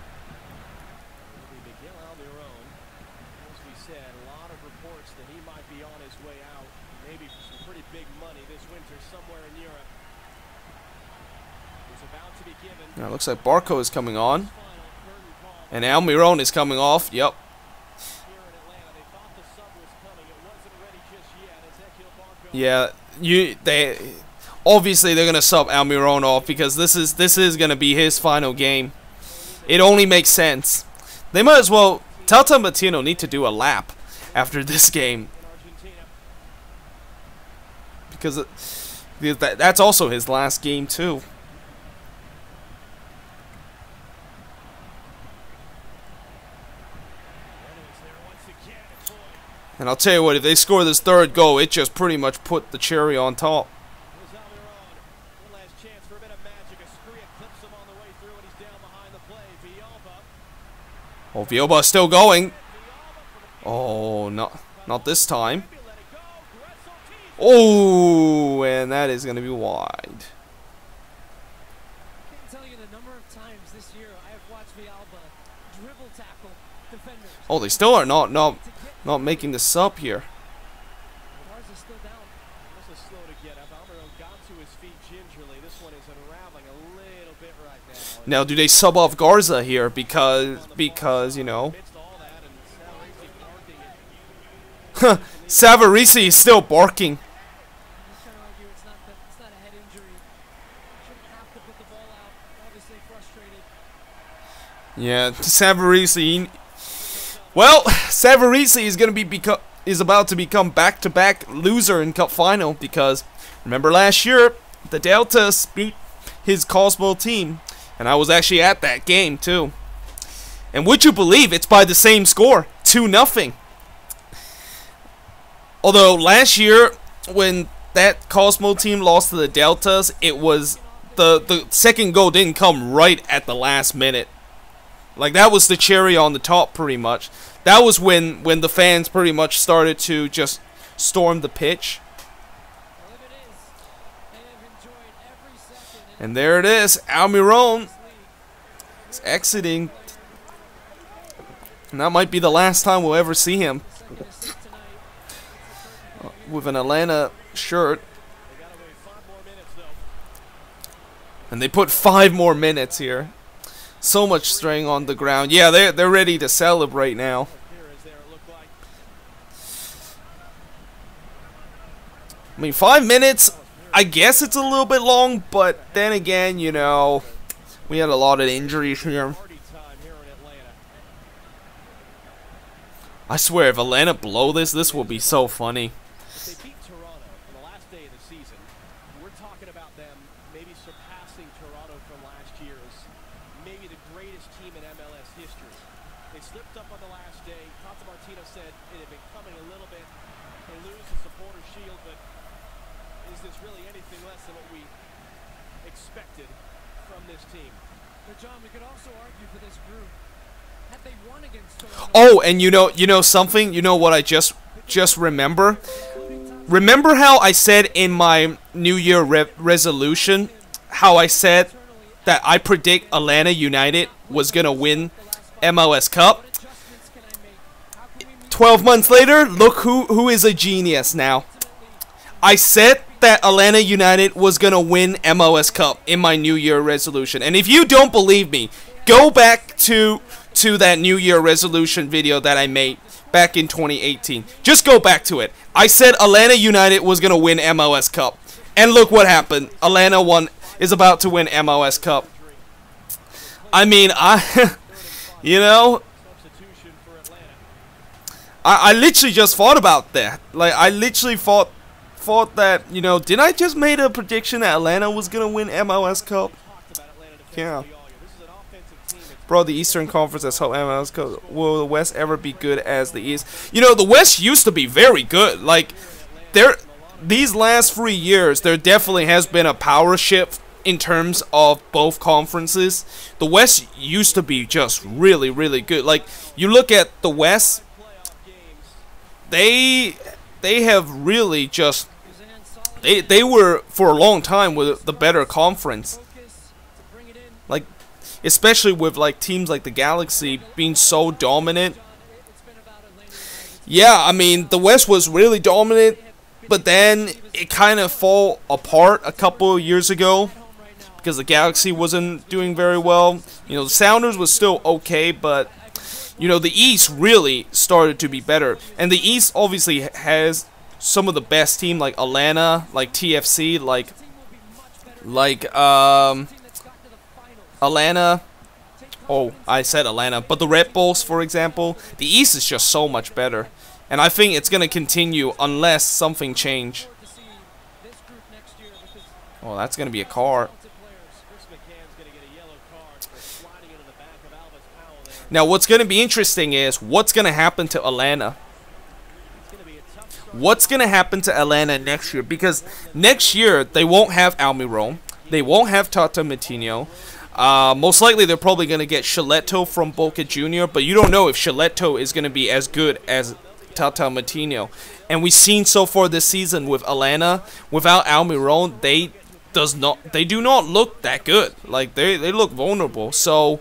Now it looks like Barco is coming on, and Almiron is coming off. Yep. Yeah, obviously they're gonna sub Almiron off, because this is gonna be his final game. It only makes sense. They might as well. Tata Martino need to do a lap after this game, because that's also his last game too. And I'll tell you what, if they score this third goal, it just pretty much put the cherry on top. Oh, Villalba still going. Oh, not this time. Oh, and that is going to be wide. I can't tell you the number of times this year I have watched Villalba dribble tackle defenders. Oh, they still are not making the sub here. Now, do they sub off Garza here because you know, Savarese is still barking. Yeah, Savarese. Well, Savarese is about to become back-to-back loser in Cup final, because remember last year the Deltas beat his Cosmo team, and I was actually at that game too. And would you believe it's by the same score, 2-0. Although last year when that Cosmo team lost to the Deltas, it was the second goal didn't come right at the last minute. Like, that was the cherry on the top, pretty much. That was when the fans pretty much started to just storm the pitch. And there it is. Almiron is exiting. And that might be the last time we'll ever see him with an Atlanta shirt. And they put 5 more minutes here. So much strain on the ground. Yeah, they're ready to celebrate now. I mean, 5 minutes, I guess it's a little bit long, but then again, you know, we had a lot of injuries here. I swear, if Atlanta blow this will be so funny. They beat Toronto on the last day of the season. We're talking about them maybe surpassing Toronto from last year's maybe the greatest team in MLS history. They slipped up on the last day. Tata Martino said it had been coming a little bit. They lose the supporter shield, but is this really anything less than what we expected from this team? But John, we could also argue for this group. Had they won against Toronto. Oh, and you know something? You know what I just remember? Remember how I said in my New Year resolution, how I said that I predict Atlanta United was going to win MLS Cup. 12 months later, look who is a genius now. I said that Atlanta United was going to win MLS Cup in my New Year resolution. And if you don't believe me, go back to that New Year resolution video that I made back in 2018. Just go back to it. I said Atlanta United was going to win MLS Cup. And look what happened. Atlanta is about to win MLS Cup. I mean, you know, I literally just thought about that. Like, I literally thought that, you know, did I just make a prediction that Atlanta was going to win MLS Cup? Yeah. Bro, the Eastern Conference has hoped MLS Cup. Will the West ever be good as the East? You know, the West used to be very good. Like, these last 3 years, there definitely has been a power shift in terms of both conferences. The West used to be just really, really good. Like, you look at the West, they have really just, they were for a long time with the better conference. Like, especially with like teams like the Galaxy being so dominant. Yeah, I mean, the West was really dominant, but then it kind of fell apart a couple of years ago because the Galaxy wasn't doing very well. You know, the Sounders was still okay, but you know, the East really started to be better. And the East obviously has some of the best team, like Atlanta, like TFC, like Atlanta. Oh, I said Atlanta, but the Red Bulls, for example. The East is just so much better, and I think it's gonna continue unless something change. Oh, that's gonna be a car. Now, what's gonna be interesting is what's gonna happen to Atlanta. What's gonna happen to Atlanta next year? Because next year they won't have Almiron, they won't have Tata Martino. Most likely they're probably going to get Chiletto from Boca Junior, but you don't know if Chiletto is going to be as good as Tata Martino. And we've seen so far this season with Atlanta, without Almiron, they do not look that good. Like, they look vulnerable. So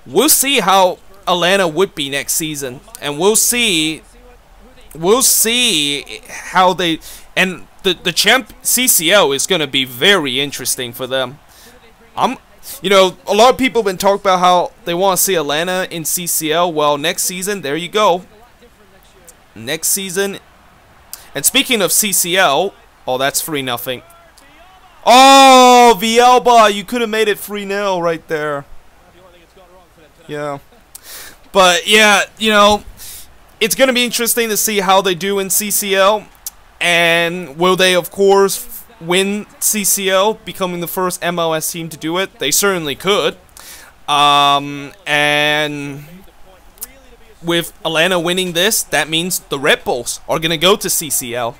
we'll see how Atlanta would be next season, and we'll see how they, and the champ CCL is going to be very interesting for them. You know, a lot of people have been talking about how they want to see Atlanta in CCL. Well, next season, there you go. Next season. And speaking of CCL, oh, that's 3-0. Oh, Villalba, you could have made it 3-0 right there. Yeah. But, yeah, you know, it's going to be interesting to see how they do in CCL. And will they, of course, win CCL, becoming the first MLS team to do it? They certainly could. And with Atlanta winning this, that means the Red Bulls are going to go to CCL.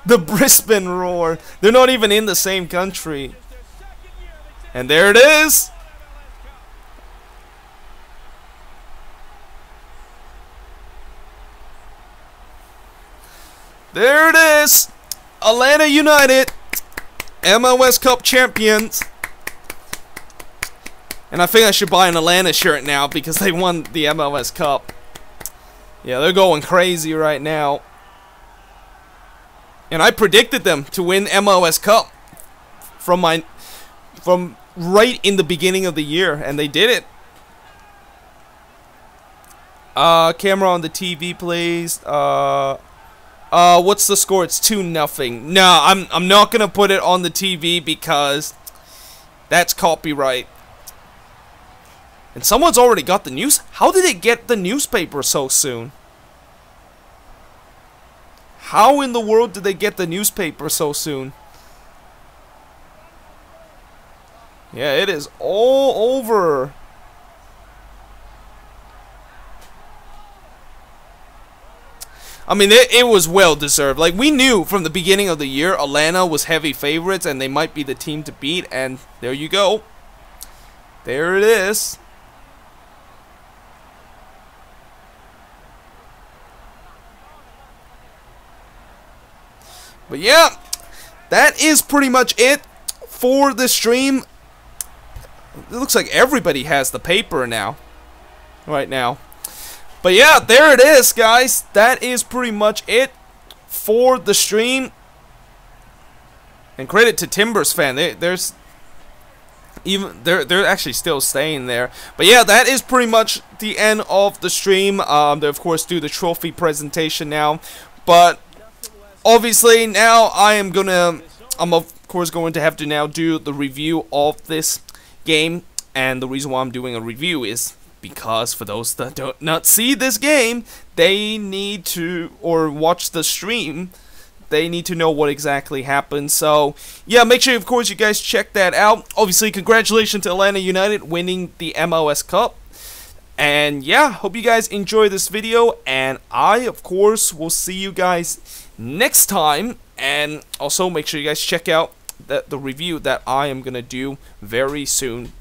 The Brisbane Roar. They're not even in the same country. And there it is. There it is. Atlanta United, MLS Cup champions. And I think I should buy an Atlanta shirt now because they won the MLS Cup. Yeah, they're going crazy right now. And I predicted them to win MLS Cup from right in the beginning of the year, and they did it. Camera on the TV, please. What's the score? It's 2-0. No, I'm not gonna put it on the TV because that's copyright. And someone's already got the news. How did it get the newspaper so soon? How in the world did they get the newspaper so soon? Yeah, it is all over. I mean, it was well deserved. Like, we knew from the beginning of the year Atlanta was heavy favorites and they might be the team to beat, and there you go. There it is. But yeah, that is pretty much it for the stream. It looks like everybody has the paper now, right now. But yeah, there it is, guys. That is pretty much it for the stream. And credit to Timbers fan. They're actually still staying there. But yeah, that is pretty much the end of the stream. They of course do the trophy presentation now. But obviously now I'm of course going to have to now do the review of this game. And the reason why I'm doing a review is because for those that do not see this game, they need to, or watch the stream, they need to know what exactly happened. So yeah, make sure of course you guys check that out. Obviously, congratulations to Atlanta United winning the MLS Cup. And yeah, hope you guys enjoy this video, and I of course will see you guys next time. And also make sure you guys check out the review that I am gonna do very soon.